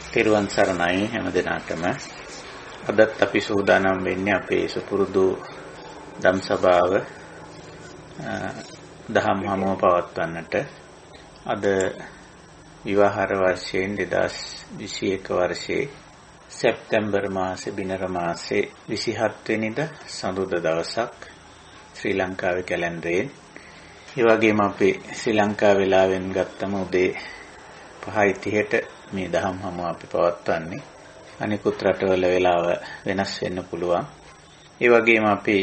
තිරුවන් සරණයි හැම දිනකටම. අදත් අපි සූදානම් වෙන්නේ අපේ සුපුරුදු ධම්සභාව දහම් හමුව පවත්වන්නට. අද විවාහාර වර්ෂයෙන් 2021 වර්ෂයේ සැප්තැම්බර් මාසේ බිනර මාසේ 27 වෙනිදා සඳුදා දවසක් ශ්‍රී ලංකාවේ කැලෙන්ඩරයෙන්. ඒ වගේම අපි ශ්‍රී ලංකා වේලාවෙන් ගත්තම උදේ 5:30ට මේ දහම් හමුව අපි පවත්වන්නේ. අනිකුත් රටවල වේලාව වෙනස් වෙන්න පුළුවන්. ඒ වගේම අපි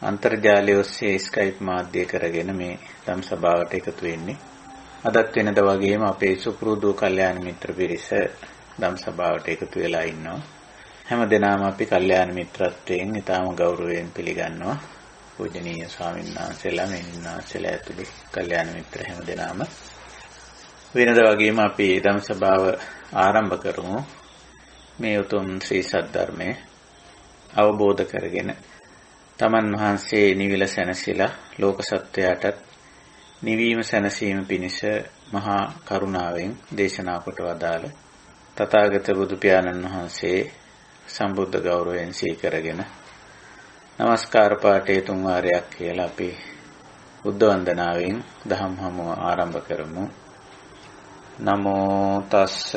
අන්තර්ජාලය ඔස්සේ ස්කයිප් මාධ්‍ය කරගෙන මේ ධම් සභාවට එකතු වෙන්නේ. අදත් වෙනද වගේම අපේ සුපුරුදු කල්යාණ මිත්‍ර පිරිස ධම් සභාවට එකතු වෙලා ඉන්නවා. හැමදෙනාම අපි කල්යාණ මිත්‍රත්වයෙන් ඊටාම ගෞරවයෙන් පිළිගන්නවා. පූජනීය ස්වාමීන් වහන්සේලා මෙන්න වහන්සේලා ඇතුළු කල්යාණ මිත්‍ර හැමදෙනාම වෙනද වගේම අපි ධම් සභාව ආරම්භ කරමු. මේ උතුම් ශ්‍රී සද්ධර්මය අවබෝධ කරගෙන තමන් වහන්සේ නිවිල සැනසීලා ලෝක සත්වයාටත් නිවීම සැනසීම පිණිස මහා කරුණාවෙන් දේශනා කොට වදාළ තථාගත බුදු පියාණන් වහන්සේ සම්බුද්ධ ගෞරවයෙන් සීකරගෙන නමස්කාර පාඨයේ තුන් වාරයක් කියලා අපි බුද්ධ වන්දනාවෙන් දහම් හමුව ආරම්භ කරමු. නමෝ තස්ස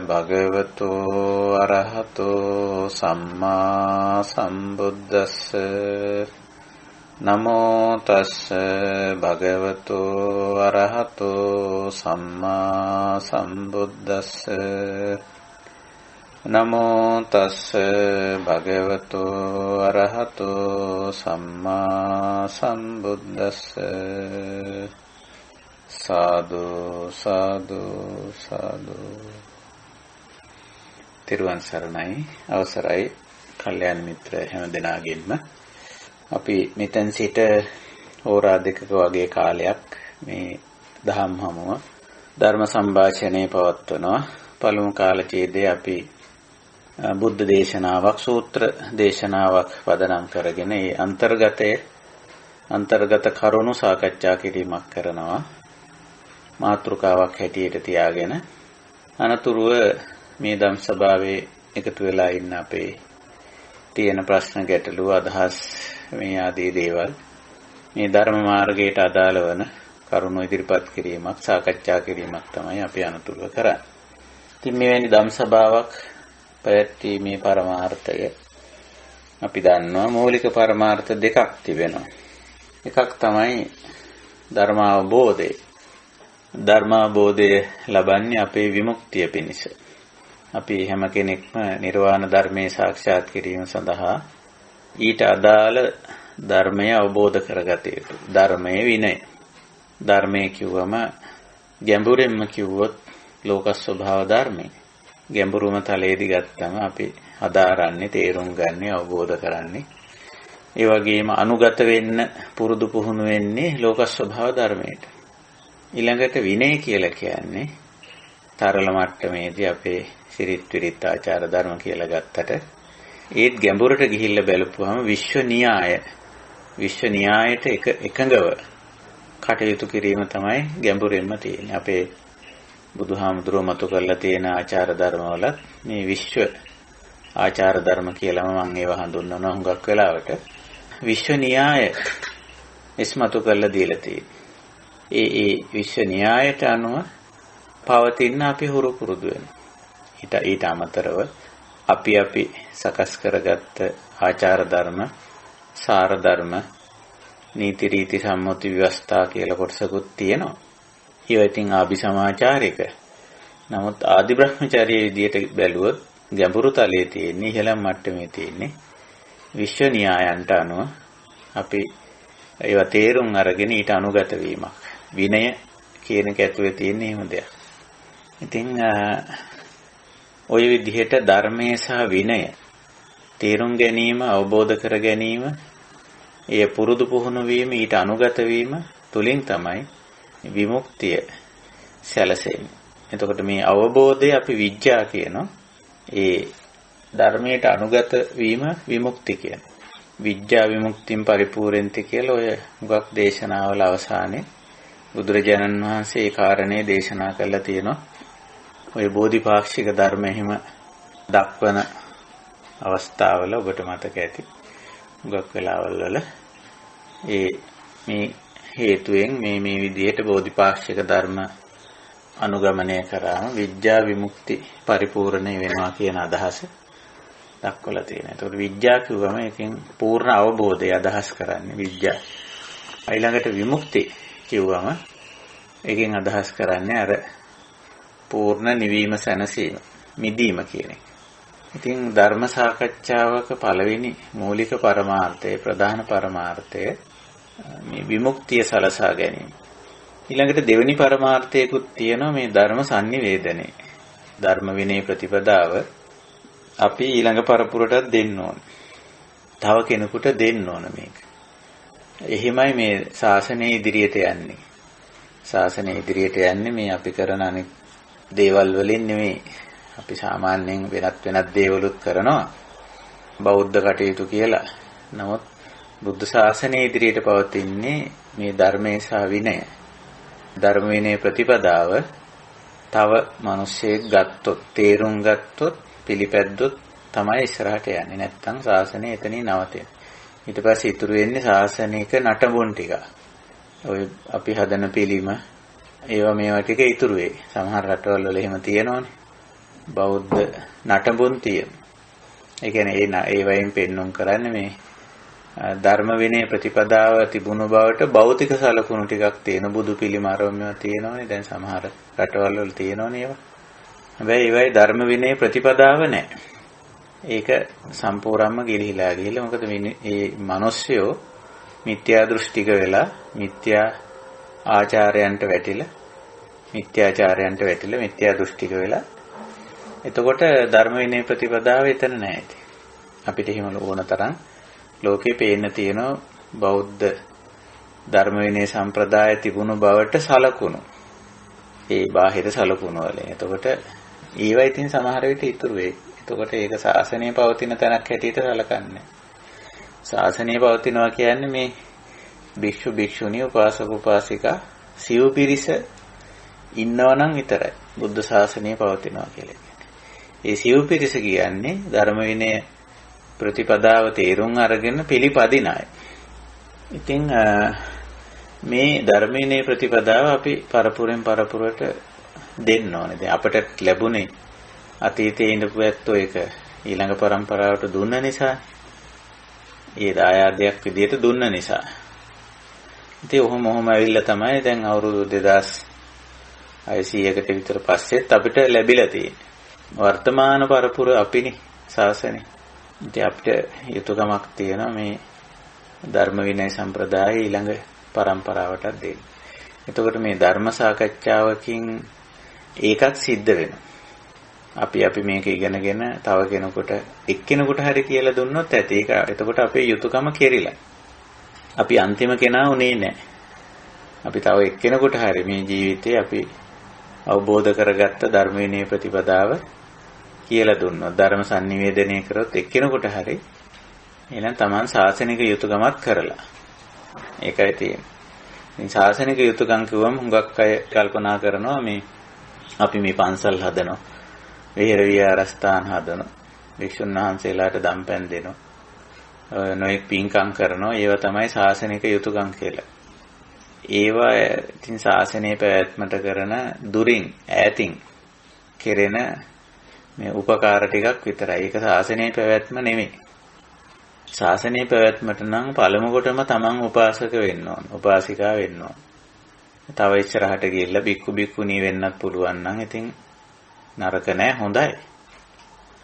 භගවතෝ අරහතෝ සම්මා සම්බුද්දස්ස. නමෝ තස්ස භගවතෝ අරහතෝ සම්මා සම්බුද්දස්ස. නමෝ තස්ස භගවතෝ අරහතෝ සම්මා සම්බුද්දස්ස. සාදු සාදු සාදු. තිරුවන් සරණයි. අවසරයි කල්යාණ මිත්‍ර හැමදෙනාගෙන්ම. අපි මෙතෙන් සිට හෝරා දෙකක වගේ කාලයක් මේ දහම් හමුව ධර්ම සංഭാෂණේ පවත්වනවා. පළමු කාල ඡේදයේ අපි බුද්ධ දේශනාවක් සූත්‍ර දේශනාවක් පදනම් කරගෙන ඒ අන්තර්ගත කරුණු සාකච්ඡා කිරීමක් කරනවා. මාතෘකාවක් හැටියට තියාගෙන අනතුරුව මේ ධම් සභාවේ එකතු වෙලා ඉන්න අපේ තියෙන ප්‍රශ්න ගැටලු අදහස් මේ ආදී දේවල් මේ ධර්ම මාර්ගයට අදාළ වන කරුණු ඉදිරිපත් කිරීමක් සාකච්ඡා කිරීමක් තමයි අපි අනතුරුව කරන්නේ. ඉතින් මෙවැනි ධම් සභාවක් පැවැත්වීමේ පරමාර්ථය අපි දන්නවා. මූලික පරමාර්ථ දෙකක් තිබෙනවා. එකක් තමයි ධර්මාවබෝධය. ධර්මාවබෝධය ලබන්නේ අපේ විමුක්තිය පිණිස. අපි හැම කෙනෙක්ම නිර්වාණ ධර්මයේ සාක්ෂාත් කිරීම සඳහා ඊට අදාළ ධර්මය අවබෝධ කරගත යුතුයි. ධර්මයේ විනය. ධර්මයේ කිව්වම ගැඹුරින්ම කිව්වොත් ලෝක ස්වභාව ධර්මයි. ගැඹුරුම තලයේදී ගත්තම අපි හදාරන්නේ, තේරුම් ගන්න, අවබෝධ කරන්නේ. ඒ වගේම අනුගත වෙන්න, පුරුදු පුහුණු වෙන්නේ ලෝක ස්වභාව ධර්මයට. ඊළඟට විනය කියලා කියන්නේ තරල මට්ටමේදී අපේ සිරිත් විරිත් ආචාර ධර්ම කියලා ගත්තට ඒත් ගැඹුරට ගිහිල්ලා බලපුවම විශ්ව න්‍යායට එකඟව කටයුතු කිරීම තමයි ගැඹුරින්ම තියෙන්නේ. අපේ බුදුහාමුදුරුවෝ මතු කරලා තියෙන ආචාර ධර්මවල මේ විශ්ව ආචාර ධර්ම කියලාම මම ඒව හඳුන්වනවා හුඟක් වෙලාවට. විශ්ව න්‍යාය ඉස්මතු කරලා දීලා තියෙන්නේ. ඒ විශ්ව න්‍යායට අනුව පවතින අපි හුරු පුරුදු වෙනවා. ඊට අමතරව අපි සකස් කරගත්ත ආචාර ධර්ම, සාර ධර්ම, නීති රීති සම්මුති ව්‍යවස්ථා කියලා කොටසකුත් තියෙනවා. ඒවා ඉතින් ආභි සමාචාරික. නමුත් ආදි බ්‍රහ්මචාරී විදියට බැලුවොත් ගැඹුරු තලයේ තියෙන්නේ, ඉහළම මට්ටමේ තියෙන්නේ විශ්ව න්‍යායන්ට අනුව අපි ඒවා තේරුම් අරගෙන ඊට අනුගත වීමක්. විනය කියන එක ඇතුලේ තියෙන එහෙම දෙයක්. ඉතින් ওই විදිහට ධර්මයේ සහ විනය තේරුම් ගැනීම, අවබෝධ කර ගැනීම, එය පුරුදු පුහුණු වීම, ඊට අනුගත වීම තුලින් තමයි විමුක්තිය සැලසෙන්නේ. එතකොට මේ අවබෝධය අපි විඥා කියනවා. ඒ ධර්මයට අනුගත වීම විමුක්ති කියනවා. විඥා විමුක්තිම් පරිපූර්ණති කියලා ඔය මුගක් දේශනාවල අවසානයේ බුදුරජාණන් වහන්සේ ඒ කාරණේ දේශනා කළා තියෙනවා. ඔය බෝධිපාක්ෂික ධර්ම එහෙම දක්වන අවස්ථාවල ඔබට මතක ඇති. ගොක් වෙලාවල් වල මේ හේතුවෙන් මේ විදිහට බෝධිපාක්ෂික ධර්ම අනුගමනය කරාම විද්‍යා විමුක්ති පරිපූර්ණ වෙනවා කියන අදහස දක්වලා තියෙනවා. ඒතකොට විද්‍යා කිව්වම ඒකෙන් පූර්ණ අවබෝධය අදහස් කරන්නේ විද්‍යා. ඊළඟට විමුක්ති කිව්වම ඒකෙන් අදහස් කරන්නේ අර පූර්ණ නිවීම සැනසීම, මිදීම කියන එක. ඉතින් ධර්ම සාකච්ඡාවක පළවෙනි මූලික පරමාර්ථය, ප්‍රධාන පරමාර්ථය මේ විමුක්තිය සලසා ගැනීම. ඊළඟට දෙවෙනි පරමාර්ථයකුත් තියෙනවා මේ ධර්ම sannivedanaye. ධර්ම විනය ප්‍රතිපදාව අපි ඊළඟ පරපුරටත් දෙන්න ඕන. තව කෙනෙකුට දෙන්න ඕන මේක. එහෙමයි මේ ශාසනය ඉදිරියට යන්නේ. ශාසනය ඉදිරියට යන්නේ මේ අපි කරන අනිත් දේවල් වලින් නෙමෙයි. අපි සාමාන්‍යයෙන් වෙනත් දේවලුත් කරනවා. බෞද්ධ කටයුතු කියලා. නමුත් බුද්ධ ශාසනය ඉදිරියට පවතින්නේ මේ ධර්මයේ සහ විනය. ධර්ම විනය ප්‍රතිපදාව තව මිනිස්සෙක් ගත්තොත්, තේරුම් ගත්තොත්, පිළිපැද්දොත් තමයි ඉස්සරහට යන්නේ. නැත්තම් ශාසනය එතනින් නවතින. ඊට පස්සේ ඉතුරු වෙන්නේ ශාසනික නටබුන් ටික. ඔය අපි හදන පිළිම මේවා ටික ඉතුරු වෙයි. සමහර රටවල් වල එහෙම තියෙනවනේ. බෞද්ධ නටබුන් තියෙන. ඒ කියන්නේ ඒ වයින් පෙන්눔 කරන්නේ මේ ධර්ම විනය ප්‍රතිපදාව තිබුණු බවට භෞතික සලකුණු ටිකක් තියෙන බුදු පිළිම ආරම්භය තියෙනවනේ. දැන් සමහර රටවල් වල තියෙනවනේ ඒවා. හැබැයි ඒවයි ධර්ම විනය ප්‍රතිපදාව නැහැ. ඒක සම්පූර්ණයෙන්ම ගිලිහිලා මොකද මේ මිනිස්සුયો මිත්‍යා දෘෂ්ටික වෙලා මිත්‍යා ආචාරයන්ට වැටිලා මිත්‍යා දෘෂ්ටික වෙලා එතකොට ධර්ම විනය ප්‍රතිපදාව එතන නැහැ. අපිට එහෙම ඕන තරම් ලෝකේ පේන්න තියෙන බෞද්ධ ධර්ම විනය සම්ප්‍රදාය තිබුණු බවට සලකුණු. ඒ බාහිර සලකුණු වල. එතකොට ඒවා ඉතින් සමහර විට ඉතුරු වෙයි. එතකොට ඒක ශාසනය පවතින තැනක් හැටියට සලකන්නේ. ශාසනය පවතිනවා කියන්නේ මේ භික්ෂු භික්ෂුණී උපාසක උපාසිකා සිව් පිරිස ඉන්නවනම් විතරයි බුද්ධ ශාසනය පවතිනවා කියලා කියන්නේ. ඒ සිව් පිරිස කියන්නේ ධර්ම විනය ප්‍රතිපදාව තේරුම් අරගෙන පිළිපදින අය. ඉතින් මේ ධර්ම විනය ප්‍රතිපදාව අපි පරපුරෙන් පරපුරට දෙන්න ඕනේ. දැන් අපට ලැබුණේ අතීතයේ ඉඳපු ඇත්තෝ ඒක ඊළඟ પરම්පරාවට දුන්න නිසා, ඒ දායාදයක් විදියට දුන්න නිසා. ඉතින් ඔහොම ඇවිල්ලා තමයි දැන් අවුරුදු 2600කට විතර පස්සෙත් අපිට ලැබිලා තියෙන්නේ. වර්තමාන පරපුර අපිනේ ශාසනය. ඉතින් අපිට යුතුයකමක් තියෙනවා මේ ධර්ම විනය සම්ප්‍රදාය ඊළඟ પરම්පරාවට දෙන්න. එතකොට මේ ධර්ම සාකච්ඡාවකින් ඒකත් සිද්ධ වෙනවා. අපි මේක ඉගෙනගෙන තව කෙනෙකුට එක්කෙනෙකුට හරි කියලා දුන්නොත් ඇති. ඒක එතකොට අපේ යුතුයකම කෙරිලා. අපි අන්තිම කෙනා උනේ නැහැ. අපි තව එක්කෙනෙකුට හරි මේ ජීවිතේ අපි අවබෝධ කරගත්ත ධර්ම විනය ප්‍රතිපදාව කියලා දුන්නොත්, ධර්ම sannivedanaya කරොත් එක්කෙනෙකුට හරි එහෙනම් Taman ශාසනික යුතුයකමක් කරලා. ඒකයි තියෙන්නේ. ඉතින් ශාසනික යුතුයකම් කිව්වම හුඟක් අය කල්පනා කරනවා මේ අපි මේ පන්සල් හදනවා, විහෙර විහාරස්ථාන හදනවා, වික්ෂුන් වහන්සේලාට දම්පැන් දෙනවා, නොයෙක් පින්කම් කරනවා. ඒවා තමයි ශාසනික යුතුයකම් කියලා. ඒවා ඉතින් ශාසනය පැවැත්මට කරන දුරින් ඈතින් කෙරෙන මේ උපකාර ටිකක් විතරයි. ඒක ශාසනය පැවැත්ම නෙමෙයි. ශාසනය පැවැත්මට නම් පළමු කොටම තමන් උපාසක වෙන්න ඕන, උපාසිකා වෙන්න ඕන. තව ඉස්සරහට ගිහිල්ලා බික්කු බික්කුණී වෙන්නත් පුළුවන් නම් ඉතින් නරක නෑ, හොඳයි.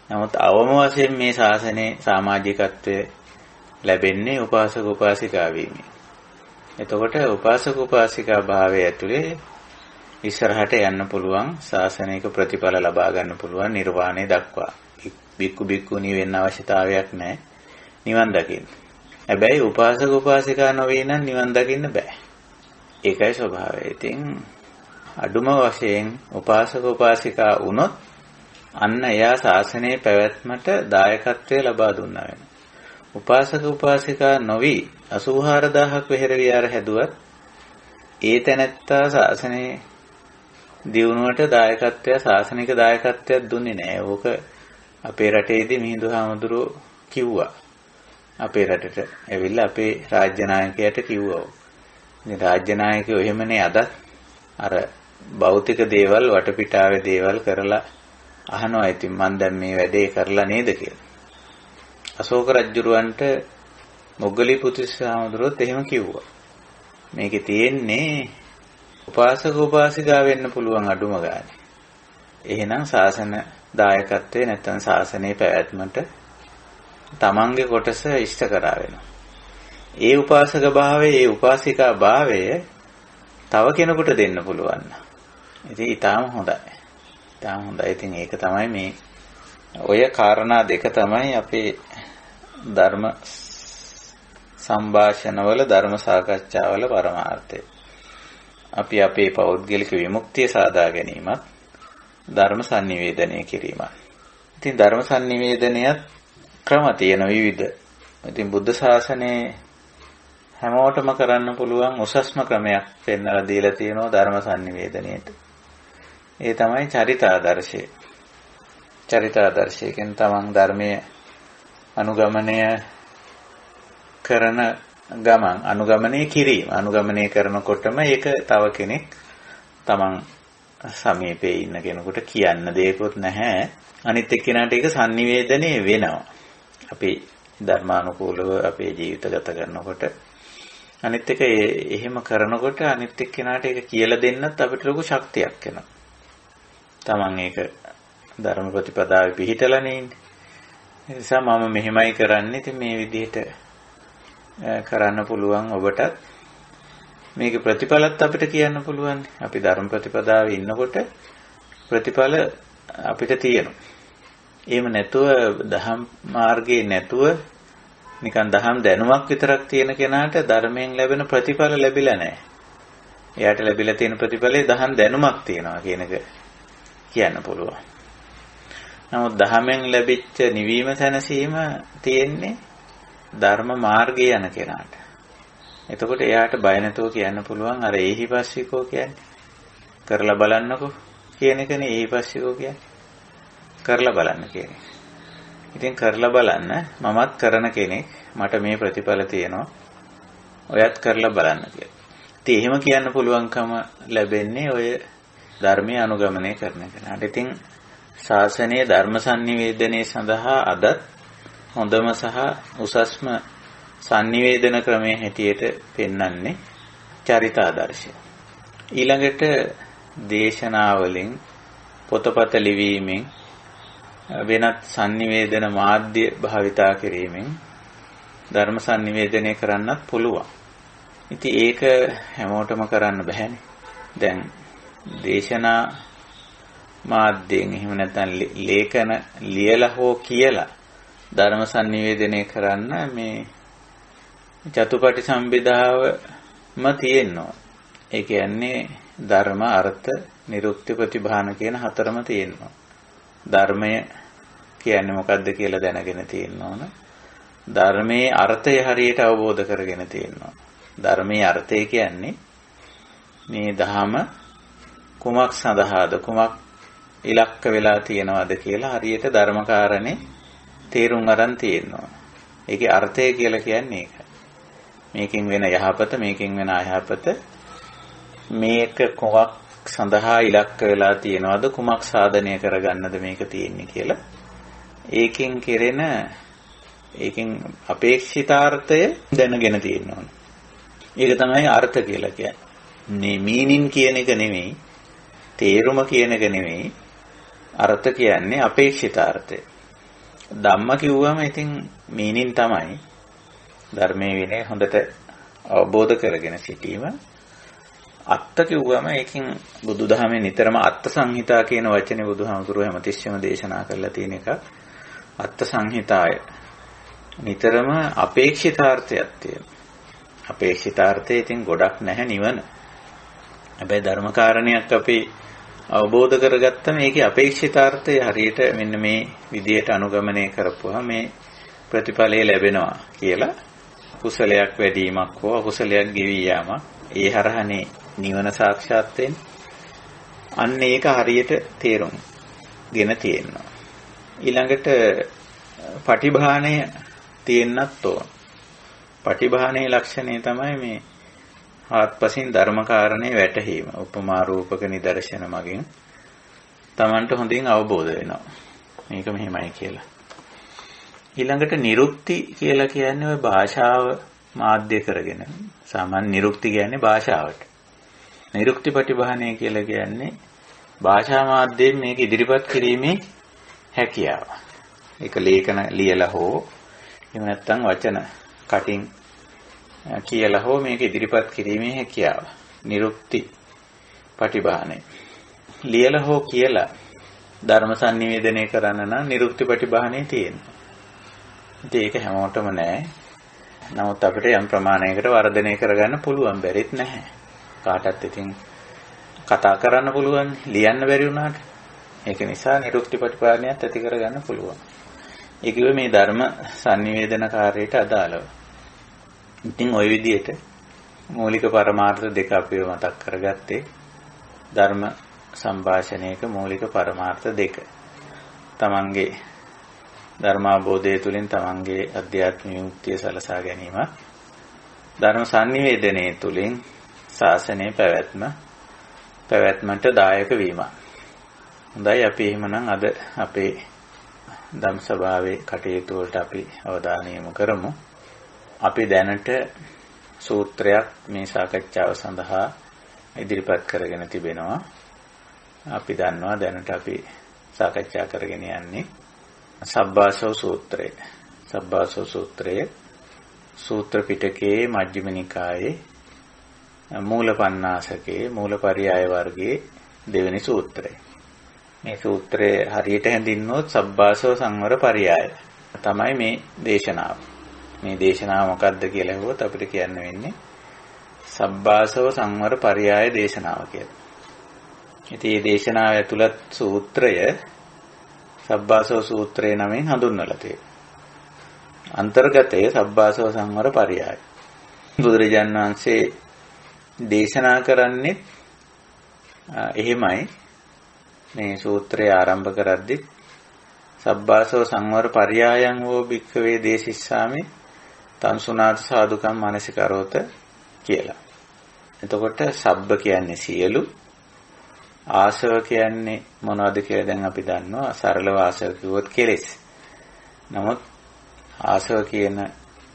නමුත් අවම වශයෙන් මේ ශාසනයේ සමාජිකත්වයේ ලැබෙන්නේ උපාසක උපාසිකා වීමෙන්. එතකොට උපාසක උපාසිකා භාවය ඇතුලේ ඉස්සරහට යන්න පුළුවන්, ශාසනික ප්‍රතිඵල ලබා ගන්න පුළුවන් නිර්වාණය දක්වා. බික්කු බික්කුණී වෙන්න අවශ්‍යතාවයක් නැහැ නිවන් දකින්න. හැබැයි උපාසක උපාසිකා නොවේ නම් නිවන් දකින්න බෑ. ඒකයි ස්වභාවය. ඉතින් අඩුම වශයෙන් උපාසක උපාසිකා වුණොත් අන්න එයා ශාසනයේ පැවැත්මට දායකත්වය ලබා දුන්නා වෙනවා. උපාසක උපාසිකා නොවි 84000ක් විහෙර විහාර හැදුවත් ඒ තැනැත්තා ශාසනයේ දියුණුවට දායකත්වය ශාසනික දායකත්වයක් දුන්නේ නැහැ. ඕක අපේ රටේදී මිහිඳු හාමුදුරුවෝ කිව්වා. අපේ රටට ඇවිල්ලා අපේ රාජ්‍ය නායකයාට කිව්වා. ඉතින් රාජ්‍ය නායකයෝ එහෙමනේ අද අර භෞතික දේවල් වටපිටාවේ දේවල් කරලා අහනවා. ඉතින් මම දැන් මේ වැඩේ කරලා නේද කියලා. අශෝක රජුරවන්ට මොග්ගලී පුතිස්ස හාමුදුරුවෝත් එහෙම කිව්වා. මේකේ තියෙන්නේ උපාසක උපාසිකා වෙන්න පුළුවන් අඩුම ගානේ. එහෙනම් ශාසන දායකත්වයේ නැත්නම් ශාසනයේ පැවැත්මට තමන්ගේ කොටස ඉෂ්ට කරා වෙනවා. ඒ උපාසක භාවය, ඒ උපාසිකා භාවය තව කෙනෙකුට දෙන්න පුළුවන්. ඉතින් ඊටාම හොඳයි. ඊටාම හොඳයි. ඉතින් ඒක තමයි මේ ඔය කාරණා දෙක තමයි අපේ ධර්ම සංഭാෂණවල ධර්ම සාකච්ඡාවල පරමාර්ථය. අපි අපේ පෞද්ගලික විමුක්තිය සාදා ගැනීමත් ධර්ම sannivedanaya කිරීමත්. ඉතින් ධර්ම sannivedanayaත් ක්‍රම තියෙන විවිධ. ඉතින් බුද්ධ ශාසනයේ හැමෝටම කරන්න පුළුවන් උසස්ම ක්‍රමයක් පෙන්වලා දීලා තියෙනවා ධර්ම sannivedanaයට. ඒ තමයි චරිතාදර්ශය. චරිතාදර්ශය කියන්නේ තමන් ධර්මයේ අනුගමනය කරන ගමන් අනුගමනය කිරීම. අනුගමනය කරනකොටම ඒක තව කෙනෙක් තමන් සමීපේ ඉන්න කෙනෙකුට කියන්න දෙයක්වත් නැහැ. අනිත් එක්කෙනාට ඒක sannivedanaya වෙනවා. අපි ධර්මානුකූලව අපේ ජීවිත ගත කරනකොට අනිත් එක එහෙම කරනකොට අනිත් එක්කෙනාට ඒක කියලා දෙන්නත් අපිට ලොකු ශක්තියක් එනවා. තමන් ඒක ධර්ම ප්‍රතිපදාවේ පිහිටලානේ ඉන්නේ. ඒ නිසා මම මෙහෙමයි කරන්නේ. ඉතින් මේ විදිහට කරන්න පුළුවන් ඔබටත්. මේකේ ප්‍රතිඵලත් අපිට කියන්න පුළුවන්. අපි ධර්ම ප්‍රතිපදාවේ ඉන්නකොට ප්‍රතිඵල අපිට තියෙනවා. එහෙම නැතුව දහම් මාර්ගයේ නැතුව නිකන් දහම් දැනුමක් විතරක් තියෙන කෙනාට ධර්මයෙන් ලැබෙන ප්‍රතිඵල ලැබිලා නැහැ. එයාට ලැබිලා තියෙන ප්‍රතිඵලේ දහම් දැනුමක් තියෙනවා කියන එක කියන්න පුළුවන්. නමුත් දහමෙන් ලැබිච්ච නිවීම සැනසීම තියෙන්නේ ධර්ම මාර්ගයේ යන කෙනාට. එතකොට එයාට බය නැතුව කියන්න පුළුවන් අර ඒහිපස්සිකෝ කියන්නේ කරලා බලන්නකෝ කියන එකනේ ඒහිපස්සිකෝ කියන්නේ. කරලා බලන්න කියන්නේ. ඉතින් කරලා බලන්න මමත් කරන කෙනෙක් මට මේ ප්‍රතිඵල තියෙනවා. ඔයත් කරලා බලන්න කියලා. ඉතින් එහෙම කියන්න පුළුවන්කම ලැබෙන්නේ ඔය ධර්මයේ අනුගමනය කරන කෙනාට. ඉතින් ශාසනීය ධර්ම sannivedanaya සඳහා අද හොඳම සහ උසස්ම sannivedana ක්‍රමයේ හැටියට පෙන්වන්නේ චරිතාදර්ශය. ඊළඟට දේශනාවලින් පොතපත ලිවීමෙන් වෙනත් sannivedana මාධ්‍ය භාවිතා කිරීමෙන් ධර්ම sannivedanaya කරන්නත් පුළුවන්. ඉතින් ඒක හැමෝටම කරන්න බෑනේ. දැන් දේශනා මාධ්‍යයෙන් එහෙම නැත්නම් ලේඛන ලියලා හෝ කියලා ධර්ම sannivedanaya කරන්න මේ චතුපටි සම්බිදාවම තියෙනවා. ඒ කියන්නේ ධර්ම අර්ථ නිරුක්ති ප්‍රතිභාන කියන හතරම තියෙනවා. ධර්මය කියන්නේ මොකද්ද කියලා දැනගෙන තියෙන්න ඕන. ධර්මයේ අර්ථය හරියට අවබෝධ කරගෙන තියෙන්න ඕන. ධර්මයේ අර්ථය කියන්නේ මේ ධහම කුමක් සඳහාද කුමක් ඉලක්ක වෙලා තියෙනවද කියලා හරියට ධර්මකාරණේ තේරුම් අරන් තියෙන්න ඕන. ඒකේ අර්ථය කියලා කියන්නේ ඒක. මේකෙන් වෙන යහපත මේකෙන් වෙන අයහපත මේක කුමක් සඳහා ඉලක්ක වෙලා තියෙනවද කුමක් සාධනය කරගන්නද මේක තියෙන්නේ කියලා ඒකෙන් කෙරෙන ඒකෙන් අපේක්ෂිතාර්ථය දැනගෙන තියෙන්න ඕන. ඒක තමයි අර්ථ කියලා කියන්නේ. මේ මීනින් කියන එක නෙමෙයි තේරුම කියන එක නෙමෙයි අර්ථ කියන්නේ අපේක්ෂිතාර්ථය. ධම්ම කිව්වම ඉතින් මීනින් තමයි ධර්මයේ විනය හොඳට අවබෝධ කරගෙන සිටීම. අත්ත කිව්වම ඒකෙන් බුදුදහමේ නිතරම අත්ත සංහිතා කියන වචනේ බුදුහාමුදුරුවෝ හැමතිස්සෙම දේශනා කරලා තියෙන එක. අත්ත සංහිතාය නිතරම අපේක්ෂිතාර්ථයක් තියෙනවා. අපේක්ෂිතාර්ථය ඉතින් ගොඩක් නැහැ නිවන. හැබැයි ධර්මකාරණයක් අපි අවබෝධ කරගත්තම ඒකේ අපේක්ෂිතාර්ථය හරියට මෙන්න මේ විදියට අනුගමනය කරපුවා මේ ප්‍රතිඵලය ලැබෙනවා කියලා කුසලයක් වැඩිවීමක් හෝ අකුසලයක් ගෙවී යාමක් ඒ හරහනේ නිවන සාක්ෂාත් වෙන්නේ. අන්න ඒක හරියට තේරුම්ගෙන තියෙනවා. ඊළඟට පටිභාණය තියෙන්නත් ඕන. පටිභාණයේ ලක්ෂණය තමයි මේ ආත්පසින් ධර්මකාරණේ වැටහීම. උපමා රූපක නිදර්ශන මගින් Tamanට හොඳින් අවබෝධ වෙනවා. මේක මෙහෙමයි කියලා. ඊළඟට නිරුක්ති කියලා කියන්නේ ඔය භාෂාව මාධ්‍ය කරගෙන. සාමාන්‍ය නිරුක්ති කියන්නේ භාෂාවට. නිරුක්ති පටිභාණය කියලා කියන්නේ භාෂා මාධ්‍යයෙන් මේක ඉදිරිපත් කිරීමේ හැකියාව. ඒක ලේඛන ලියලා හෝ එහෙම නැත්නම් වචන කටින් කියලා හෝ මේක ඉදිරිපත් කිරීමේ හැකියාව. නිරුක්ති පටිභාණය. ලියලා හෝ කියලා ධර්ම sannivedanaya කරන්න නම් නිරුක්ති පටිභාණය තියෙනවා. ඉතින් ඒක හැමෝටම නෑ. නමුත් අපිට යම් ප්‍රමාණයකට වර්ධනය කරගන්න පුළුවන් බැරිත් නැහැ. කාටත් ඉතින් කතා කරන්න පුළුවන් ලියන්න බැරි වුණාට. ඒක නිසා නිරුක්ති පටිභාණයත් ඇති කරගන්න පුළුවන්. ඒ කිව්වේ මේ ධර්ම sannivedana කාර්යයට අදාළව. ඉතින් ওই විදිහට මූලික පරමාර්ථ දෙක අපිව මතක් කරගත්තේ ධර්ම සංഭാෂණයක මූලික පරමාර්ථ දෙක. තමන්ගේ ධර්මාබෝධය තුළින් තමන්ගේ අධ්‍යාත්මික විමුක්තිය සලසා ගැනීම, ධර්ම sannivedanaya තුළින් ශාසනයේ පැවැත්මට දායක වීම. හොඳයි අපි එහෙමනම් අද අපේ ධම් සභාවේ කටයුතු වලට අපි අවධානය යොමු කරමු. අපි දැනට සූත්‍රයක් මේ සාකච්ඡාව සඳහා ඉදිරිපත් කරගෙන තිබෙනවා. අපි දන්නවා දැනට අපි සාකච්ඡා කරගෙන යන්නේ සබ්බාසව සූත්‍රය. සබ්බාසව සූත්‍රය සූත්‍ර පිටකයේ මජ්ක්‍ධිම නිකායේ මූලපණ්ණාසකේ මූලපරියාය වර්ගයේ දෙවෙනි සූත්‍රය. මේ සූත්‍රය හරියට හැඳින්වුවොත් සබ්බාසව සංවර පරියාය තමයි මේ දේශනාව. මේ දේශනාව මොකක්ද කියලා අහුවොත් අපිට කියන්න වෙන්නේ සබ්බාසව සංවර පරියාය දේශනාව කියලා. ඉතින් මේ දේශනාව ඇතුළත් සූත්‍රය සබ්බාසව සූත්‍රය නමින් හඳුන්වලා තියෙනවා. අන්තර්ගතයේ සබ්බාසව සංවර පරියාය. බුදුරජාණන් වහන්සේ දේශනා කරන්නේ එහෙමයි. මේ සූත්‍රය ආරම්භ කරද්දී සබ්බාසව සංවර පරියායං වූ භික්ඛවේ දේශිස්සාමි තංසුනාත සාදුකම් මානසිකරෝත කියලා. එතකොට සබ්බ කියන්නේ සියලු, ආසව කියන්නේ මොනවද කියලා දැන් අපි දන්නවා. සරලව ආසව කිව්වොත් කෙලෙස්. නමුත් ආසව කියන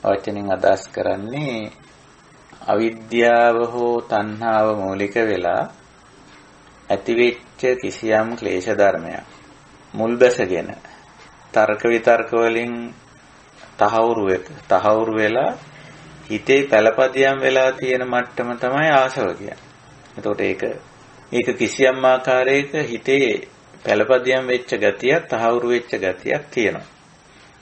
වචنين අදහස් කරන්නේ අවිද්‍යාව හෝ තණ්හාව මූලික වෙලා ඇතිවෙච්ච කිසියම් ක්ලේශ ධර්මයක් මුල් බැසගෙන තර්ක විතර්ක වලින් තහවුරු වෙලා හිතේ පළපදියම් වෙලා තියෙන මට්ටම තමයි ආසව කියන්නේ. එතකොට ඒක කිසියම් ආකාරයක හිතේ පළපදියම් වෙච්ච ගතියක්, තහවුරු වෙච්ච ගතියක් තියෙනවා.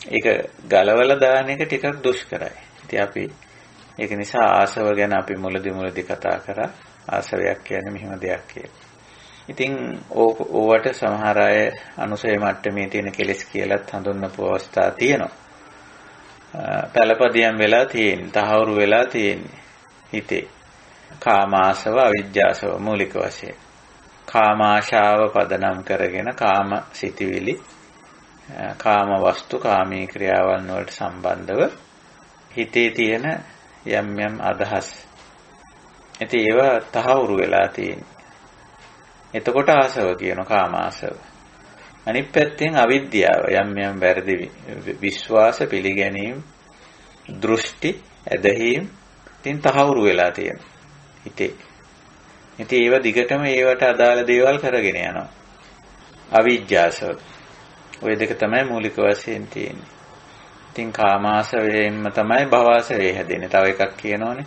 ඒක ගලවලා දාන එක ටිකක් දුෂ්කරයි. ඉතින් අපි ඒක නිසා ආසව ගැන අපි මුලදී කතා කරා. ආසවයක් කියන්නේ මෙහෙම දෙයක් කියලා. ඉතින් ඕවට සමහර අය අනුසය මට්ටමේ තියෙන කෙලෙස් කියලාත් හඳුන්වපු අවස්ථා තියෙනවා. පළපදියම් වෙලා තියෙන, තහවුරු වෙලා තියෙන්නේ හිතේ. කාමාශව, අවිජ්ජාශව මූලික වශයෙන්. කාමාශාව පදනම් කරගෙන කාම සිතිවිලි, කාම වස්තු, කාමී ක්‍රියාවන් වලට සම්බන්ධව හිතේ තියෙන යම් අදහස්. ඉතින් ඒවා තහවුරු වෙලා තියෙන්නේ. එතකොට ආසව කියන කාමාසව. අනිත් පැත්තෙන් අවිද්‍යාව යම් වැරදි විශ්වාස පිළිගැනීම්, දෘෂ්ටි, ඇදහිීම් තින් තහවුරු වෙලා තියෙනවා හිතේ. ඉතින් ඒව දිගටම ඒවට අදාළ දේවල් කරගෙන යනවා. අවිජ්ජාසව. ওই දෙක තමයි මූලික වශයෙන් තියෙන්නේ. ඉතින් කාමාසවයෙන්ම තමයි භවාසවේ හැදෙන්නේ. තව එකක් කියනෝනේ.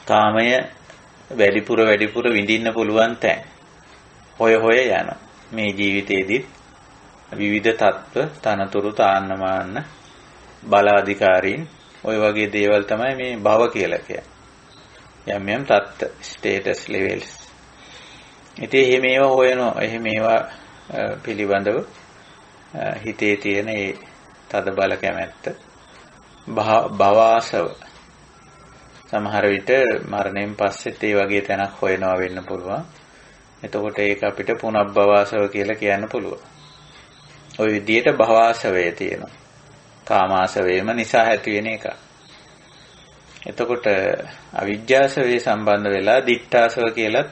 කාමය වැඩිපුර විඳින්න පුළුවන් තැන් හොය යනවා. මේ ජීවිතේදී විවිධ තත්ත්ව, තනතුරු, තාන්නමාන, බලාධිකාරීන් ඔය වගේ දේවල් තමයි මේ භව කියලා කියන්නේ. යම් තත්ත්ව, ස්ටේටස් ලෙවල්ස්. ඉතින් එහෙම ඒවා හොයනවා. එහෙම ඒවා පිළිබඳව හිතේ තියෙන ඒ තද බල කැමැත්ත භවාසව. සමහර විට මරණයෙන් පස්සෙත් ඒ වගේ තැනක් හොයනවා වෙන්න පුළුවන්. එතකොට ඒක අපිට පුනබ්බවාසව කියලා කියන්න පුළුවන්. ওই විදිහට භවආසවය තියෙනවා. කාමාසවයම නිසා ඇති වෙන එක. එතකොට අවිජ්ජාසවයේ සම්බන්ධ වෙලා දිට්ඨාසව කියලා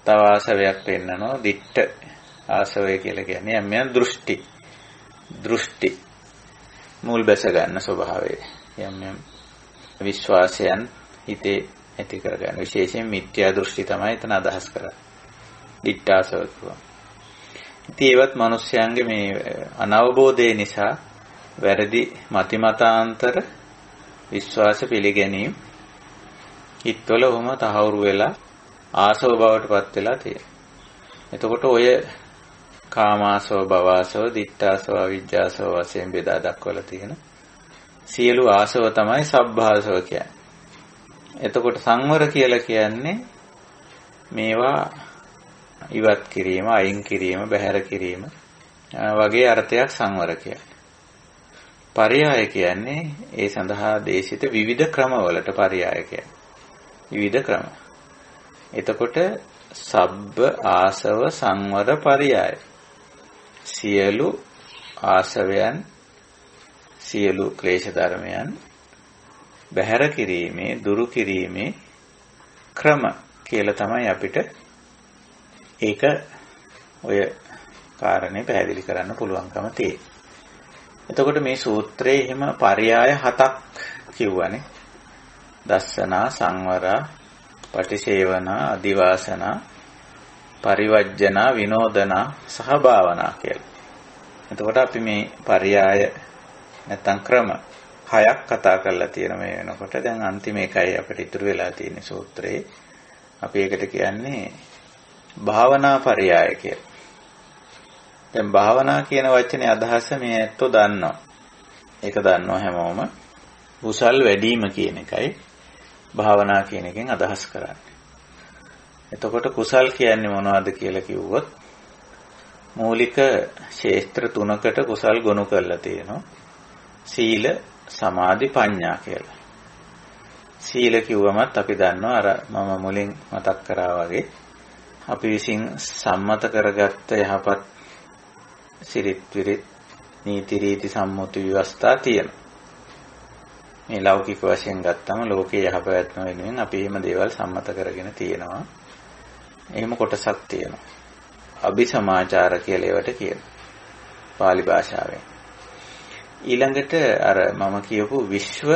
තව ආසවයක් පෙන්නනවා. දිට්ඨ ආසවය කියලා කියන්නේ යම් දෘෂ්ටි මුල් බැස ගන්න ස්වභාවය. යම් විශ්වාසයන් හිතේ ඇති කරගන්න. විශේෂයෙන් මිත්‍යා දෘෂ්ටි තමයි එතන අදහස් කරන්නේ. දිට්ඨාසව කියනවා. ඉතින් ඒවත් මිනිස්යන්ගේ මේ අනවබෝධය නිසා වැරදි මතිමතාන්තර විශ්වාස පිළිගැනීම් හිතවල වුම තහවුරු වෙලා ආසව බවට පත් වෙලා තියෙනවා. එතකොට ඔය කාමාසව, භවආසව, දිට්ඨාසව, අවිජ්ජාසව වශයෙන් බෙදා දක්වලා තියෙන සියලු ආසව තමයි සබ්බාසව කියන්නේ. එතකොට සංවර කියලා කියන්නේ මේවා ඉවත් කිරීම, අයින් කිරීම, බැහැර කිරීම වගේ අර්ථයක් සංවර කියන්නේ. පරියාය කියන්නේ ඒ සඳහා දේශිත විවිධ ක්‍රමවලට පරියාය කියන්නේ. විවිධ ක්‍රම. එතකොට සබ්බ ආසව සංවර පරියාය. සියලු ආසවයන්, සියලු ක්ලේශ ධර්මයන් බැහැර කිරීමේ, දුරු කිරීමේ ක්‍රම කියලා තමයි අපිට ඒක ඔය කාරණේ පැහැදිලි කරන්න පුළුවන්කම තියෙන්නේ. එතකොට මේ සූත්‍රයේ එහෙම පරයය 7ක් කිව්වනේ. දස්සනා, සංවරා, පටිසේවනා, අදිවාසනා, පරිවර්ජනා, විනෝදනා සහ භාවනා කියලා. එතකොට අපි මේ පරයය නැත්නම් ක්‍රම 6ක් කතා කරලා තියෙන මේ වෙනකොට දැන් අන්තිම එකයි අපිට ඉතුරු වෙලා තියෙන සූත්‍රයේ. අපි ඒකට කියන්නේ භාවනා පරයය කියලා. දැන් භාවනා කියන වචනේ අදහස මේ ඇත්තෝ දන්නවා. ඒක දන්නවා හැමෝම. කුසල් වැඩිම කියන එකයි භාවනා කියන එකෙන් අදහස් කරන්නේ. එතකොට කුසල් කියන්නේ මොනවද කියලා කිව්වොත් මූලික ශේත්‍ර 3කට කුසල් ගොනු කරලා තියෙනවා. සීල, සමාධි, ප්‍රඥා කියලා. සීල කිව්වමත් අපි දන්නවා අර මම මුලින් මතක් කරා වගේ අපි විසින් සම්මත කරගත්ත යහපත් සිරිත් විරිත් නීති රීති සම්මුති ව්‍යවස්ථා තියෙනවා. මේ ලෞකික වශයෙන් ගත්තම ලෝකේ යහපැවැත්ම වෙනුවෙන් අපි එහෙම දේවල් සම්මත කරගෙන තියෙනවා. එහෙම කොටසක් තියෙනවා. අபிසමාචාර කියලා ඒවට කියනවා. පාලි භාෂාවෙන්. ඊළඟට අර මම කියපු විශ්ව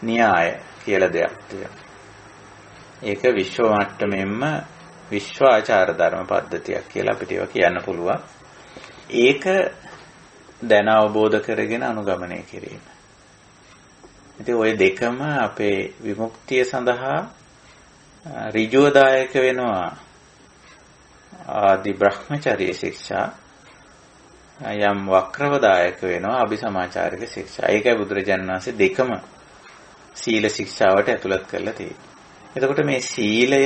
න්‍යාය කියලා දෙයක් තියෙනවා. ඒක විශ්ව මට්ටමෙන්ම විශ්වාචාර ධර්ම පද්ධතියක් කියලා අපිට ඒවා කියන්න පුළුවන්. ඒක දැන අවබෝධ කරගෙන අනුගමනය කිරීම. ඉතින් ওই දෙකම අපේ විමුක්තිය සඳහා ඍජුවදායක වෙනවා. ආදි බ්‍රහ්මචර්ය ශික්ෂා යම් වක්‍රවදායක වෙනවා අபிසමාචාරික ශික්ෂා. ඒකයි බුදුරජාණන් වහන්සේ දෙකම සීල ශික්ෂාවට ඇතුළත් කරලා තියෙන්නේ. එතකොට මේ සීලය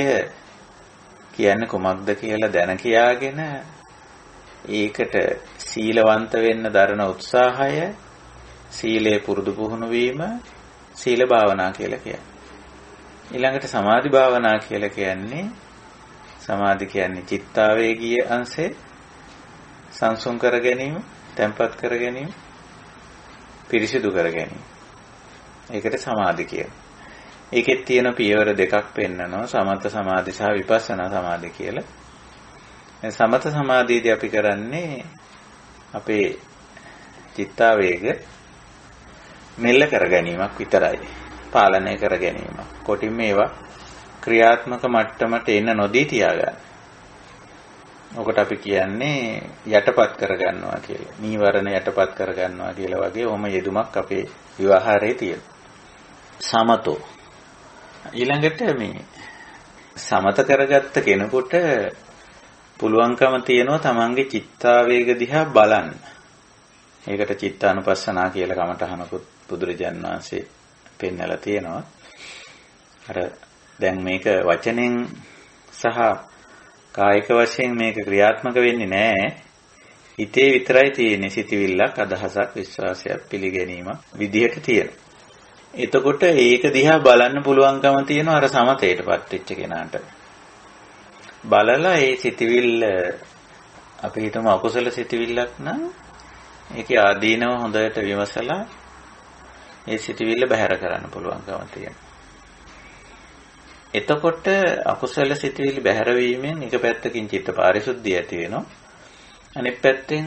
කියන්නේ කොමක්ද කියලා දැන කියාගෙන ඒකට සීලවන්ත වෙන්න දරන උත්සාහය, සීලේ පුරුදු පුහුණු වීම සීල භාවනා කියලා කියන්නේ. ඊළඟට සමාධි භාවනා කියලා කියන්නේ සමාධි කියන්නේ චිත්තාවේගීය අංශේ සංසුන් කර ගැනීම, තැම්පත් කර ගැනීම, පිරිසිදු කර ගැනීම. ඒකට සමාධි කියනවා. ඒකෙත් තියෙන පියවර දෙකක් පෙන්නනවා. සමත සමාධි සහ විපස්සනා සමාධි කියලා. සමත සමාධියදී අපි කරන්නේ අපේ චිත්තාවේග මෙල්ල කර ගැනීමක් විතරයි. පාලනය කර ගැනීමක්. කොටින් මේවා ක්‍රියාත්මක මට්ටමට එන්න නොදී තියාගන්න. ඔකට අපි කියන්නේ යටපත් කරගන්නවා කියලා. නීවරණ යටපත් කරගන්නවා කියලා වගේ ඔහොම යෙදුමක් අපේ විවහාරයේ තියෙනවා. සමතෝ. ඊළඟට මේ සමත කරගත්ත කෙනෙකුට පුළුවන්කම තියෙනවා තමන්ගේ චිත්තාවේග දිහා බලන්න. ඒකට චිත්තානුපස්සනා කියලා කමටහනකුත් බුදුරජාණන් වහන්සේ පෙන්නලා තියෙනවා. අර දැන් මේක වචනෙන් සහ කායික වශයෙන් මේක ක්‍රියාත්මක වෙන්නේ නැහැ. හිතේ විතරයි තියෙන්නේ. සිතවිල්ලක්, අදහසක්, විශ්වාසයක්, පිළිගැනීමක් විදිහට තියෙනවා. එතකොට ඒක දිහා බලන්න පුළුවන්කම තියෙනවා අර සමතේටපත් වෙච්ච කෙනාට. බලලා ඒ සිතවිල්ල අපි හිතමු අකුසල සිතවිල්ලක් නම් ඒකේ ආදීනව හොඳට විමසලා ඒ සිතවිල්ල බැහැර කරන්න පුළුවන්කම තියෙනවා. එතකොට අකුසල සිතවිලි බැහැර වීමෙන් එක පැත්තකින් චිත්ත පාරිශුද්ධිය ඇති වෙනවා. අනෙක් පැත්තෙන්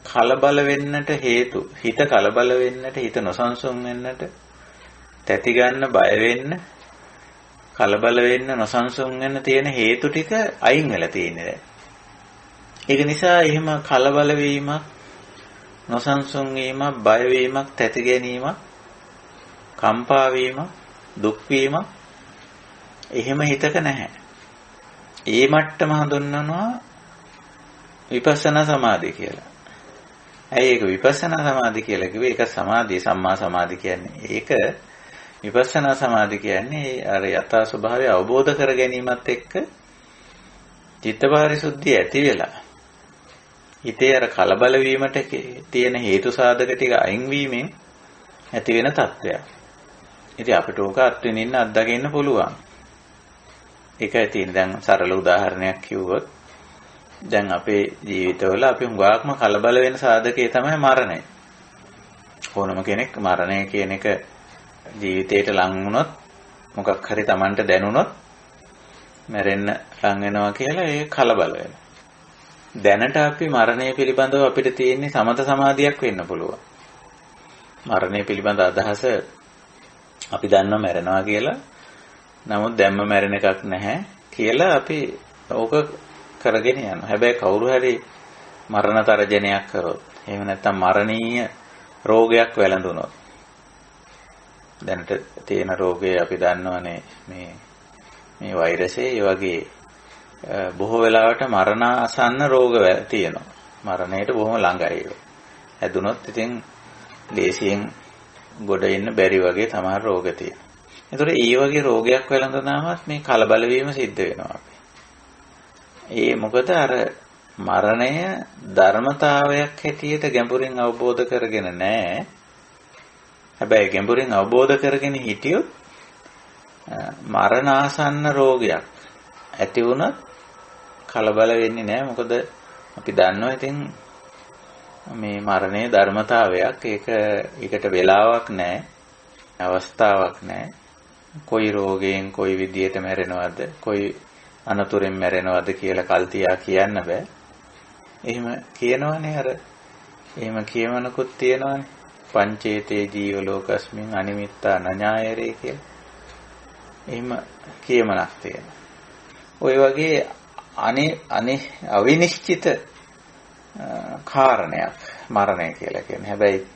කලබල වෙන්නට හේතු, හිත කලබල වෙන්නට, හිත නොසන්සුන් වෙන්නට, තැති ගන්න, බය වෙන්න, කලබල වෙන්න, නොසන්සුන් වෙන්න තියෙන හේතු ටික අයින් වෙලා තියෙන්නේ දැන්. ඒක නිසා එහෙම කලබල වීමක්, නොසන්සුන් වීමක්, බය වීමක්, තැති ගැනීමක්, කම්පා වීමක්, දුක් වීමක් එහෙම හිතක නැහැ. ඒ මට්ටම හඳුන්වනවා විපස්සනා සමාධිය කියලා. ඇයි ඒක විපස්සනා සමාධිය කියලා කිව්වේ? ඒක සමාධිය, සම්මා සමාධිය කියන්නේ. ඒක විපස්සනා සමාධිය කියන්නේ අර යථා ස්වභාවය අවබෝධ කර ගැනීමත් එක්ක චිත්තපාරිශුද්ධිය ඇති වෙලා හිතේ අර කලබල වීමට තියෙන හේතු සාධක ටික අයින් වීමෙන් ඇති වෙන තත්ත්වයක්. ඉතින් අපිට ඕක අත්විඳින්න අත්දකින්න පුළුවන්. ඒකයි තියෙන. දැන් සරල උදාහරණයක් කිව්වොත් දැන් අපේ ජීවිතවල අපි හුඟක්ම කලබල වෙන සාධකයේ තමයි මරණය. ඕනම කෙනෙක් මරණය කියන එක ජීවිතේට ලං වුණොත් මොකක් හරි Tamanට දැනුණොත් මැරෙන්න ලං වෙනවා කියලා ඒ කලබල වෙනවා. දැනට අපි මරණය පිළිබඳව අපිට තියෙන්නේ සමත සමාධියක් වෙන්න පුළුවන්. මරණය පිළිබඳ අදහස අපි දන්නවා මැරෙනවා කියලා. නමුත් දැම්ම මැරෙන එකක් නැහැ කියලා අපි ඕක කරගෙන යනවා. හැබැයි කවුරු හරි මරණ තරජනයක් කරොත්, එහෙම නැත්නම් මරණීය රෝගයක් වැළඳුනොත්, දැනට තියෙන රෝගය අපි දන්නවනේ මේ වෛරසය. ඒ වගේ බොහෝ වෙලාවට මරණාසන්න රෝග තියෙනවා. මරණයට බොහොම ළඟයි ඒක. හැදුනොත් ඉතින් ලේසියෙන් ගොඩ එන්න බැරි වගේ තමයි රෝග තියෙනවා. ඒතකොට ඒ වගේ රෝගයක් වැළඳුනාමත් මේ කලබල වීම සිද්ධ වෙනවා. ඒ මොකද අර මරණය ධර්මතාවයක් හැටියට ගැඹුරින් අවබෝධ කරගෙන නැහැ. හැබැයි ගැඹුරින් අවබෝධ කරගෙන හිටියොත් මරණාසන්න රෝගයක් ඇති වුණත් කලබල වෙන්නේ නැහැ. මොකද අපි දන්නවා ඉතින් මේ මරණය ධර්මතාවයක්. ඒකට වෙලාවක් නැහැ. අවස්ථාවක් නැහැ. කොයි රෝගයෙන් කොයි විදියට මැරෙනවද, කොයි අනතුරෙන් මැරෙනවද කියලා කල් තියා කියන්න බෑ. එහෙම කියනවනේ අර එහෙම කියමනකුත් තියෙනවනේ. පංචේතේ ජීව ලෝකස්මින් අනිමිත්තා නඤායරේ කියලා. එහෙම කියමනක් තියෙනවා. ඔය වගේ අවිනිශ්චිත කාරණයක් මරණය කියලා කියන්නේ. හැබැයි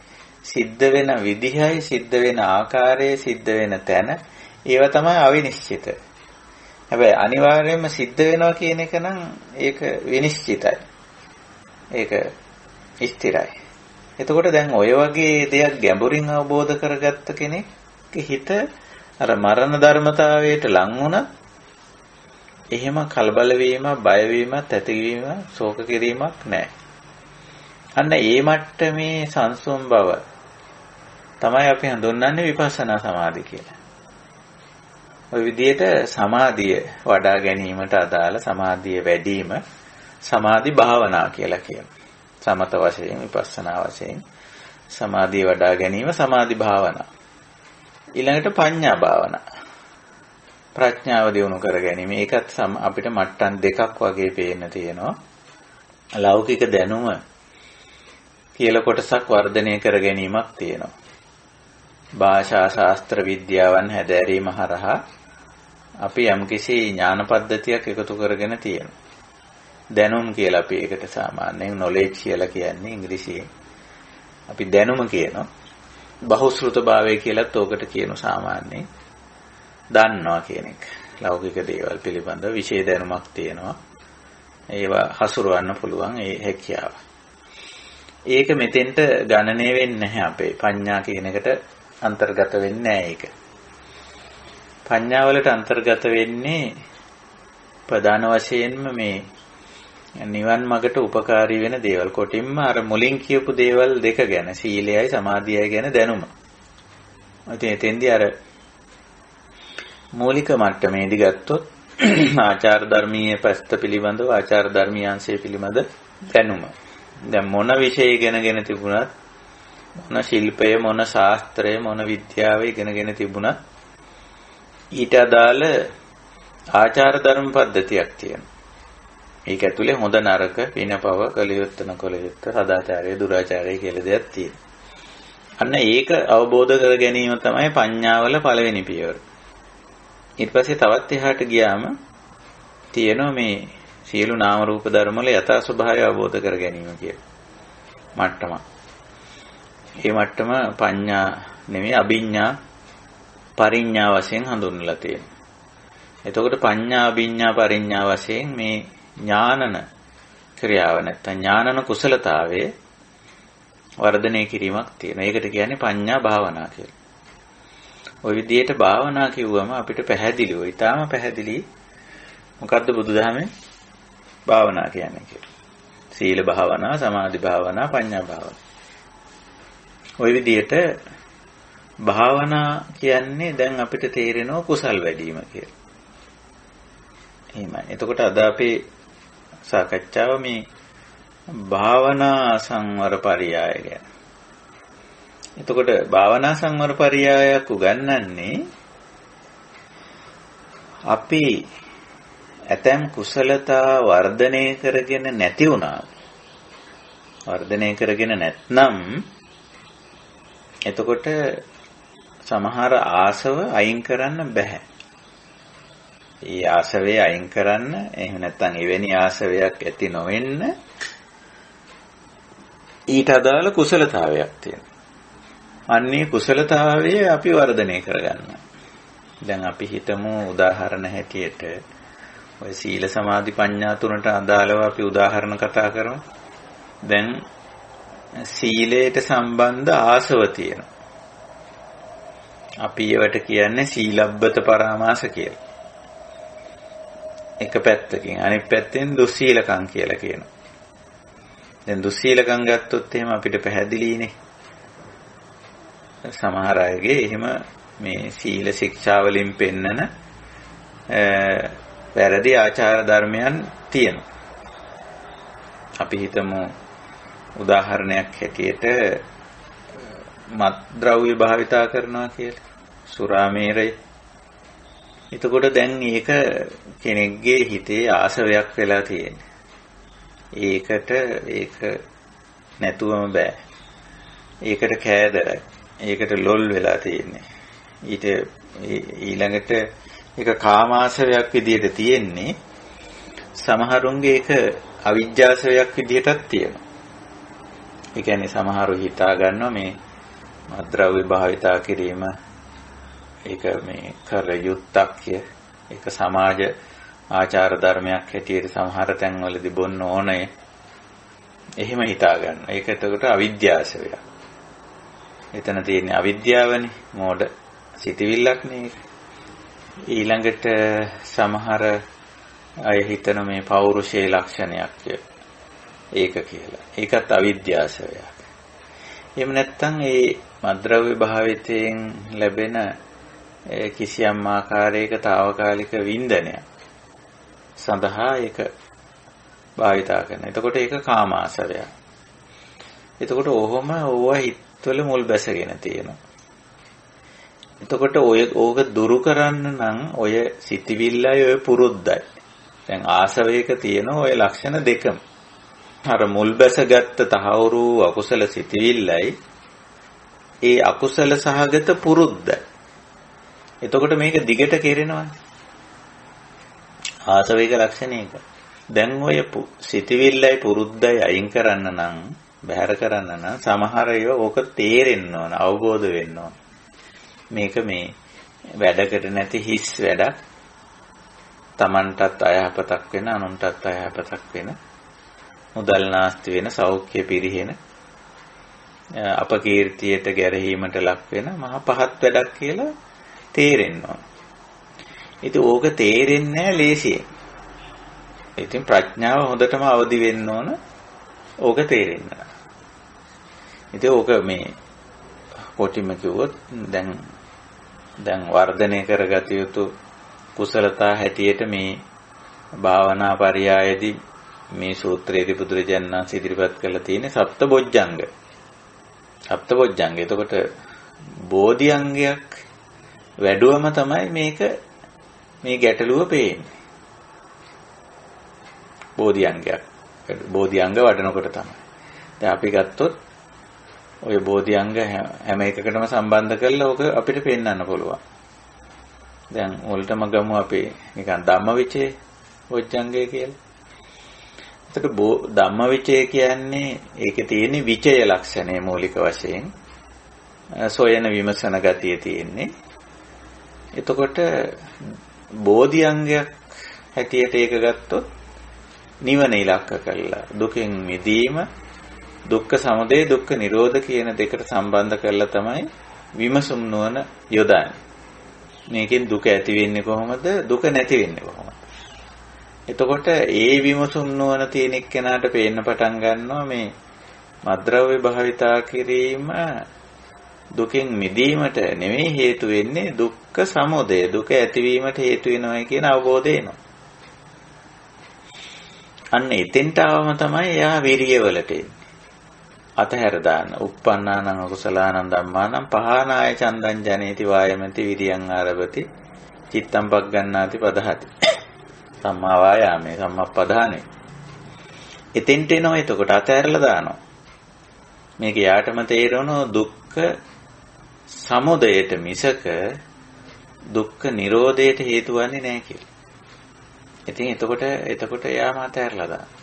සිද්ධ වෙන විදිහයි, සිද්ධ වෙන ආකාරයේ, සිද්ධ වෙන තැන ඒව තමයි අවිනිශ්චිත. හැබැයි අනිවාර්යයෙන්ම සිද්ධ වෙනවා කියන එක නම් ඒක විනිශ්චිතයි. ඒක ස්ථිරයි. එතකොට දැන් ඔය වගේ දෙයක් ගැඹුරින් අවබෝධ කරගත්ත කෙනෙක්ගේ හිත අර මරණ ධර්මතාවයට ලං වුණා. එහෙම කලබල වීම, බය වීම, තැතිවීම, ශෝක කිරීමක් නැහැ. අන්න ඒ මට්ටමේ සංසුන් බව තමයි අපි හඳුන්වන්නේ විපස්සනා සමාධිය කියලා. ওই විදිහට සමාධිය වඩා ගැනීමට අදාළ සමාධිය වැඩිම සමාධි භාවනා කියලා කියනවා. සමත වශයෙන්, විපස්සනා වශයෙන් සමාධිය වඩා ගැනීම සමාධි භාවනා. ඊළඟට පඤ්ඤා භාවනා. ප්‍රඥාව දියුණු කර ගැනීම. ඒකත් අපිට මට්ටම් දෙකක් වගේ පේන්න තියෙනවා. ලෞකික දැනුම කියලා කොටසක් වර්ධනය කර ගැනීමක් තියෙනවා. භාෂා ශාස්ත්‍ර විද්‍යාවන් හැදෑරීම හරහා අපි යම්කිසි ඥාන පද්ධතියක් එකතු කරගෙන තියෙනවා. දැනුම් කියලා අපි ඒකට සාමාන්‍යයෙන් knowledge කියලා කියන්නේ ඉංග්‍රීසියෙන්. අපි දැනුම කියනවා. බහුශ්‍රృతභාවය කියලාත් ඕකට කියනවා සාමාන්‍යයෙන්. දන්නවා කියන එක. ලෞකික දේවල් පිළිබඳව විශේෂ දැනුමක් තියෙනවා. ඒවා හසුරවන්න පුළුවන් ඒ හැකියාව. ඒක මෙතෙන්ට ගණනය වෙන්නේ නැහැ අපේ. පඤ්ඤා කියන එකට අන්තර්ගත වෙන්නේ නැහැ ඒක. පඤ්ඤාවලට අන්තර්ගත වෙන්නේ ප්‍රධාන වශයෙන්ම මේ නිවන් මාර්ගට උපකාරී වෙන දේවල්. කොටින්ම අර මුලින් කියපු දේවල් දෙක ගැන, සීලයයි සමාධියයි ගැන දැනුම. ඉතින් එතෙන්දී අර මූලික මට්ටමේදී ගත්තොත් ආචාර ධර්මීය පැත්ත පිළිබඳව ආචාර ධර්මීයංශය පිළිබඳ දැනුම. දැන් මොන විෂය ඉගෙනගෙන තිබුණත් මොන ශිල්පය මොන ශාස්ත්‍රය මොන විද්‍යාව ඉගෙනගෙන තිබුණත් ඊට අදාළ ආචාර ධර්ම පද්ධතියක් තියෙනවා. ඒක ඇතුලේ හොඳ නරක පිනපව කලියොත් නොකලියොත් සදාචාරය දුරාචාරය කියලා දෙයක් තියෙනවා. අන්න ඒක අවබෝධ කර ගැනීම තමයි පඤ්ඤාවල පළවෙනි පියවර. ඊට පස්සේ තවත් එහාට ගියාම තියෙනවා මේ සියලු නාම රූප ධර්ම වල යථා ස්වභාවය අවබෝධ කර ගැනීම කියලා මට්ටම. මේ මට්ටම පඤ්ඤා නෙමෙයි අභිඥා පරිඥා වශයෙන් හඳුන්වලා තියෙනවා. එතකොට පඤ්ඤා අභිඥා පරිඥා වශයෙන් මේ ඥානන ක්‍රියාව නැත්නම් ඥානන කුසලතාවයේ වර්ධනය කිරීමක් තියෙනවා. ඒකට කියන්නේ පඤ්ඤා භාවනා කියලා. ওই විදිහට භාවනා කිව්වම අපිට පැහැදිලිව, ඊටාම පැහැදිලි මොකද්ද බුදුදහමේ භාවනා කියන්නේ කියලා. සීල භාවනා, සමාධි භාවනා, පඤ්ඤා භාවනා. ওই විදිහට භාවනා කියන්නේ දැන් අපිට තේරෙනවා කුසල් වැඩිම කියලා. එහෙමයි. එතකොට අද අපේ සාකච්ඡාව මේ භාවනා සංවර පරියාය ගැන. එතකොට භාවනා සංවර පරියායක් උගන්වන්නේ අපි ඇතැම් කුසලතා වර්ධනය කරගෙන නැති වුණා. වර්ධනය කරගෙන නැත්නම් එතකොට සමහර ආසව අයින් කරන්න බෑ. ඒ ආසවේ අයින් කරන්න එහෙම නැත්නම් එවැනි ආසවයක් ඇති නොවෙන්න ඊට අදාළ කුසලතාවයක් තියෙනවා. අන්නේ කුසලතාවය අපි වර්ධනය කරගන්න. දැන් අපි හිතමු උදාහරණ හැටියට ඔය සීල සමාධි ප්‍රඥා තුනට අදාළව අපි උදාහරණ කතා කරමු. දැන් සීලයට සම්බන්ධ ආසව තියෙනවා. අපි ඒවට කියන්නේ සීලබ්බත පරාමාස කියලා. එක පැත්තකින් අනෙක් පැත්තෙන් දුස්සීලකම් කියලා කියනවා. දැන් දුස්සීලකම් ගත්තොත් එහෙම අපිට පැහැදිලිනේ. සමහර අයගේ එහෙම මේ සීල ශික්ෂා වලින් පෙන්නන වැරදි ආචාර ධර්මයන් තියෙනවා. අපි හිතමු උදාහරණයක් හැටියට මත්ද්‍රව්‍ය භාවිතා කරනවා කියලා. සුරාමේරය. එතකොට දැන් ඒක කෙනෙක්ගේ හිතේ ආසවයක් වෙලා තියෙනවා. ඒක නැතුවම බෑ. ඒකට කෑදරයි. ඒකට ලොල් වෙලා තියෙන්නේ. ඊළඟට ඒක කාමාශයක් විදිහට තියෙන්නේ. සමහරුන්ගේ ඒක අවිජ්ජාශයක් විදිහටත් තියෙනවා. ඒ කියන්නේ සමහරු හිතා ගන්නවා මේ මත්ද්‍රව්‍ය භාවිතා කිරීම ඒක මේ කර යුත්තක් කිය. ඒක සමාජ ආචාර ධර්මයක් හැටියට සමහර තැන්වලදී බොන්න ඕනේ. එහෙම හිතා ගන්න. ඒක එතකොට අවිද්‍යාශයක්. එතන තියෙන්නේ අවිද්‍යාවනේ. මෝඩ සිතවිල්ලක් නේ. ඊළඟට සමහර අය හිතන මේ පෞරුෂයේ ලක්ෂණයක් ඒක කියලා. ඒකත් අවිද්‍යාශයක්. එහෙම නැත්නම් ඒ මද්ද්‍රව්‍ය භාවිතයෙන් ලැබෙන කිසියම් ආකාරයක తాවකාලික වින්දනයක් සඳහා ඒක භාවිතා කරන. එතකොට ඒක කාමාශයක්. එතකොට ඕවම ඕවා හිතවල මුල් බැසගෙන තියෙනවා. එතකොට ඕක දුරු කරන්න නම් ඔය සිතිවිල්ලයි ඔය පුරුද්දයි. දැන් ආසවයක තියෙන ඔය ලක්ෂණ දෙකම. අර මුල් බැසගත්ත තහවුරු අකුසල සිතිවිල්ලයි ඒ අකුසල සහගත පුරුද්දයි. එතකොට මේක දිගට කෙරෙනවා. ආසවයක ලක්ෂණයක. දැන් ඔය සිතිවිල්ලයි පුරුද්දයි අයින් කරන්න නම් බැහැර කරන්න නම් සමහර ඒවා ඕක තේරෙන්න ඕන, අවබෝධ වෙන්න ඕන. මේක මේ වැඩකට නැති හිස් වැඩක්. Tamanටත් අයහපතක් වෙන, අනුන්ටත් අයහපතක් වෙන, මුදල් නාස්ති වෙන, සෞඛ්‍ය පිරිහෙන, අපකීර්තියට ගැරහීමට ලක් වෙන මහා පහත් වැඩක් කියලා තේරෙන්න ඕන. ඉතින් ඕක තේරෙන්නේ නැහැ ලේසියෙන්. ඉතින් ප්‍රඥාව හොඳටම අවදි වෙන්න ඕන. ඕක තේරෙන්න. ඉතින් ඕක මේ කොටිම කිව්වොත් දැන් වර්ධනය කරගත යුතු කුසලතා හැටියට මේ භාවනා පරියායේදී මේ සූත්‍රයේදී බුදුරජාණන් වහන්සේ ඉදිරිපත් කරලා තියෙන සප්තබොජ්ජංග. සප්තබොජ්ජංග. එතකොට බෝධිඅංගයක් වැඩුවම තමයි මේ ගැටලුව පේන්නේ. බෝධිඅංගයක්. බෝධිඅංග වඩනකොට තමයි. දැන් අපි ගත්තොත් ඔය බෝධිඅංග හැම එකකටම සම්බන්ධ කරලා ඔක අපිට පෙන්වන්න පුළුවන්. දැන් උල්ටම ගමු අපි නිකන් ධම්මවිචේ බොජ්ජංගය කියලා. එතකොට ධම්මවිචේ කියන්නේ ඒකේ තියෙන විචය ලක්ෂණය මූලික වශයෙන් සොයන විමසන ගතිය තියෙන්නේ. එතකොට බෝධිඅංගයක් හැටියට ඒක ගත්තොත් නිවන ඉලක්ක කරලා දුකෙන් මිදීම දුක්ඛ සමුදය දුක්ඛ නිරෝධ කියන දෙකට සම්බන්ධ කරලා තමයි විමසුම් නුවණ යොදන්නේ. මේකෙන් දුක ඇති වෙන්නේ කොහොමද? දුක නැති වෙන්නේ කොහොමද? එතකොට ඒ විමසුම් නුවණ තියෙන එක්කෙනාට පේන්න පටන් ගන්නවා මේ මද්ද්‍රව්‍ය භාවිතා කිරීම දුකෙන් මිදීමට නෙමෙයි හේතු වෙන්නේ දුක්ඛ සමුදය දුක ඇතිවීමට හේතු වෙනවා කියන අවබෝධය එනවා. අන්න එතෙන්ට ආවම තමයි එයා විරියවලට එන්නේ. අතහැර දාන්න. uppannānaṁ akusalaṇaṁ dhammānaṁ pahānāya චන්දං ජනේති වායමති විරියං ආරභති චිත්තං පග්ගණ්ණාති පදහති. සම්මා වායාමේ සම්මප්පදානේ. එතෙන්ට එනවා එතකොට අතහැරලා දානවා. මේක යාටම තේරෙනවා දුක්ඛ සමුදයට මිසක දුක්ඛ නිරෝධයට හේතු වන්නේ නැහැ කියලා. ඉතින් එතකොට එයාම අතහැරලා දානවා.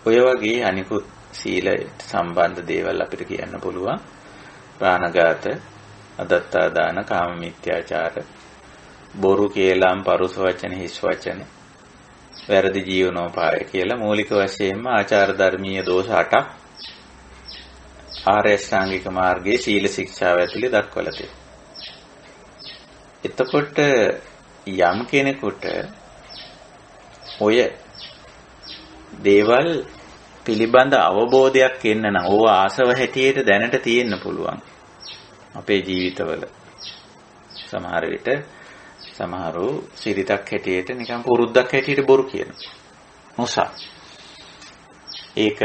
ඔය වගේ අනිකුත් සීලයට සම්බන්ධ දේවල් අපිට කියන්න පුළුවන්. ප්‍රාණඝාත, අදත්තා දාන, කාම මිත්‍යාචාර, බොරු කේලම්, පරුස වචන, හිස් වචන, වැරදි ජීවනෝපාය කියලා මූලික වශයෙන්ම ආචාර ධර්මීය දෝෂ 8ක් ආර්ය ශ්‍රාංගික මාර්ගයේ සීල ශික්ෂාව ඇතුලේ දක්වලා තියෙනවා. එතකොට යම් කෙනෙකුට ඔය දේවල් පිළිබඳ අවබෝධයක් එන්න නම් ඕව ආසව හැටියට දැනට තියෙන්න පුළුවන්. අපේ ජීවිතවල සමහර විට සමහරව සිරිතක් හැටියට නිකන් පුරුද්දක් හැටියට බොරු කියනවා. මොසා. ඒක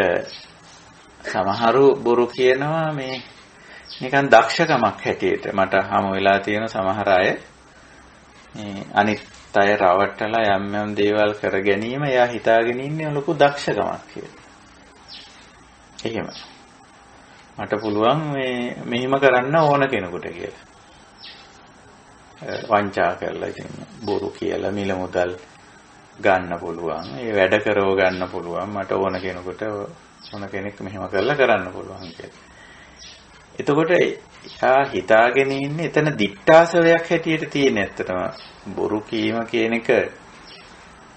සමහරව බොරු කියනවා මේ නිකන් දක්ෂකමක් හැටියට. මට හමු වෙලා තියෙන සමහර අය මේ අනිත් අය රවට්ටලා යම් දේවල් කර ගැනීම එයා හිතාගෙන ඉන්නේ ලොකු දක්ෂකමක් කියලා. එහෙම. මට පුළුවන් මෙහෙම කරන්න ඕන කෙනෙකුට කියලා. වංචා කරලා ඉතින් බොරු කියලා මිල මුදල් ගන්න පුළුවන්. ඒ වැඩ කරව ගන්න පුළුවන්. මට ඕන කෙනෙකුට ඕන කෙනෙක් මෙහෙම කරලා කරන්න පුළුවන් කියලා. එතකොට එයා හිතාගෙන ඉන්නේ එතන දික්ඨාසවයක් හැටියට තියෙන ඇත්තටම බොරු කීම කියන එක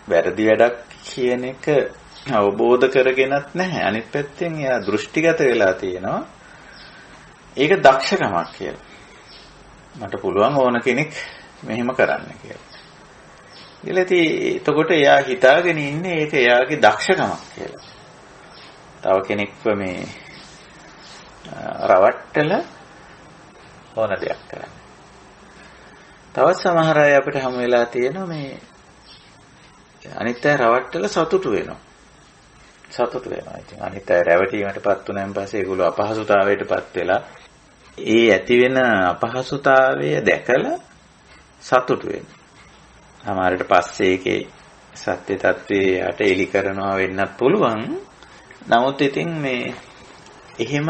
වැරදි වැඩක් කියන එක අවබෝධ කරගෙනත් නැහැ. අනිත් පැත්තෙන් එයා දෘෂ්ටිගත වෙලා තියෙනවා. ඒක දක්ෂකමක් කියලා. මට පුළුවන් ඕන කෙනෙක් මෙහෙම කරන්න කියලා. එතකොට එයා හිතාගෙන ඉන්නේ ඒක එයාගේ දක්ෂකමක් කියලා. තව කෙනෙක්ව මේ රවට්ටල ඕන දෙයක් කරන්න. තවත් සමහර අය අපිට හමු වෙලා තියෙනවා මේ අනිත් අය රවට්ටල සතුටු වෙනවා. ඉතින් අනිත් අය රැවටීමටපත් වුණාන් පස්සේ ඒගොල්ලෝ අපහසුතාවයටපත් වෙලා ඒ ඇති වෙන අපහසුතාවය දැකලා සතුටු වෙනවා. සමහරට පස්සේ ඒකේ සත්‍ය తත්වේ යට එලි කරනවා වෙන්නත් පුළුවන්. නමුත් ඉතින් මේ එහෙම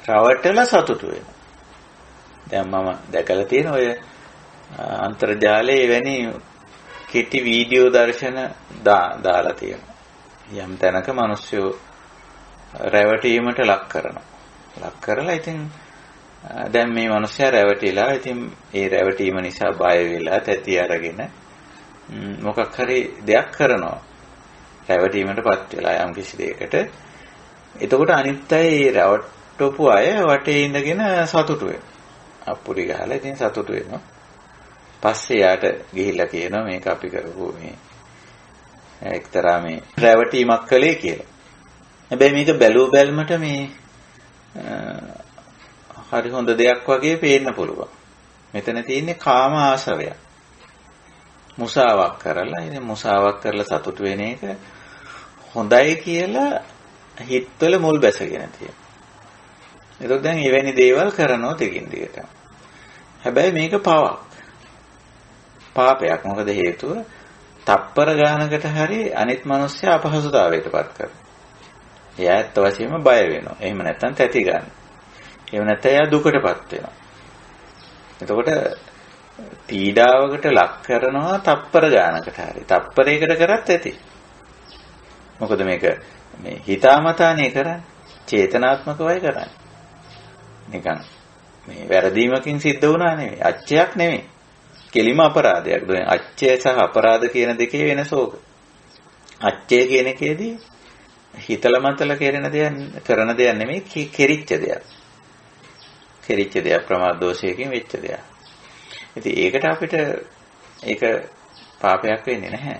රවට්ටලා සතුටු වෙනවා. දැන් මම දැකලා තියෙන ඔය අන්තර්ජාලයේ එවැනි කෙටි වීඩියෝ දර්ශන දාලා තියෙනවා. යම් තැනක මිනිස්සු රැවටීමට ලක් කරනවා. ලක් කරලා ඉතින් දැන් මේ මිනිස්සයා රැවටිලා ඉතින් ඒ රැවටීම නිසා බය වෙලා තැති අරගෙන මොකක් හරි දෙයක් කරනවා. රැවටීමටපත් වෙලා යම් කිසි දෙයකට. එතකොට අනිත් අය ඒ රැවට්ටපු අය වටේ ඉඳගෙන සතුටු වෙනවා. අප්පුඩි ගහලා ඉතින් සතුටු වෙනවා. පස්සේ යාට ගිහිල්ලා කියනවා මේක අපි කරපු මේ එක්තරා මේ රැවටීමක් කළේ කියලා. හැබැයි මේක බැලුව බැලමට මේ හරි හොඳ දෙයක් වගේ පේන්න පුළුවන්. මෙතන තියෙන්නේ කාම ආශාවය. මුසාවක් කරලා ඉතින් මුසාවක් කරලා සතුටු වෙන එක හොඳයි කියලා හිතවල මුල් බැසගෙන තියෙනවා. ඒකෝ දැන් එවැනි දේවල් කරනවා දෙකින් දිගට. හැබැයි මේක පාපයක්. මොකද හේතුව තප්පර ගානකට හරි අනිත් මිනිස්සයා අපහසුතාවයටපත් කරනවා. එයා ඇත්ත වශයෙන්ම බය වෙනවා. එහෙම නැත්නම් තැති ගන්න. එහෙම නැත්නම් එයා දුකටපත් වෙනවා. එතකොට පීඩාවකට ලක් කරනවා තප්පර ගානකට හරි. තප්පරයකට කරත් ඇති. මොකද මේක මේ හිතාමතානේ කරන්නේ. චේතනාත්මකවයි කරන්නේ. නිකන් මේ වැරදීමකින් සිද්ධ වුණා නෙවෙයි. අච්චයක් නෙවෙයි. කෙලිම අපරාධයක්. දැන් අච්චය සහ අපරාධ කියන දෙකේ වෙනස ඕක. අච්චය කියන එකේදී හිතලා මතලා කරන දෙයක් නෙමෙයි කෙරිච්ච දෙයක්. කෙරිච්ච දෙයක් ප්‍රමාද දෝෂයකින් වෙච්ච දෙයක්. ඉතින් ඒකට අපිට ඒක පාපයක් වෙන්නේ නැහැ.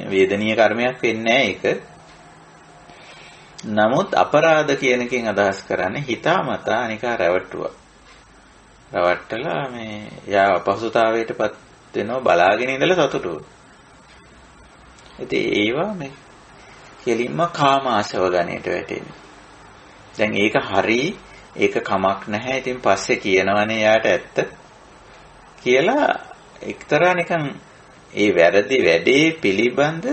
වේදනීය කර්මයක් වෙන්නේ නැහැ ඒක. නමුත් අපරාධ කියන එකෙන් අදහස් කරන්නේ හිතාමතා අනිකා රැවට්ටුවා. රවට්ටලා මේ යා අපහසුතාවයටපත් වෙනවා බලාගෙන ඉඳලා සතුටු. ඉතින් ඒවා මේ කෙලින්ම කාම ආශව ගණයට වැටෙන්නේ. දැන් ඒක හරි ඒක කමක් නැහැ. ඉතින් පස්සේ කියනවනේ යාට ඇත්ත කියලා එක්තරා නිකන් ඒ වැරදි වැඩේ පිළිබඳ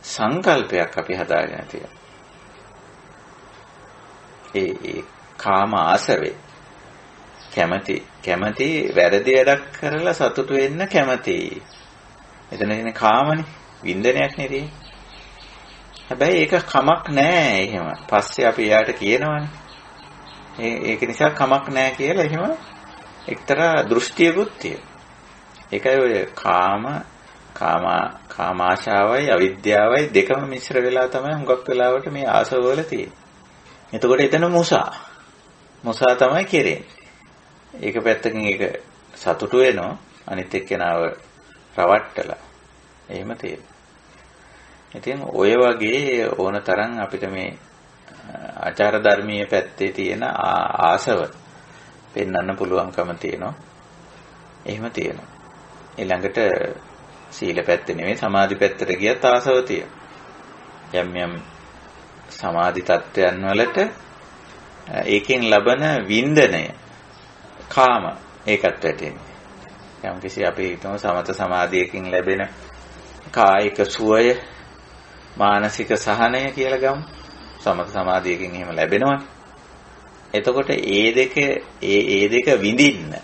සංකල්පයක් අපි හදාගෙන තියෙනවා. ඒ කාම ආශවේ කැමැති වැරදි වැඩක් කරලා සතුටු වෙන්න කැමැති. එතන ඉන්නේ කාමනේ වින්දනයක් නෙදී. හැබැයි ඒක කමක් නෑ එහෙම. පස්සේ අපි යාට කියනවනේ. ඒක නිසා කමක් නෑ කියලා එහෙම එක්තරා දෘෂ්ටියකුත් තියෙනවා. ඒකයි ඔය කාමාශාවයි අවිද්‍යාවයි දෙකම මිශ්‍ර වෙලා තමයි හුඟක් වෙලාවට මේ ආසවවල තියෙන්නේ. එතකොට එතන මුසා තමයි කෙරෙන්නේ. ඒක පැත්තකින් ඒක සතුටු වෙනවා අනිත් එක්කෙනාව රවට්ටලා. එහෙම තියෙනවා. ඉතින් ඔය වගේ ඕන තරම් අපිට මේ ආචාර ධර්මීය පැත්තේ තියෙන ආසව පෙන්වන්න පුළුවන්කම තියෙනවා. එහෙම තියෙනවා. ඊළඟට සීල පැත්තේ නෙවෙයි සමාධි පැත්තට ගියත් ආසව තියෙනවා. යම් සමාධි තත්ත්වයන් වලට ඒකෙන් ලබන වින්දනය කාම ඒකත් වැටෙන්නේ. යම් කිසි අපි හිතමු සමත සමාධියකින් ලැබෙන කායික සුවය මානසික සහනය කියලා ගමු. සමත සමාධියකින් එහෙම ලැබෙනවනේ. එතකොට ඒ දෙක විඳින්න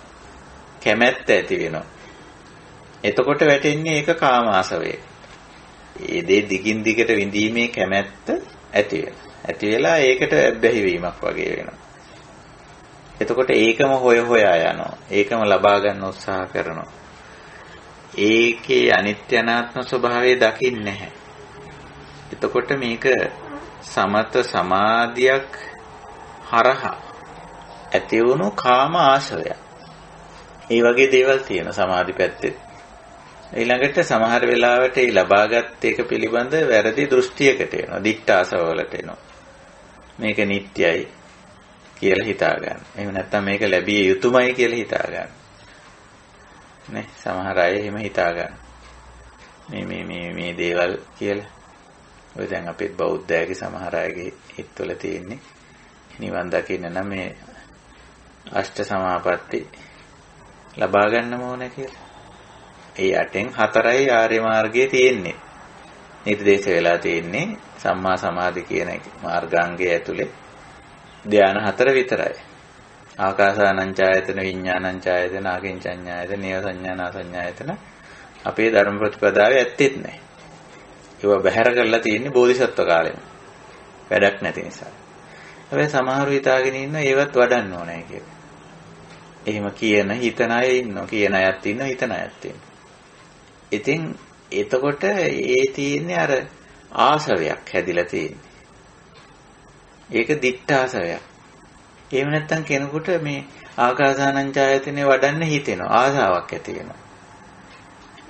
කැමැත්ත ඇති වෙනවා. එතකොට වැටෙන්නේ ඒක කාම ආසවය. ඒ දේ දිගින් දිගට විඳීමේ කැමැත්ත ඇති වෙනවා. ඇති වෙලා ඒකට බැහැ වීමක් වගේ වෙනවා. එතකොට ඒකම හොයා යනවා. ඒකම ලබා ගන්න උත්සාහ කරනවා. ඒකේ අනිත්‍ය අනාත්ම ස්වභාවය දකින්නේ නැහැ. එතකොට මේක සමත සමාධියක් හරහා ඇති වුණු කාම ආශය. ඒ වගේ දේවල් තියෙන සමාධි පැත්තේ. ඊළඟට සමහර වෙලාවට ඒ ලබාගත් එක පිළිබඳ වැරදි දෘෂ්ටියකට එනවා. දික්ඨාසවලට එනවා. මේක නිට්ටයයි කියලා හිතා ගන්න. එහෙම නැත්නම් මේක ලැබිය යුතුමයි කියලා හිතා ගන්න. නේ සමහර අය එහෙම හිතා ගන්න. මේ දේවල් කියලා. ඔය දැන් අපේ බෞද්ධයගේ සමහර අයගේ හිතවල තියෙන්නේ නිවන් දකින්න නම් මේ අෂ්ට සමාපatti ලබා ගන්නම ඕනේ කියලා. ඒ 8න් 4යි ආර්ය මාර්ගයේ තියෙන්නේ. නිර්දේශ වෙලා තියෙන්නේ සම්මා සමාධි කියන මාර්ගාංගය ඇතුලේ ධ්‍යාන 4 විතරයි. ආකාසානංචායතන විඥානංචායතන ආකින්චඤ්ඤායතන නේව සංඥානා සංඥායතන අපේ ධර්ම ප්‍රතිපදාවේ ඇත්තෙත් නැහැ. ඒවා බැහැර කරලා තියෙන්නේ බෝධිසත්ව කාලෙම. වැඩක් නැති නිසා. හැබැයි සමහරු හිතාගෙන ඉන්න ඒවත් වඩන්න ඕනේ කියලා. එහෙම කියන හිතන අය ඉන්නවා. කියන අයත් ඉන්නවා හිතන අයත් ඉන්නවා. ඉතින් එතකොට ඒ තියෙන්නේ අර ආසවයක් හැදිලා තියෙන්නේ. ඒක දික්ඨාසවයක්. එහෙම නැත්නම් කෙනෙකුට මේ ආකාසානංචායතනේ වඩන්න හිතෙනවා. ආසාවක් ඇති වෙනවා.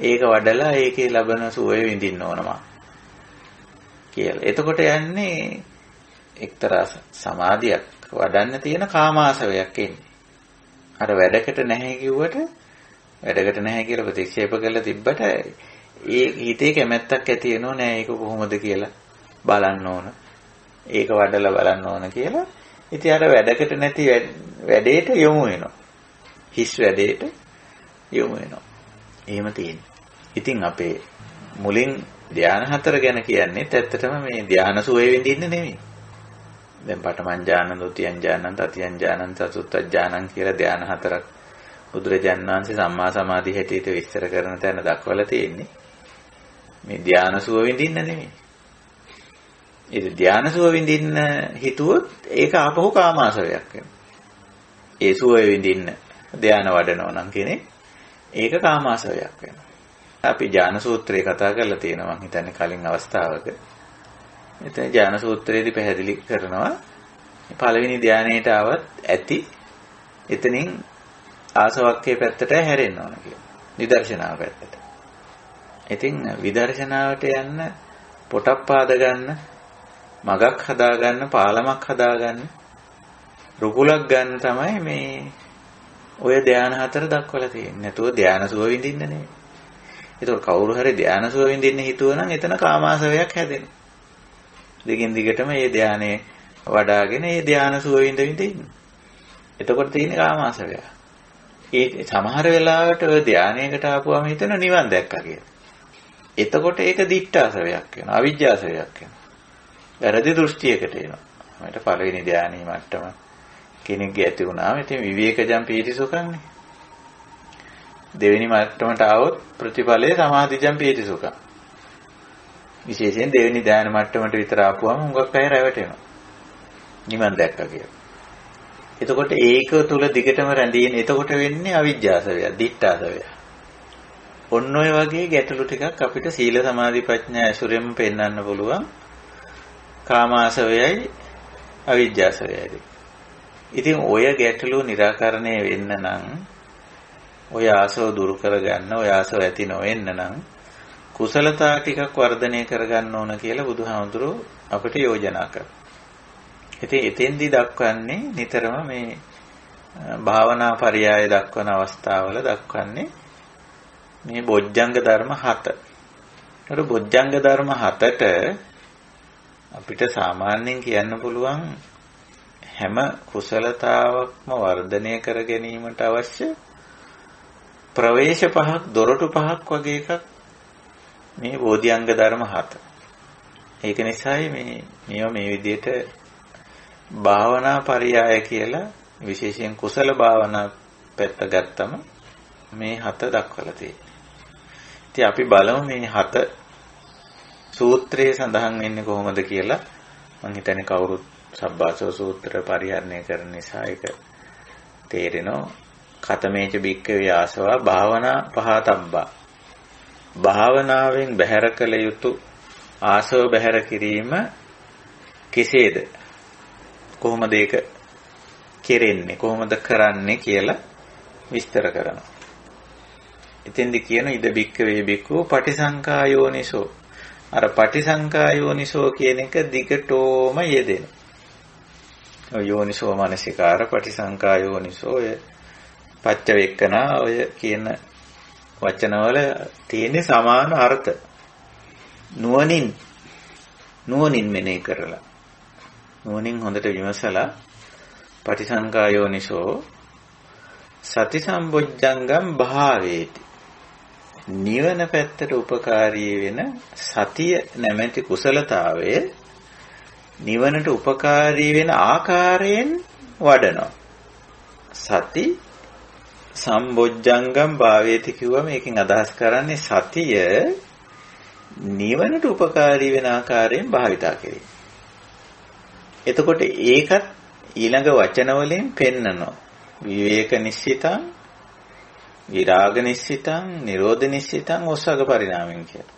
ඒක වඩලා ඒකේ ලබන සුවය විඳින්න ඕනම කියලා. එතකොට යන්නේ එක්තරා සමාධියක් වඩන්න තියෙන කාමාසවයක් එන්නේ. අර වැඩකට නැහැ කිව්වට වැඩකට නැහැ කියලා ප්‍රතික්ෂේප කරලා තිබ්බට ඒ හිතේ කැමැත්තක් ඇති වෙනව නෑ ඒක කොහොමද කියලා බලන්න ඕන. ඒක වඩලා බලන්න ඕන කියලා. ඉතින් අර වැඩකට නැති වැඩේට යොමු වෙනවා. හිස් වැඩේට යොමු වෙනවා. එහෙම තියෙනවා. ඉතින් අපේ මුලින් ධ්‍යාන 4 ගැන කියන්නේ ඇත්තටම මේ ධ්‍යාන සුවේ විඳින්න නෙමෙයි. දැන් පඨමං ඥාන, ဒုတိ යං ඥානං, තතියං ඥානං, චතුර්ථ ඥානං කියලා ධ්‍යාන 4ක් බුදුරජාණන් වහන්සේ සම්මා සමාධි හැටියට විස්තර කරන තැන දක්වලා තියෙන්නේ. මේ ධ්‍යාන සුව විඳින්න නෙමෙයි. ඒ ධ්‍යාන සුව විඳින්න හිතුවොත් ඒක ආපහු කාමාශයයක් වෙනවා. ඒ සුව විඳින්න ධ්‍යාන වඩනවා නම් කෙනෙක් ඒක කාමාශයයක් වෙනවා. අපි ඥාන සූත්‍රයේ කතා කරලා තියෙනවා මම හිතන්නේ කලින් අවස්ථාවක. එතන ඥාන සූත්‍රයේදී පැහැදිලි කරනවා පළවෙනි ධ්‍යානයට આવත් ඇති එතනින් ආසවක්කේ පැත්තට හැරෙන්න ඕන කියලා. විදර්ශනාව පැත්තට. ඉතින් විදර්ශනාවට යන්න පොටක් පාද ගන්න, මගක් හදා ගන්න, පාලමක් හදා ගන්න, රුකුලක් ගන්න තමයි මේ ඔය ධ්‍යාන 4 දක්වලා තියෙන්නේ. නැතුව ධ්‍යාන සුව විඳින්න නෙමෙයි. ඒතකොට කවුරු හරි ධ්‍යාන සුව විඳින්න හිතුවනම් එතන කාමාශයයක් හැදෙනවා. දෙකින් දිගටම මේ ධ්‍යානේ වඩාගෙන මේ ධ්‍යාන සුව විඳින්න. එතකොට තියෙන්නේ කාමාශය. ඒ සමහර වෙලාවට ඔය ධ්‍යානයකට ආපුවම හිතන නිවන් දැක්කා කියලා. එතකොට ඒක දිට්ඨාසවයක් වෙනවා, අවිජ්ජාසවයක් වෙනවා. වැරදි දෘෂ්ටියකට එනවා. මට පළවෙනි ධ්‍යානීය මට්ටම කෙනෙක්ගේ ඇති වුණාම ඉතින් විවේකජම් පීතිසුඛන්නේ. දෙවෙනි මට්ටමට ආවොත් ප්‍රතිඵලයේ සමාධිජම් පීතිසුඛ. විශේෂයෙන් දෙවෙනි ධ්‍යාන මට්ටමට විතර ආපුවම හුඟක් අය රැවටෙනවා. නිවන් දැක්කා කියලා. එතකොට ඒක තුල දිගටම රැඳීන එතකොට වෙන්නේ අවිජ්ජාසවය, දිට්ඨාසවය. ඔන්න ඔය වගේ ගැටලු ටිකක් අපිට සීල සමාධි ප්‍රඥා ඇසුරෙන් පෙන්වන්න පුළුවන්. කාමාසවයයි අවිජ්ජාසවයයි. ඉතින් ඔය ගැටලු निराකරණය වෙන්න නම් ඔය ආසව දුරු කරගන්න, ඔය ආසව ඇති නොවෙන්න නම් කුසලතා ටිකක් වර්ධනය කරගන්න ඕන කියලා බුදුහාමුදුරුවෝ අපිට යෝජනා කරා. ඉතින් එතෙන්දී දක්වන්නේ නිතරම මේ භාවනා පරයය දක්වන අවස්ථාවල දක්වන්නේ මේ බොජ්ජංග ධර්ම 7. ඒතර බොජ්ජංග ධර්ම 7ට අපිට සාමාන්‍යයෙන් කියන්න පුළුවන් හැම කුසලතාවක්ම වර්ධනය කර ගැනීමට අවශ්‍ය ප්‍රවේශ පහක්, දොරටු පහක් වගේ එකක් මේ බෝධිඅංග ධර්ම 7. ඒක නිසායි මේ විදිහට භාවනා පරයය කියලා විශේෂයෙන් කුසල භාවනා පැත්ත ගත්තම මේ 7 දක්වලා තියෙනවා. ඉතින් අපි බලමු මේ 7 සූත්‍රයේ සඳහන් වෙන්නේ කොහොමද කියලා. මම හිතන්නේ කවුරුත් සබ්බාසව සූත්‍ර පරිහරණය කරන නිසා ඒක තේරෙනවා. කතමේච බික්කවේ ආසවා භාවනා පහතබ්බා. භාවනාවෙන් බැහැර කළ යුතු ආසව බැහැර කිරීම කෙසේද? කොහොමද ඒක කෙරෙන්නේ? කොහොමද කරන්නේ කියලා විස්තර කරනවා. ඉතින්දි කියන ඉද බික්කවේ බික්කෝ පටිසංකායෝනිසෝ. අර පටිසංකායෝනිසෝ කියන එක දිගටම යෙදෙන. ඔය යෝනිසෝ මනසිකාර පටිසංකායෝනිසෝ ඔය පච්චවේක්කනා ඔය කියන වචනවල තියෙන සමාන අර්ථ. නුවණින් මෙනෙහි කරලා නුවණින් හොඳට විමසලා පටිසංකායෝනිසෝ සති සම්බොජ්ජංගම් භාවේති. නිවන පැත්තට උපකාරී වෙන සතිය නැමැති කුසලතාවය නිවනට උපකාරී වෙන ආකාරයෙන් වඩනවා. සති සම්බොජ්ජංගම් භාවේති කිව්වම මේකෙන් අදහස් කරන්නේ සතිය නිවනට උපකාරී වෙන ආකාරයෙන් භාවිතා කිරීම. එතකොට ඒකත් ඊළඟ වචන වලින් පෙන්නනවා. විවේක නිස්සිතං, විරාග නිස්සිතං, නිරෝධ නිස්සිතං, ඔස්සග පරිණාමයෙන් කියලා.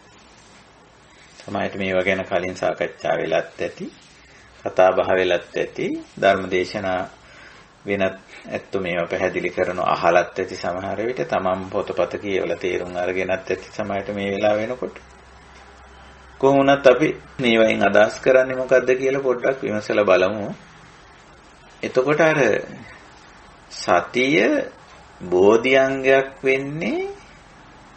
සමහරට මේවා ගැන කලින් සාකච්ඡා වෙලත් ඇති, කතා බහ වෙලත් ඇති, ධර්මදේශනා වෙනත් ඇත්ත මේවා පැහැදිලි කරන අහලත් ඇති සමහර විට තමන් පොතපත කියවලා තේරුම් අරගෙනත් ඇති සමහරට මේ වෙලාව වෙනකොට. කොහොමුණත් අපි මේවායින් අදහස් කරන්නේ මොකද්ද කියලා පොඩ්ඩක් විමසලා බලමු. එතකොට අර සතිය බෝධිඅංගයක් වෙන්නේ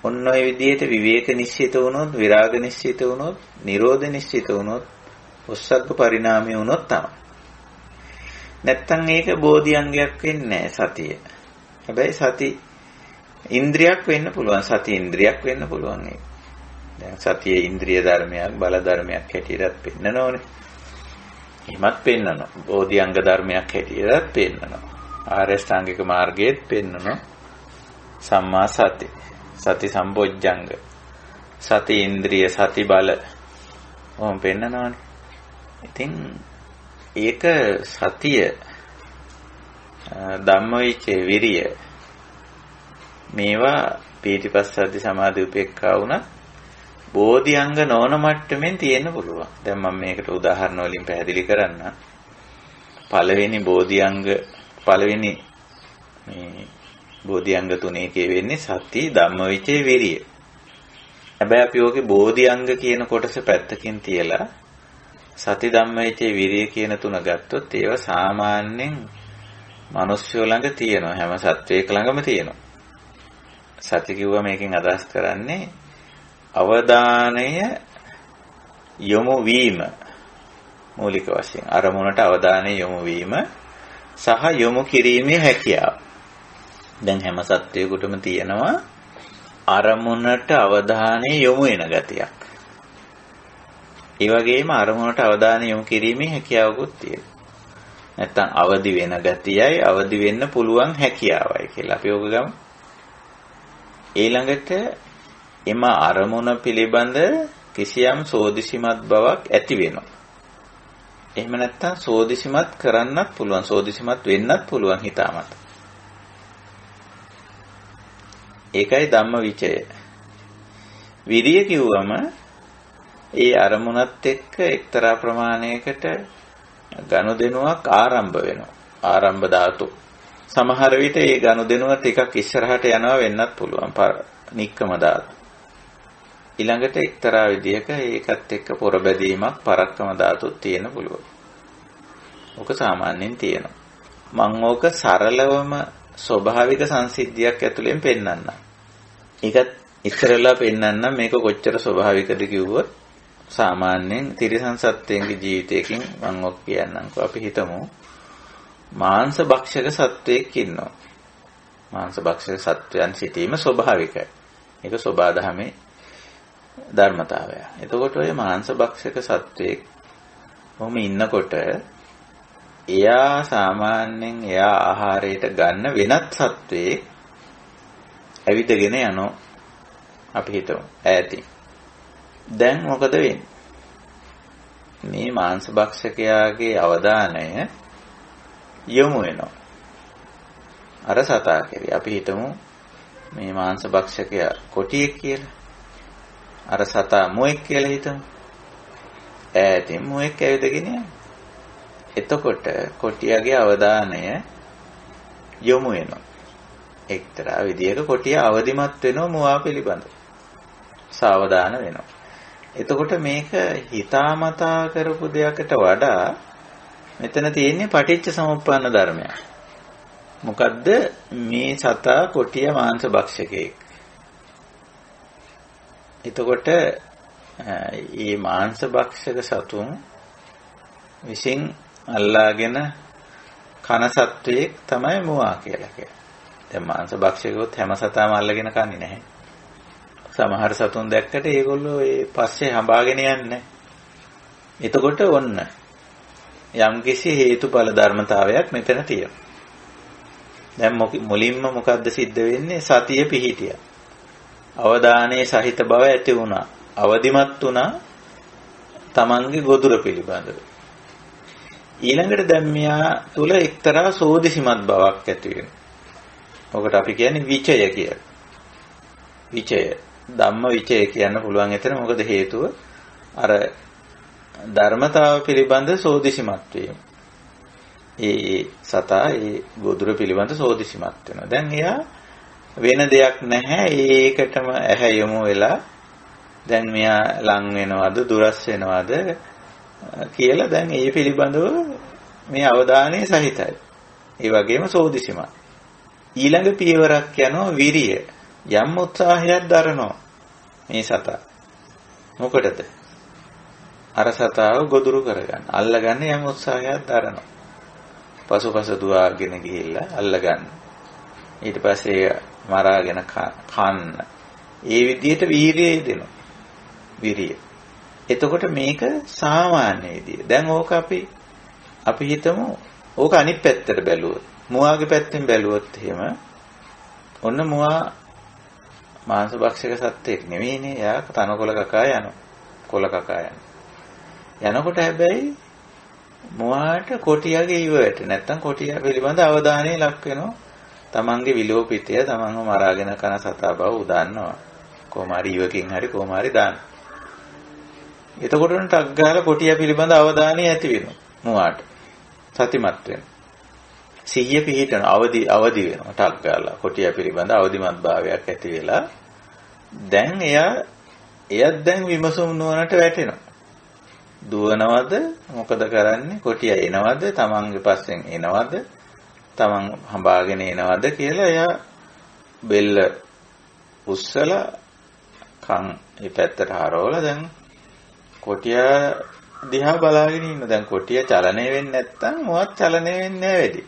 ඔන්න ඔය විදිහට විවේක නිශ්චිත වුණොත්, විරාග නිශ්චිත වුණොත්, නිරෝධ නිශ්චිත වුණොත්, ඔස්සග්ග පරිණාමය වුණොත් තමයි. නැත්තම් ඒක බෝධිඅංගයක් වෙන්නේ නැහැ සතිය. හැබැයි සති ඉන්ද්‍රියක් වෙන්න පුළුවන්, සති ඉන්ද්‍රියක් වෙන්න පුළුවන් ඒක. දැන් සතියේ ඉන්ද්‍රිය ධර්මයක්, බල ධර්මයක් හැටියටත් පෙන්නනෝනේ. එහෙමත් පෙන්නනවා. බෝධිඅංග ධර්මයක් හැටියටත් පෙන්නනවා. ආර්ය ශ්‍රාංගික මාර්ගයේත් පෙන්නනවා. සම්මා සති, සති සම්බොජ්ජංග, සති ඉන්ද්‍රිය, සති බල ඔහොම පෙන්නනවානේ. ඉතින් ඒක සතිය, ධම්මවිචේ විරිය, මේවා පීතිපස්සද්දි සමාධි උපේක්ඛා වුණා බෝධිඅංග නොවන මට්ටමින් තියෙන්න පුළුවන්. දැන් මම මේකට උදාහරණ වලින් පැහැදිලි කරන්න. පළවෙනි බෝධිඅංග, පළවෙනි මේ බෝධිඅංග තුනේ කියවෙන්නේ සති, ධම්මවිචේ විරිය. හැබැයි අපි ඔගේ බෝධිඅංග කියන කොටස පැත්තකින් තියලා සති, ධම්මවිචේ විරිය කියන තුන ගත්තොත් ඒවා සාමාන්‍යයෙන් මිනිස්සු ළඟ තියෙනවා, හැම සත්වයක ළඟම තියෙනවා. සති කිව්වා මේකෙන් අදහස් කරන්නේ අවධානය යොමු වීම, මූලික වශයෙන් අරමුණට අවධානය යොමු වීම සහ යොමු කිරීමේ හැකියාව. දැන් හැම සත්වයකටම තියෙනවා අරමුණට අවධානය යොමු වෙන ගතියක්. ඒ වගේම අරමුණට අවධානය යොමු කිරීමේ හැකියාවකුත් තියෙනවා. නැත්තම් අවදි වෙන ගතියයි, අවදි වෙන්න පුළුවන් හැකියාවයි කියලා අපි ඔක ගමු. ඊළඟට එම අරමුණ පිළිබඳ කිසියම් සෝදිසිමත් බවක් ඇති වෙනවා. එහෙම නැත්තම් සෝදිසිමත් කරන්නත් පුළුවන්, සෝදිසිමත් වෙන්නත් පුළුවන් හිතාමත. ඒකයි ධම්මවිචය. විරිය කිව්වම ඒ අරමුණත් එක්ක එක්තරා ප්‍රමාණයකට ගනුදෙනුවක් ආරම්භ වෙනවා. ආරම්භ ධාතු. සමහර විට ඒ ගනුදෙනුව ටිකක් ඉස්සරහට යනවා වෙන්නත් පුළුවන්. නික්කම ධාතු. ඊළඟට එක්තරා විදියක ඒකත් එක්ක පොරබැදීමක්, පරක්කම ධාතුත් තියෙන පුළුවන්. ඔක සාමාන්‍යයෙන් තියෙනවා. මම ඕක සරලවම ස්වභාවික සංසිද්ධියක් ඇතුලෙන් පෙන්නන්නම්. ඒකත් ඉස්සරලා පෙන්නන්නම් මේක කොච්චර ස්වභාවිකද කිව්වොත් සාමාන්‍යයෙන් තිරිසන් සත්වයන්ගේ ජීවිතයකින් මම ඔක් කියන්නම්කෝ. අපි හිතමු මාංශ භක්ෂක සත්වයෙක් ඉන්නවා. මාංශ භක්ෂක සත්වයන් සිටීම ස්වභාවිකයි. ඒක සබාධමේ ධර්මතාවය. එතකොට ඔය මාංශ භක්ෂක සත්වයෙක් මොම ඉන්නකොට එයා සාමාන්‍යයෙන් එයා ආහාරයට ගන්න වෙනත් සත්වයෙක් ඇවිදගෙන යනවා. අපි හිතමු ඈතින්. දැන් මොකද වෙන්නේ? මේ මාංශ භක්ෂකයාගේ අවධානය යොමු වෙනවා අර සතා කෙරේ. අපි හිතමු මේ මාංශ භක්ෂකයා කොටියෙක් කියලා. අර සතා මුවෙක් කියලා හිතමු. ඈතින් මුවෙක් ඇවිදගෙන යනවා. එතකොට කොටියාගේ අවධානය යොමු වෙනවා. එක්තරා විදියක කොටියා අවදිමත් වෙනවා මුවා පිළිබඳ. සාවධාන වෙනවා. එතකොට මේක හිතාමතා කරපු දෙයකට වඩා මෙතන තියෙන්නේ පටිච්ච සමුප්පන්න ධර්මයක්. මොකද්ද? මේ සතා කොටිය මාංශ භක්ෂකයෙක්. එතකොට මේ මාංශ භක්ෂක සතුන් විසින් අල්ලාගෙන කන සත්වයෙක් තමයි මුවා කියලා කියන්නේ. දැන් මාංශ භක්ෂකයොත් හැම සතාම අල්ලගෙන කන්නේ නැහැ. සමහර සතුන් දැක්කට ඒගොල්ලෝ ඒ පස්සේ හඹාගෙන යන්නේ. එතකොට ඔන්න යම්කිසි හේතුඵල ධර්මතාවයක් මෙතන තියෙනවා. දැන් මුලින්ම මොකද්ද සිද්ධ වෙන්නේ? සතිය පිහිටියා. අවධානයේ සහිත බව ඇති වුණා. අවදිමත් වුණා තමන්ගේ ගොදුර පිළිබඳව. ඊළඟට දැන් මෙයා තුල එක්තරා සෝදිසිමත් බවක් ඇති වෙනවා. ඔකට අපි කියන්නේ විචය කියලා. විචය, ධම්ම විචය කියන්න පුළුවන් එතන. මොකද හේතුව අර ධර්මතාව පිළිබඳ සෝදිසිමත් වීම. ඒ සතා ඒ ගොදුර පිළිබඳ සෝදිසිමත් වෙනවා. දැන් එයා වෙන දෙයක් නැහැ. ඒකටම ඇහැ යොමු වෙලා දැන් මෙයා ලං වෙනවද, දුරස් වෙනවද කියලා දැන් ඒ පිළිබඳව මේ අවධානය සහිතයි. ඒ වගේම සෝදිසිමත්. ඊළඟ පියවරක් යනවා විරිය. යම් උත්සාහයක් දරනවා මේ සතා. මොකටද? අර සතාව ගොදුරු කරගන්න. අල්ලගන්න යම් උත්සාහයක් දරනවා. පසුපස දුවාගෙන ගිහිල්ලා අල්ලගන්න. ඊට පස්සේ මරාගෙන කන්න. ඒ විදිහට වීරිය දෙනවා. විරිය. එතකොට මේක සාමාන්‍ය විදිය. දැන් ඕක අපි හිතමු ඕක අනිත් පැත්තට බැලුවොත්. මුවාගේ පැත්තෙන් බැලුවොත් එහෙම ඔන්න මුවා මාංශ භක්ෂක සත්ත්වෙක් නෙවෙයිනේ. එයා තනකොළ කකා යනවා. කොළ කකා යනවා. යනකොට හැබැයි මුවාට කොටියාගේ ඉවට නැත්තම් කොටියා පිළිබඳ අවධානය ලක් වෙනවා. තමන්ගේ විලෝපිතය තමන්ව මරාගෙන කන සතා බව උදාන්නවා. කොහොම හරි ඉවකින් හරි කොහොම හරි දාන්න. එතකොට උන් ටක් ගාලා කොටියා පිළිබඳ අවධානය ඇති වෙනවා මුවාට. සතිමත් වෙනවා. සිහිය පිහිටන අවදි වෙනවා ටක් ගාලා. කොටියා පිළිබඳ අවදිමත් භාවයක් ඇති වෙලා දැන් එයත් දැන් විමසුම් නුවණට වැටෙනවා. දුවනවද මොකද කරන්නේ? කොටියා එනවද? තමන්ගේ පස්සෙන් එනවද? තමන් හඹාගෙන එනවද කියලා එයා බෙල්ල උස්සලා කන් මේ පැත්තට හරවලා දැන් කොටියා දිහා බලාගෙන ඉන්න. දැන් කොටියා චලනය වෙන්නේ නැත්තම් මොවත් චලනය වෙන්නේ නැහැ වැඩි.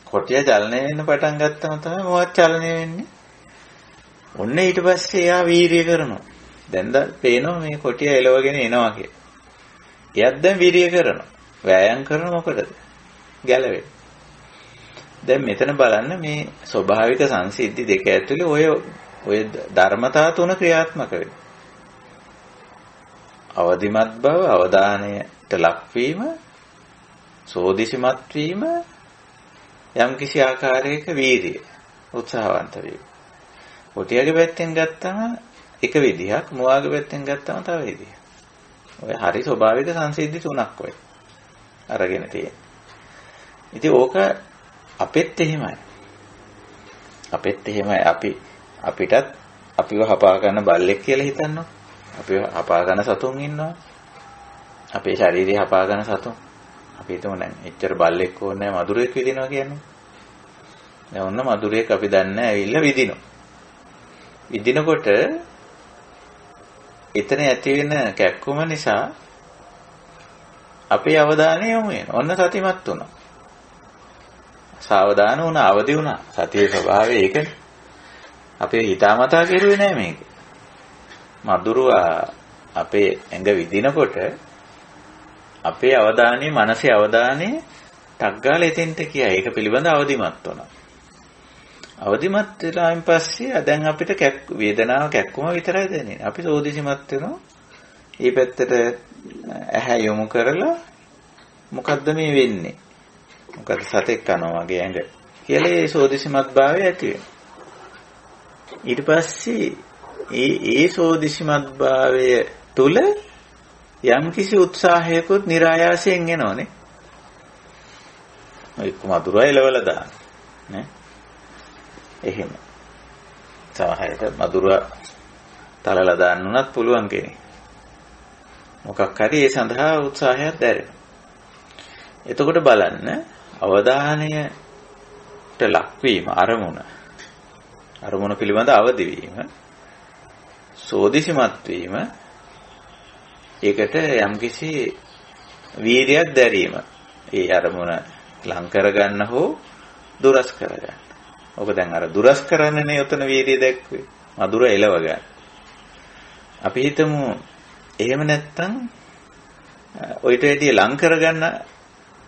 කොටියා චලනය වෙන්න පටන් ගත්තම තමයි මොවත් චලනය වෙන්නේ. ඔන්න ඊට පස්සේ එයා වීරිය කරනවා. දැන් පේනවා මේ කොටියා එලවගෙන එනවා කියලා. එයාත් දැන් වීරිය කරනවා. වෑයම් කරන මොකටද? ගැලවෙන්න. දැන් මෙතන බලන්න මේ ස්වභාවික සංසිද්ධි දෙක ඇතුලේ ඔය ධර්මතා තුන ක්‍රියාත්මක වෙනවා. අවදිමත් බව, අවධානයට ලක්වීම, සෝදිසිමත් වීම, යම්කිසි ආකාරයක වීරිය, උත්සාහවන්ත වීම. කොටියාගේ පැත්තෙන් ගත්තම එක විදිහක්, මුවාගේ පැත්තෙන් ගත්තම තව විදිහක්. ඔය හරි ස්වභාවික සංසිද්ධි තුනක් ඔය අරගෙන තියෙනවා. ඉතින් ඕක අපෙත් එහෙමයි. අපිටත් අපිව හපා ගන්න බල්ලෙක් කියලා හිතන්නකො. අපිව හපා ගන්න සතුන් ඉන්නවා. අපේ ශරීරය හපා ගන්න සතුන්. අපි හිතමු දැන් එච්චර බල්ලෙක් ඕනේ නැහැ මදුරෙක් විදිනවා කියන්නේ. දැන් ඔන්න මදුරෙක් අපි දන්නේ ඇවිල්ලා විදිනවා. විදිනකොට එතන ඇති වෙන කැක්කුම නිසා අපේ අවධානය යොමු වෙනවා. ඔන්න සතිමත් වුණා. සාවධාන වුණා, අවදි වුණා. සතියේ ස්වභාවය ඒකනේ. අපේ හිතාමතා කෙරුවේ නෑ මේක. මදුරුවා අපේ ඇඟ විදිනකොට අපේ අවධානය, මනසේ අවධානය ටක් ගාලා එතෙන්ට කියයි. ඒක පිළිබඳ අවදිමත් වුණා. අවදිමත් වෙලායින් පස්සේ දැන් අපිට වේදනාව කැක්කුම විතරයි දැනෙන්නේ. අපි සෝදිසිමත් වෙනවා. මේ පැත්තට ඇහැ යොමු කරලා මොකද්ද මේ වෙන්නේ? මොකද සතෙක් කනවා වගේ ඇඟ කියලා ඒ සෝදිසිමත් භාවය ඇති වෙනවා. ඊට පස්සේ ඒ සෝදිසිමත් භාවය තුල යම්කිසි උත්සාහයකුත් નિરાයාසයෙන් එනවනේ. ඔය මధుරය එලවලා දාන්න නේ. එහෙම. සාහයට මధుර තලලා දාන්න උනත් පුළුවන් කෙනෙක්. මොකක් හරි ඒ සඳහා උත්සාහයක් දැරෙනවා. එතකොට බලන්න අවධානයට ලක්වීම අරමුණ පිළිබඳ අවදි වීම, සෝදිසිමත් වීම, ඒකට යම්කිසි වීර්යයක් දැරීම. ඒ අරමුණ ලං කරගන්න හෝ දුරස් කරගන්න. ඔක දැන් අර දුරස් කරන්නනේ උතන වීර්යය දැක්වේ. මధుර එලව ගන්න. අපි හිතමු එහෙම නැත්තම් ඔයිට වැඩි ලං කරගන්න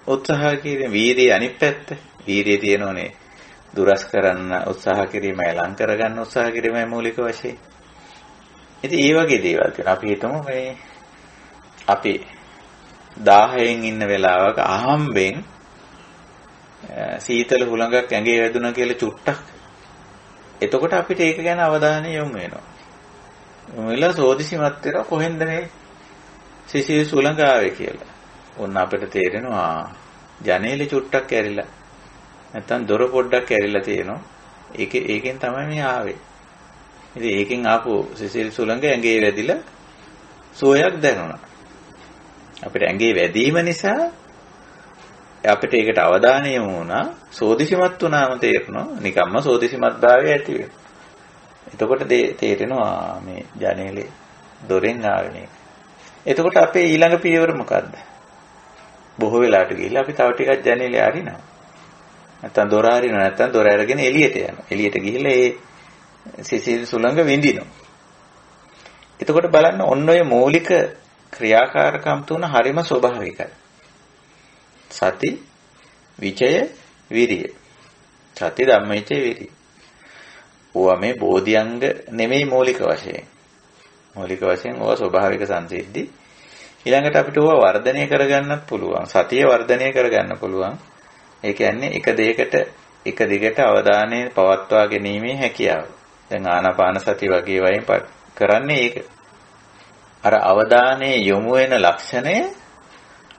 උත්සාහ කිරීම වීර්යය අනිත් පැත්ත. වීර්යය තියෙනෝනේ දුරස් කරන්න උත්සාහ කිරීමයි ලං කරගන්න උත්සාහ කිරීමයි මූලික වශයෙන්. ඉතින් ඒ වගේ දේවල් තියෙනවා. අපි හිතමු මේ අපි 10න් ඉන්න වෙලාවක අහම්බෙන් සීතල හුළඟක් ඇඟේ වැදුනා කියලා චුට්ටක්. එතකොට අපිට ඒක ගැන අවධානය යොමු වෙනවා. යොමු වෙලා සෝදිසිමත් වෙනවා කොහෙන්ද මේ සිසිල් හුළඟ ආවේ කියලා. ඔන්න අපිට තේරෙනවා ජනේලෙ චුට්ටක් ඇරිලා නැත්තම් දොර පොඩ්ඩක් ඇරිලා තියෙනවා. ඒකෙන් තමයි මේ ආවේ. ඉතින් ඒකෙන් ආපු සිසිල් හුළඟ ඇඟේ වැදිලා සෝයක් දැනුණා. අපිට ඇඟේ වැදීම නිසා අපිට ඒකට අවධානය යොමු වුණා සෝදිසිමත් වුණාම තේරෙනවා නිකම්ම සෝදිසිමත් භාවය ඇති වෙනවා. එතකොට තේරෙනවා මේ ජනේලේ දොරෙන් ආවෙන එක. එතකොට අපේ ඊළඟ පියවර මොකද්ද? බොහෝ වෙලාවට ගිහිල්ලා අපි තව ටිකක් ජනේලේ අරිනවා. නැත්තම් දොර අරිනවා නැත්තම් දොර අරගෙන එළියට යනවා. එළියට ගිහිල්ලා ඒ සිසිල් සුළඟ විඳිනවා. එතකොට බලන්න ඔන්න ඔය මූලික ක්‍රියාකාරකම් තුන හරිම ස්වභාවිකයි. සති, විචය, විරිය. සති ධම්මවිචය විරිය. ඕවා මේ බෝධිඅංග නෙමෙයි මූලික වශයෙන්. මූලික වශයෙන් ඕවා ස්වභාවික සංසිද්ධි. ඊළඟට අපිට ඕවා වර්ධනය කරගන්නත් පුළුවන්. සතිය වර්ධනය කරගන්න පුළුවන්. ඒ කියන්නේ එක දිගට අවධානය පවත්වා ගැනීමේ හැකියාව. දැන් ආනාපාන සති වගේ වයින් කරන්නේ ඒක. අර අවධානයේ යොමු වෙන ලක්ෂණය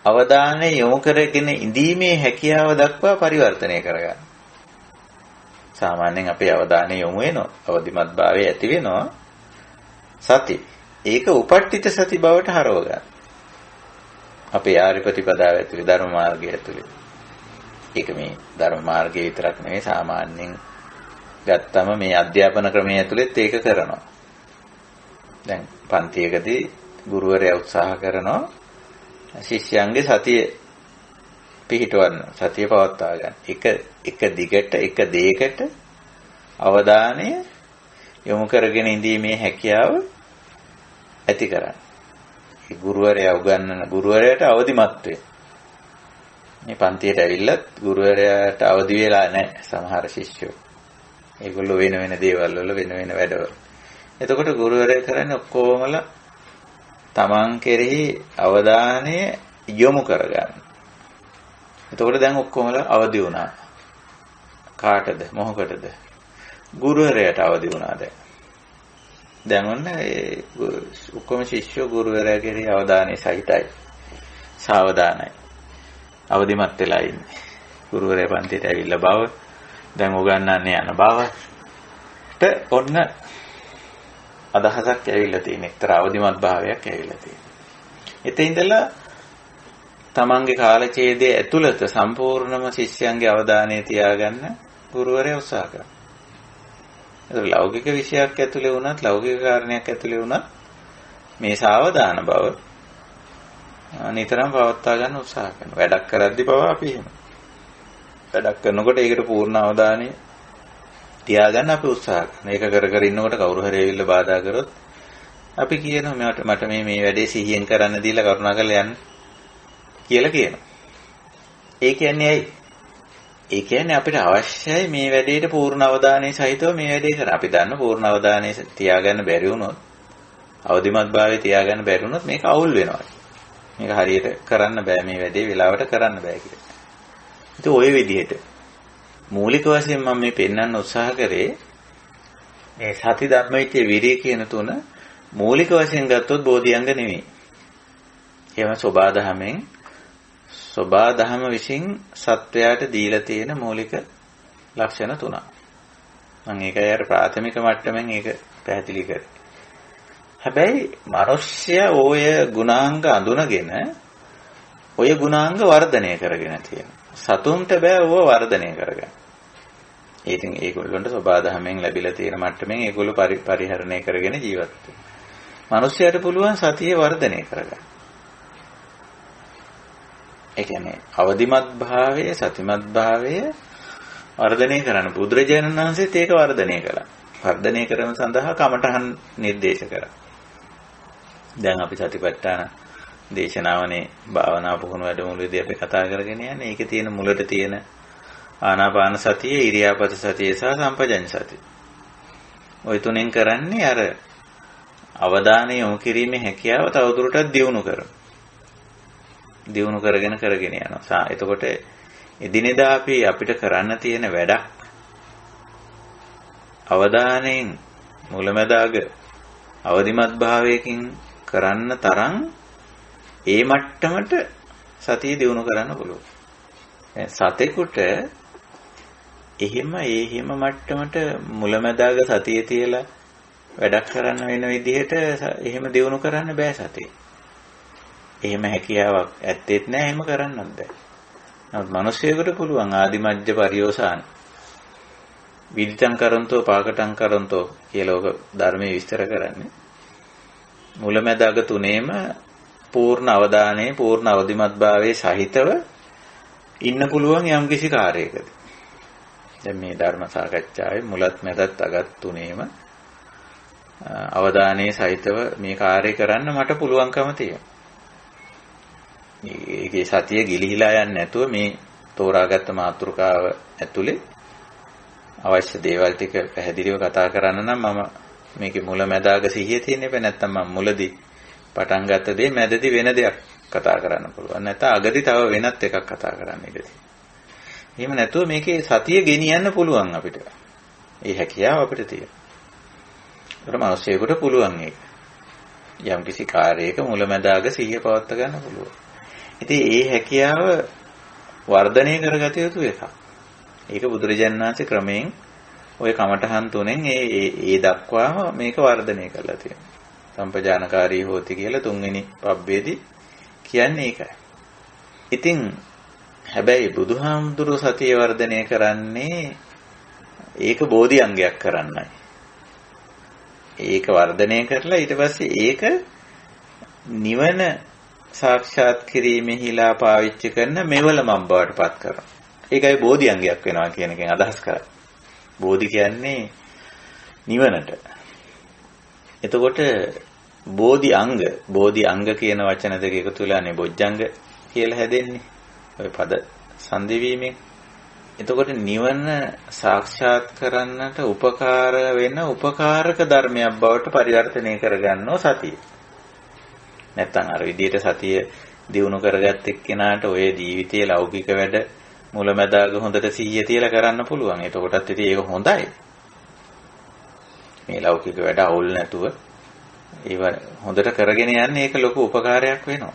අවධානය යොමු කරගෙන ඉඳීමේ හැකියාව දක්වා පරිවර්තනය කරගන්න. සාමාන්‍යයෙන් අපේ අවධානය යොමු වෙනවා. අවදිමත් භාවය ඇති වෙනවා. සති. ඒක උපට්ඨිත සති බවට හරව ගන්න. අපේ ආර්ය ප්‍රතිපදාව ඇතුලේ ධර්ම මාර්ගය ඇතුලේ. ඒක මේ ධර්ම මාර්ගය විතරක් නෙවෙයි සාමාන්‍යයෙන් ගත්තම මේ අධ්‍යාපන ක්‍රමයේ ඇතුලෙත් ඒක කරනවා. දැන් පන්තියකදී ගුරුවරයා උත්සාහ කරනවා ශිෂ්‍යයන්ගේ සතිය පිහිටවන්න, සතිය පවත්වා ගන්න. එක දිගට එක දෙයකට අවධානය යොමු කරගෙන ඉඳීමේ හැකියාව ඇති කරන්න. ඒ ගුරුවරයා උගන්වන ගුරුවරයාට අවදිමත් වෙන්න. මේ පන්තියට ඇවිල්ලත් ගුරුවරයාට අවදි වෙලා නැහැ සමහර ශිෂ්‍යයෝ. ඒගොල්ලෝ වෙන වෙන දේවල් වල වෙන වෙන වැඩවල. එතකොට ගුරුවරයා කරන්නේ ඔක්කොමලා තමන් කෙරෙහි අවධානය යොමු කරගන්න. එතකොට දැන් ඔක්කොමලා අවදි වුණා. කාටද? මොහොකටද? ගුරුවරයාට අවදි වුණා දැන්. දැන් ඔන්න ඒ ඔක්කොම ශිෂ්‍යෝ ගුරුවරයා කෙරෙහි අවධානය සහිතයි. සාවධානයි. අවදිමත් වෙලා ඉන්නේ. ගුරුවරයා පන්තියට ඇවිල්ලා බව දැන් උගන්වන්නේ යන බවට ඔන්න අදහසක් ඇවිල්ලා තියෙන එක්තරා අවදිමත් භාවයක් ඇවිල්ලා තියෙනවා. එතෙන් ඉඳලා තමන්ගේ කාලඡේදයේ ඇතුළත සම්පූර්ණම ශිෂ්‍යයන්ගේ අවධානය තියාගන්න ගුරුවරයා උත්සාහ කරනවා. ඒක ලෞකික විෂයක් ඇතුලේ වුණත් ලෞකික කාරණයක් ඇතුලේ වුණත් මේ සාවධාන බව නිතරම පවත්වා ගන්න උත්සාහ කරනවා. වැඩක් කරද්දී පවා අපි එහෙම. වැඩක් කරනකොට ඒකට පූර්ණ අවධානය තියාගන්න අපි උත්සාහ කරනවා. මේක කර කර ඉන්නකොට කවුරු හරි ඇවිල්ලා බාධා කරොත් අපි කියනවා මට මේ වැඩේ සිහියෙන් කරන්න දීලා කරුණාකරලා යන්න කියලා කියනවා. ඒ කියන්නේ ඇයි? ඒ කියන්නේ අපිට අවශ්‍යයි මේ වැඩේට පූර්ණ අවධානය සහිතව මේ වැඩේ කරන්න. අපි දන්න පූර්ණ අවධානය තියාගන්න බැරි වුණොත් අවදිමත් භාවයේ තියාගන්න බැරි වුණොත් මේක අවුල් වෙනවා. මේක හරියට කරන්න බෑ මේ වැඩේ වෙලාවට කරන්න බෑ කියලා. ඉතින් ওই විදිහට මූලික වශයෙන් මම මේ පෙන්වන්න උත්සාහ කරේ මේ සති ධම්මවිචය විරිය කියන තුන මූලික වශයෙන් ගත්තොත් බෝධිඅංග නෙවෙයි. ඒවා සෝබාදහම විසින් සත්වයාට දීලා තියෙන මූලික ලක්ෂණ තුනක්. මම ඒකයි අර ප්‍රාථමික මට්ටමින් ඒක පැහැදිලි කරේ. හැබැයි මිනිස්සයා ඔය ගුණාංග අඳුනගෙන ඔය ගුණාංග වර්ධනය කරගෙන තියෙනවා. සතුන්ට බෑ ඕව වර්ධනය කරගන්න. ඉතින් ඒගොල්ලන්ට සබාධමෙන් ලැබිලා තියෙන මට්ටමින් ඒගොල්ලෝ පරිහරණය කරගෙන ජීවත් වෙනවා. මිනිස්යාට පුළුවන් සතිය වර්ධනය කරගන්න. ඒ කියන්නේ අවදිමත් භාවය, සතිමත් භාවය වර්ධනය කරන්න බුදුරජාණන් වහන්සේත් ඒක වර්ධනය කළා. වර්ධනය කරන සඳහා කමඨහන් නිර්දේශ කරා. දැන් අපි සතිපට්ඨාන දේශනාවනේ භාවනා පුහුණු වැඩමුළුවේදී අපි කතා කරගෙන යන්නේ ඒකේ තියෙන මුලට තියෙන ආනාපාන සතිය, ඉරියාපත සතිය සහ සම්පජඤ්ඤ සතිය. ওই තුනෙන් කරන්නේ අර අවධානය යොමු කිරීමේ හැකියාව තවදුරටත් දියුණු කරනවා. දියුණු කරගෙන යනවා. එතකොට එදිනෙදා අපිට කරන්න තියෙන වැඩක් අවධානයෙන් මුලැමැදාග අවදිමත් භාවයකින් කරන්න තරම් ඒ මට්ටමට සතිය දියුණු කරන්න පුළුවන්. සතෙකුට එහෙම මට්ටමට මුලැමැදාග සතිය තියලා වැඩක් කරන්න වෙන විදිහට එහෙම දියුණු කරන්න බෑ සතිය. එහෙම හැකියාවක් ඇත්තෙත් නෑ, එහෙම කරන්නත් බෑ. නමුත් මිනිස්සුයෙකුට පුළුවන් ආදිමජ්ජ පරියෝසాన. විදිතං කරන්තෝ පාකටං කරන්තෝ කියලා ඔක ධර්මයේ විස්තර කරන්නේ. මුලැමැදාග තුනේම පූර්ණ අවධානයේ පූර්ණ අවදිමත් භාවයේ සහිතව ඉන්න පුළුවන් යම්කිසි කාර්යයකදී. දැන් මේ ධර්ම සාකච්ඡාවේ මුලත් මැදත් අගත් තුනේම අවධානයේ සහිතව මේ කාර්යය කරන්න මට පුළුවන්කම තියෙනවා. ඒකේ සතිය ගිලිහිලා යන්නේ නැතුව මේ තෝරාගත්ත මාතෘකාව ඇතුලේ අවශ්‍ය දේවල් ටික පැහැදිලිව කතා කරන්න නම් මම මේකේ මුල මැදාග සිහිය තියෙන්න එපා. නැත්තම් මම මුලදී පටන් ගත්ත දේ මැදදී වෙන දෙයක් කතා කරන්න පුළුවන්. නැත්නම් අගදී තව වෙනත් එකක් කතා කරන්න ඉඩදී. එහෙම නැතුව මේකේ සතිය ගෙනියන්න පුළුවන් අපිට. ඒ හැකියාව අපිට තියෙනවා. ඒකට මිනිස්සුයෙකුට පුළුවන් ඒක. යම්කිසි කාර්යයක මුලැමැදාග සිහිය පවත්වා ගන්න පුළුවන්. ඉතින් ඒ හැකියාව වර්ධනය කරගත යුතු එකක්. ඒක බුදුරජාණන් වහන්සේ ක්‍රමයෙන් ওই කමඨහන් තුනෙන් ඒ දක්වාම මේක වර්ධනය කරලා තියෙනවා. සම්පජානකාරී හෝති කියලා තුන්වෙනි පබ්බේදී කියන්නේ ඒකයි. ඉතින් හැබැයි බුදුහාමුදුරුවෝ සතිය වර්ධනය කරන්නේ ඒක බෝධි අංගයක් කරන්නයි. ඒක වර්ධනය කරලා ඊට පස්සේ ඒක නිවන සාක්ෂාත් කිරීමෙහිලා පාවිච්චි කරන මෙවලමම් බවට පත් කරනවා. ඒකයි බෝධි අංගයක් වෙනවා කියන එකෙන් අදහස් කරන්නේ. බෝධි කියන්නේ නිවනට. එතකොට බෝධි අංග කියන වචන දෙක එකතු වෙලානේ බොජ්ජංග කියලා හැදෙන්නේ. ඔය පද සංදි වීමෙන්. එතකොට නිවන සාක්ෂාත් කරන්නට උපකාර වෙන උපකාරක ධර්මයක් බවට පරිවර්තනය කරගන්නෝ සතිය. නැත්තම් අර විදියට සතිය දියුණු කරගත්ත එක්කෙනාට ඔය ජීවිතයේ ලෞකික වැඩ මුලැමැදාග හොඳට සිහිය තියලා කරන්න පුළුවන්. එතකොටත් ඉතින් ඒක හොඳයි. මේ ලෞකික වැඩ අවුල් නැතුව ඒව හොඳට කරගෙන යන්නේ ඒක ලොකු උපකාරයක් වෙනවා.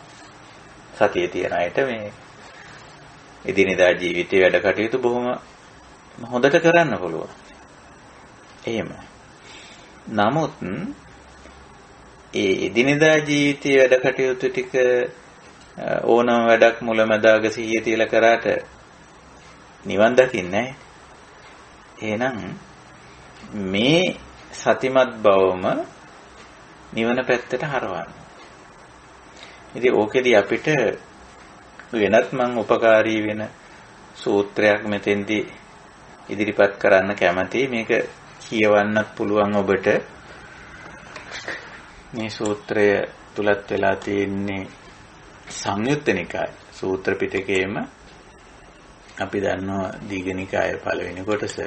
සතිය තියන අයට මේ එදිනෙදා ජීවිතේ වැඩ කටයුතු බොහොම හොඳට කරන්න පුළුවන්. එහෙම. නමුත් ඒ එදිනෙදා ජීවිතේ වැඩ කටයුතු ටික ඕනම වැඩක් මුලැමැදාග සිහිය තියලා කරාට නිවන් දකින්නේ නැහැ. එහෙනම් මේ සතිමත් බවම නිවන පැත්තට හරවන්න. ඉතින් ඕකෙදී අපිට වෙනත් මං උපකාරී වෙන සූත්‍රයක් මෙතෙන්දී ඉදිරිපත් කරන්න කැමතියි. මේක කියවන්නත් පුළුවන් ඔබට. මේ සූත්‍රය තුලත් වෙලා තියෙන්නේ සංයුත්ත නිකාය. සූත්‍ර පිටකයේම අපි දන්නවා දීඝනිකාය පළවෙනි කොටස,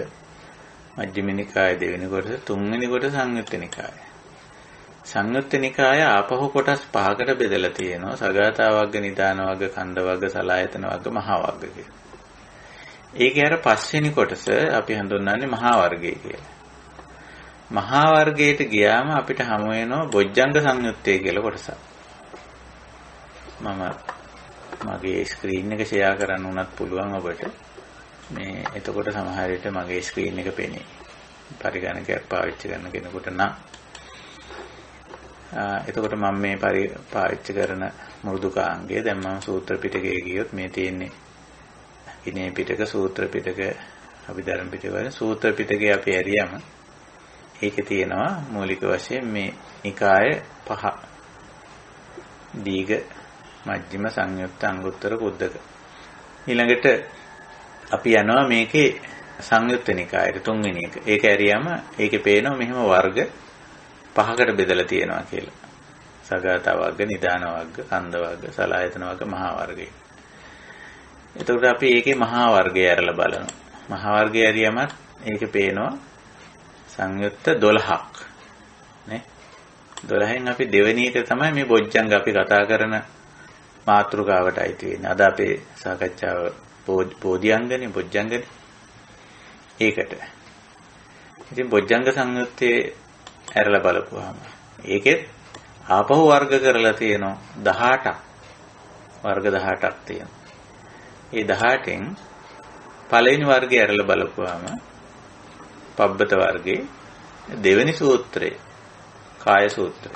මජ්ක්‍ධිම නිකාය දෙවෙනි කොටස, තුන්වෙනි කොටස සංයුත්ත නිකාය. සංයුත්ත නිකාය ආපහු කොටස් 5කට බෙදලා තියෙනවා. සගතා වග්ග, නිදාන වග්ග, කන්ද වග්ග, සලායතන වග්ග, මහා වග්ග කියලා. ඒකේ අර පස්වෙනි කොටස අපි හඳුන්වන්නේ මහා වර්ගය කියලා. මහා වර්ගයට ගියාම අපිට හමු වෙනවා බොජ්ජංග සංයුත්තේ කියලා කොටසක්. මම මගේ ස්ක්‍රීන් එක ෂෙයා කරන්න උනත් පුළුවන් ඔබට. මේ එතකොට සමහර විට මගේ ස්ක්‍රීන් එක පෙනේ. පරිගණකයක් පාවිච්චි කරන කෙනෙකුට නම් එතකොට මම මේ පාවිච්චි කරන මෘදුකාංගය දැන් මම සූත්‍ර පිටකයේ ගියොත් මේ තියෙන්නේ විනය පිටක, සූත්‍ර පිටක, අභිධර්ම පිටක වගේ සූත්‍ර පිටකේ අපි ඇරියම ඒකේ තියෙනවා මූලික වශයෙන් මේ නිකාය 5. දීඝ, මජ්ක්‍ධිම, සංයුත්ත, අංගුත්තර, කුද්දක. ඊළඟට අපි යනවා මේකේ සංයුත්ත නිකායේ 3 වෙනි එක. ඒක ඇරියම ඒකේ පේනවා මෙහෙම වර්ග 5කට බෙදලා තියෙනවා කියලා. සගත වර්ග, නිදාන වර්ග, කන්ද වර්ග, සලායතන වර්ග, මහා වර්ගය. එතකොට අපි ඒකේ මහා වර්ගය අරලා බලනවා. මහා වර්ගය ඇරියමත් ඒකේ පේනවා සංයුත්ත 12ක්. නේ? 12න් අපි දෙවෙනි එක තමයි මේ බොජ්ජංග අපි කතා කරන මාතෘකාවට අයිති වෙන්නේ. අද අපේ සාකච්ඡාව බෝධිඅංගනේ, බොජ්ජංගනේ. ඒකට. ඉතින් බොජ්ජංග සංයුත්තේ ඇරලා බලපුවාම ඒකෙත් ආපහු වර්ග කරලා තියෙනවා 18ක්. වර්ග 18ක් තියෙනවා. ඒ 18න් පළවෙනි වර්ගය ඇරලා බලපුවාම පබ්බත වර්ගයේ දෙවෙනි සූත්‍රය කාය සූත්‍රය.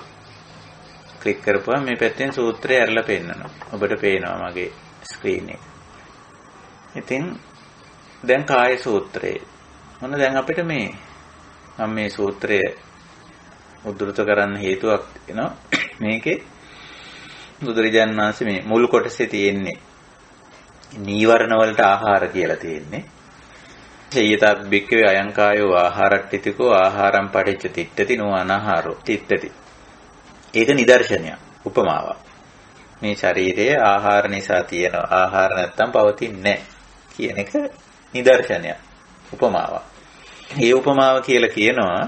ක්ලික් කරපුවාම මේ පැත්තෙන් සූත්‍රය ඇරලා පෙන්නනවා. ඔබට පේනවා මගේ ස්ක්‍රීන් එක. ඉතින් දැන් කාය සූත්‍රයේ මොන දැන් අපිට මම මේ සූත්‍රය උද්දෘත කරන්න හේතුවක් වෙනවා. මේකේ බුදුරජාණන් වහන්සේ මේ මුල් කොටසේ තියෙන්නේ නීවරණ වලට ආහාර කියලා තියෙන්නේ. චේයතබ්බික්කේ අයං කායෝ ආහාරට්ඨිතිකෝ ආහාරම් පටිච්ච තිට්ඨති නෝ අනාහාරෝ තිට්ඨති. ඒක නිදර්ශනයක්, උපමාවක්. මේ ශරීරයේ ආහාර නිසා තියෙනවා, ආහාර නැත්තම් පවතින්නේ නැහැ කියන එක නිදර්ශනයක්, උපමාවක්. මේ උපමාව කියලා කියනවා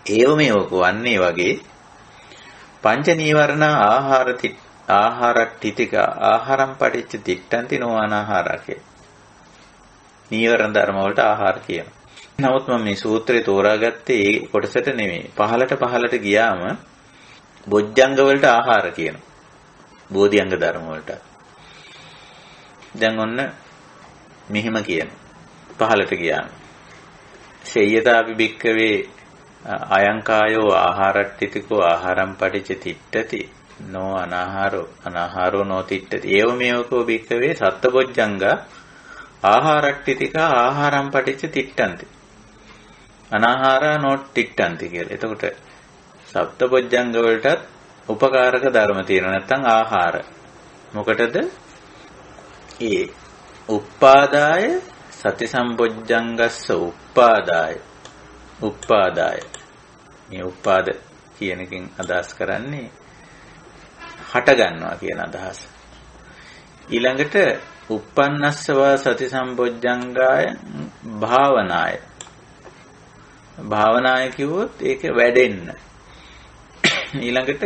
ඒව මේවක වන්නේ වගේ පංච නීවරණ ආහාරට්ඨිතික ආහාරම් පටිච්ච තිට්ඨන්ති නෝ අනාහාරකේ. නීවරණ ධර්ම වලට ආහාර කියනවා. නමුත් මම මේ සූත්‍රය තෝරාගත්තේ ඒ කොටසට නෙමෙයි. පහලට ගියාම බොජ්ජංග වලට ආහාර කියනවා. බෝධිඅංග ධර්ම වලට. දැන් ඔන්න මෙහිම කියනවා. පහලට ගියාම සේයතාපි භික්ඛවේ අයං කායෝ ආහාරට්ඨිතිකෝ ආහාරම් පටිච්ච තිට්ඨති නෝ අනාහාරෝ නෝ තිට්ඨති. ඒව මේවකෝ භික්ඛවේ සත්බොජ්ජංගා ආහාරට්ඨිතික ආහාරම් පටිච්ච තිට්ඨන්ති අනාහාරා නෝ තිට්ඨන්ති කියලා. එතකොට සත්බොජ්ජංග වලටත් උපකාරක ධර්ම තියෙනවා. නැත්නම් ආහාර මොකටද? ඒ උප්පාදාය සති සම්බොජ්ජංගස්ස උප්පාදාය මේ උප්පාද කියන එකෙන් අදහස් කරන්නේ හට ගන්නවා කියන අදහස. ඊළඟට uppannassawa සති සම්බොජ්ජංගාය භාවනාය කිව්වොත් ඒක වැඩෙන්න. ඊළඟට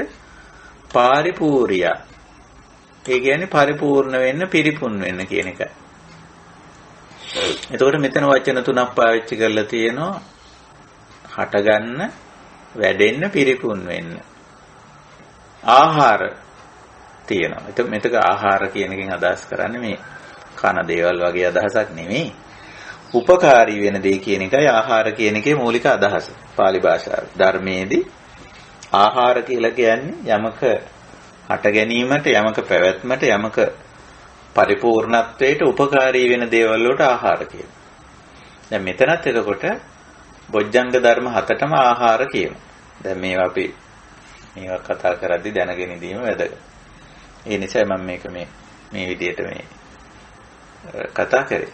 පාරිපූර්ය ඒ කියන්නේ පරිපූර්ණ වෙන්න, පිරිපුන් වෙන්න කියන එකයි. එතකොට මෙතන වචන තුනක් පාවිච්චි කරලා තියෙනවා. හටගන්න, වැඩෙන්න, පිරිපුන් වෙන්න. ආහාර තියෙනවා. මෙතක ආහාර කියන එකෙන් අදහස් කරන්නේ මේ කන දේවල් වගේ අදහසක් නෙමෙයි. උපකාරී වෙන දේ කියන එකයි ආහාර කියන එකේ මූලික අදහස. පාලි භාෂාවේ ධර්මයේදී ආහාර කියලා කියන්නේ යමක හට ගැනීමට, යමක පැවැත්මට, යමක පරිපූර්ණත්වයට උපකාරී වෙන දේවල් වලට ආහාර කියනවා. දැන් මෙතනත් එතකොට බොජ්ජංග ධර්ම හතටම ආහාර කියනවා. දැන් මේවා කතා කරද්දී දැනගෙන ඉඳීම වැදගත්. ඒ නිසා මම මේක මේ විදිහට කතා කරේ.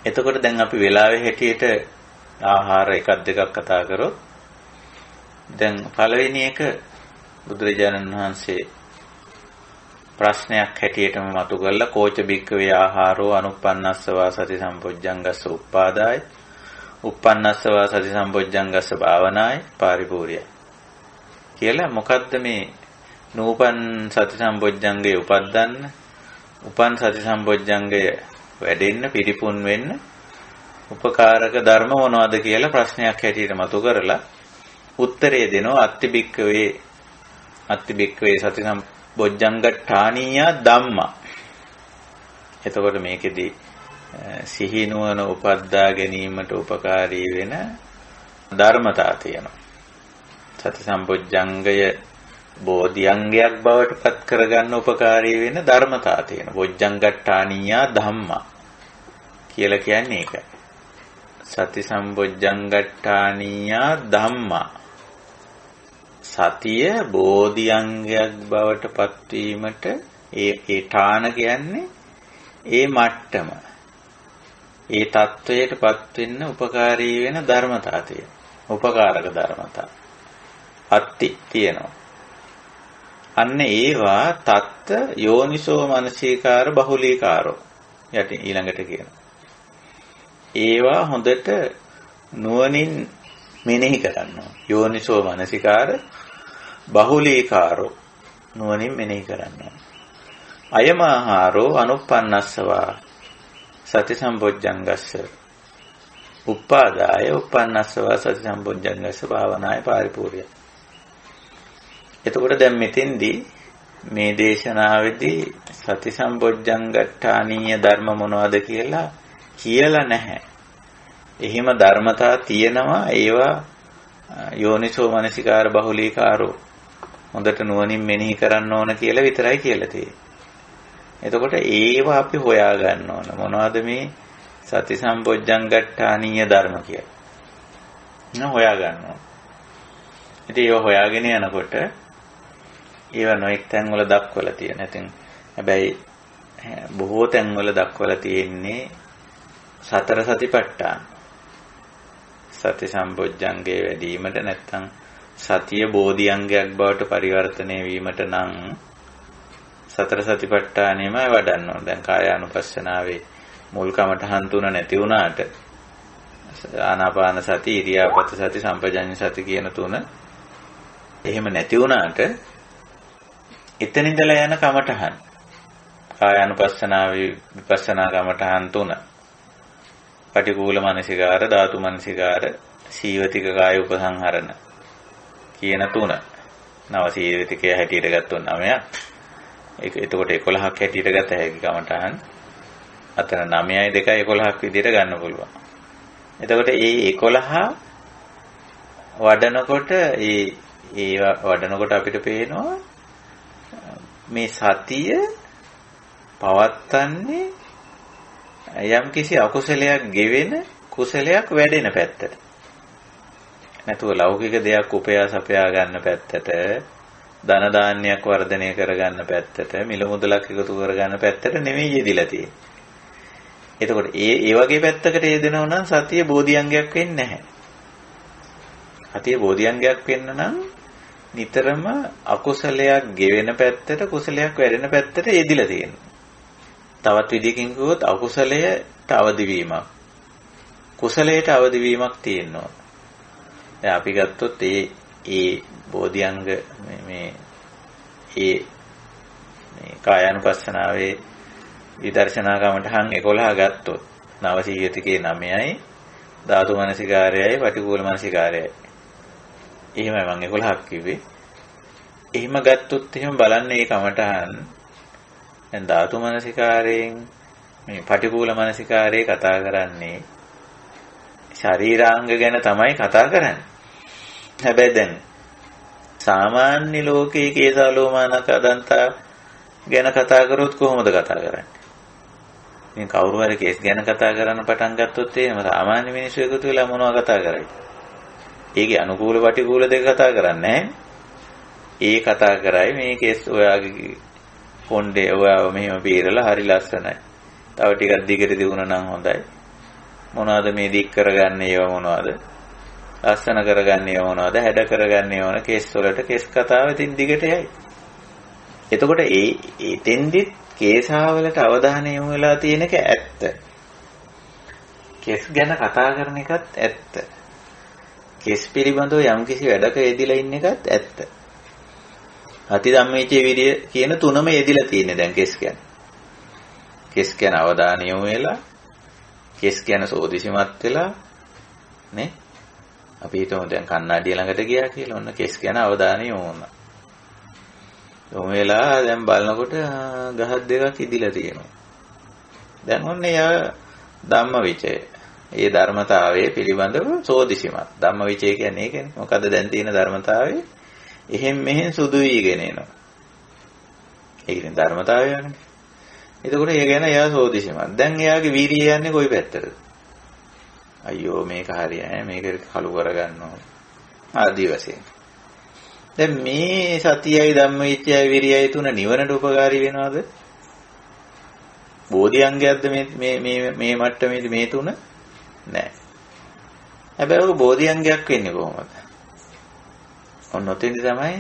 එතකොට දැන් අපි වෙලාවේ හැටියට ආහාර එකක් දෙකක් කතා කරොත් දැන් පළවෙනි එක බුදුරජාණන් වහන්සේ ප්‍රශ්නයක් හැටියටම මතු කරලා කෝච බික්කවේ ආහාරෝ අනුප්පන්නස්සවා සති සම්පොජ්ජංගස්ස උප්පාදාය uppannassawa සති සම්පොජ්ජංගස්ස භාවනාය පාරිපූර්ය කියලා. මොකද්ද මේ නූපන් සති සම්පොජ්ජංගේ උපද්දන්න, උපන් සති සම්පොජ්ජංගය වැඩෙන්න, පිරිපුන් වෙන්න උපකාරක ධර්ම මොනවද කියලා ප්‍රශ්නයක් හැටියට මතු කරලා උත්තරේ දෙනවා අත්ති බික්කවේ සති සම්පොජ්ජංගඨානීය ධම්මා. එතකොට මේකෙදී සිහි නුවණ උපද්දා ගැනීමට උපකාරී වෙන ධර්මතා තියෙනවා. සති සම්පොජ්ජංගය බෝධිඅංගයක් බවට පත් කරගන්න උපකාරී වෙන ධර්මතා තියෙනවා. බොජ්ජංගඨානීය ධම්මා කියලා කියන්නේ ඒක. සති සම්පොජ්ජංගඨානීය ධම්මා. සතිය බෝධිඅංගයක් බවට පත්වීමට ඒ ඨාන කියන්නේ ඒ මට්ටම. ඒ தത്വයටපත් වෙන්න උපකාරී වෙන ධර්මතා තියෙනවා. උපකාරක ධර්මතා අත්ති තියෙනවා. අන්න ඒවා තත්ත යෝනිසෝ මනසීකාර බහුලීකාරෝ යටි ඊළඟට කියනවා. ඒවා හොඳට නුවණින් මෙනෙහි කරනවා. යෝනිසෝ මනසිකාර බහුලීකාරෝ නුවණින් මෙනෙහි කරනවා. අයමාහාරෝ අනුප්පන්නස්සවා සති සම්පොජ්ජංගස්ස උප්පාදාය uppannassawa සති සම්පොජ්ජංගස්ස භාවනාය පාරිපූර්ය. එතකොට දැන් මෙතෙන්දී මේ දේශනාවේදී සති සම්පොජ්ජංගඨානීය ධර්ම මොනවද කියලා නැහැ. එහිම ධර්මතා තියෙනවා. ඒවා යෝනිසෝ මනසිකාර බහුලීකාරෝ හොඳට නුවණින් මෙනෙහි කරන්න ඕන කියලා විතරයි කියලා තියෙන්නේ. එතකොට ඒව අපි හොයා ගන්න ඕන. මොනවද මේ සති සම්පොජ්ජංගට්ඨානීය ධර්ම කියලා. නෝ හොයා ගන්න ඕන. ඉතින් ඒව හොයාගෙන යනකොට ඒව නොඑක් තැන්වල දක්වලා තියෙනවා. ඉතින් හැබැයි බොහෝ තැන්වල දක්වලා තියෙන්නේ සතර සතිපට්ඨාන. සති සම්පොජ්ජංගේ වැඩිවීමට නැත්නම් සතිය බෝධිඅංගයක් බවට පරිවර්තනය වීමට නම් සතර සතිපට්ඨානෙම වඩන්න ඕන. දැන් කායානුපස්සනාවේ මුල් කමඨහන් තුන නැති වුණාට ආනාපාන සති, ඉරියාපත සති, සම්පජඤ්ඤ සති කියන තුන එහෙම නැති වුණාට එතන ඉඳලා යන කමඨහන් කායානුපස්සනාවේ විපස්සනා කමඨහන් තුන පටිඝූල මනසිකාර, ධාතු මනසිකාර, සීවතික කාය උපසංහරණ කියන තුන. නව සීවතිකය හැටියට ගත්තොත් 9ක්. ඒක එතකොට 11ක් හැටියට ගත හැකි කමඨහන්. අතන 9යි 2යි 11ක් විදිහට ගන්න පුළුවන්. එතකොට මේ 11 වඩනකොට ඒ වඩනකොට අපිට පේනවා මේ සතිය පවත්තන්නේ යම් කිසි අකුසලයක් ගෙවෙන කුසලයක් වැඩෙන පැත්තට. නැතුව ලෞකික දෙයක් උපයා සපයා ගන්න පැත්තට, ධන දාන්නයක් වර්ධනය කර ගන්න පැත්තට, මිල මුදලක් එකතු කර ගන්න පැත්තට නෙමෙයි යෙදිලා තියෙන්නේ. එතකොට ඒ වගේ පැත්තකට යෙදෙනව නම් සතිය බෝධිඅංගයක් වෙන්නේ නැහැ. සතිය බෝධිඅංගයක් වෙන්න නම් නිතරම අකුසලයක් ගෙවෙන පැත්තට, කුසලයක් වැඩෙන පැත්තට යෙදිලා තියෙනවා. තවත් විදිහකින් කිව්වොත් අකුසලයට අවදි වීමක්, කුසලයට අවදි වීමක් තියෙනවා. දැන් අපි ගත්තොත් ඒ බෝධිඅංග මේ කායානුපස්සනාවේ විදර්ශනා කමඨහන් 11 ගත්තොත් නවසීයතිකේ 9යි, ධාතු මනසිකාරයයි, පටිඝූල මනසිකාරයයි. එහෙමයි මම 11ක් කිව්වේ. එහෙම ගත්තොත් එහෙම බලන්න මේ කමඨහන් දැන් ධාතු මනසිකාරයෙන් මේ පටිඝූල මනසිකාරයේ කතා කරන්නේ ශරීරාංග ගැන තමයි කතා කරන්නේ. හැබැයි දැන් සාමාන්‍ය ලෝකයේ කේසාලෝමානක දන්තා ගැන කතා කරොත් කොහොමද කතා කරන්නේ? මේ කවුරු හරි කේස් ගැන කතා කරන්න පටන් ගත්තොත් එහෙම සාමාන්‍ය මිනිස්සු එකතු වෙලා මොනවද කතා කරන්නේ? ඒකේ අනුකූල ප්‍රතිකූල දෙක කතා කරන්නේ නැහැ. ඒ කතා කරයි මේ කේස් ඔයාගේ කොණ්ඩේ ඔයාව මෙහෙම පීරලා හරි ලස්සනයි. තව ටිකක් දිගට දිනුනා නම් හොඳයි. මොනවද මේ දික් කරගන්නේ ඒව මොනවද? ලස්සන කරගන්නේ ඒව මොනවද? හැඩ කරගන්නේ ඕන කේස් වලට කේස් කතාව ඉතින් දිගට යයි. එතකොට එතෙන්දිත් කේසාවලට අවධානය යොමු වෙලා තියෙන එක ඇත්ත. කේස් ගැන කතා කරන එකත් ඇත්ත. කේස් පිළිබඳව යම්කිසි වැඩක යෙදිලා ඉන්න එකත් ඇත්ත. අති ධම්මේචේ විරිය කියන තුනම යෙදිලා තියෙන්නේ දැන් කේස් කියන්නේ. කේස් ගැන අවධානය යොමු වෙලා, කේස් ගැන සෝදිසිමත් වෙලා නේ? අපි හිතමු දැන් කන්නාඩිය ළඟට ගියා කියලා. ඔන්න කේස් ගැන අවධානය යොමු වුණා. යොමු වෙලා දැන් බලනකොට ගහක් දෙකක් ඉදිලා තියෙනවා. දැන් ඔන්න යා ධම්මවිචය. ඒ ධර්මතාවයේ පිළිබඳව සෝදිසිමත්. ධම්මවිචය කියන්නේ ඒකනේ. මොකද්ද දැන් තියෙන ධර්මතාවය? එහෙන් මෙහෙන් සුදු වීගෙන එනවා. ඒකනේ ධර්මතාවයනේ. එතකොට ඒ ගැන එයා සෝදිසිමත්. දැන් එයාගේ වීර්යය යන්නේ කොයි පැත්තටද? අයියෝ මේක හරියන්නේ මේක කලු කරගන්න ඕන. ආදී වශයෙන්. දැන් මේ සතියයි ධම්මවිචයයි විරියයි තුන නිවනට උපකාරී වෙනවද? බෝධිඅංගයක්ද මේ මට්ටමේදී මේ තුන? නෑ. හැබැයි ඔය බෝධිඅංගයක් වෙන්නේ කොහොමද? ඔන්න ඔතෙන්දි තමයි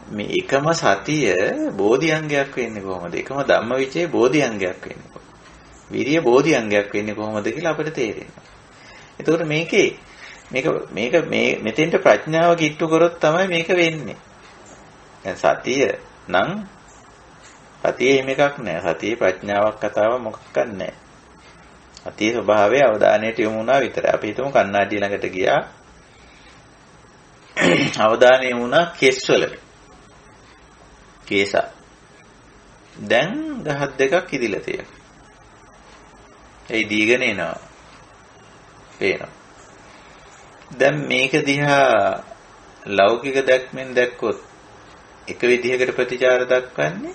මේ එකම සතිය බෝධිඅංගයක් වෙන්නේ කොහොමද? එකම ධම්මවිචේ බෝධිඅංගයක් වෙන්නේ කොහොමද? විරිය බෝධිඅංගයක් වෙන්නේ කොහොමද කියලා අපිට තේරෙනවා. එතකොට මේක මෙතෙන්ට ප්‍රඥාව කිට්ටු කරොත් තමයි මේක වෙන්නේ. දැන් සතිය නම් සතියේ එහෙම එකක් නෑ. සතියේ ප්‍රඥාවක් කතාව මොකක්වත් නෑ. සතියේ ස්වභාවය අවධානයට යොමු වුණා විතරයි. අපි හිතමු කන්නාඩිය ළඟට ගියා. අවධානය යොමු වුණා කෙස් වලට. කේසා. දැන් ගහක් දෙකක් ඉදිලා තියෙනවා. ඒ දීගෙන එනවා. පේනවා. දැන් මේක දිහා ලෞකික දැක්මෙන් දැක්කොත් එක විදිහකට ප්‍රතිචාර දක්වන්නේ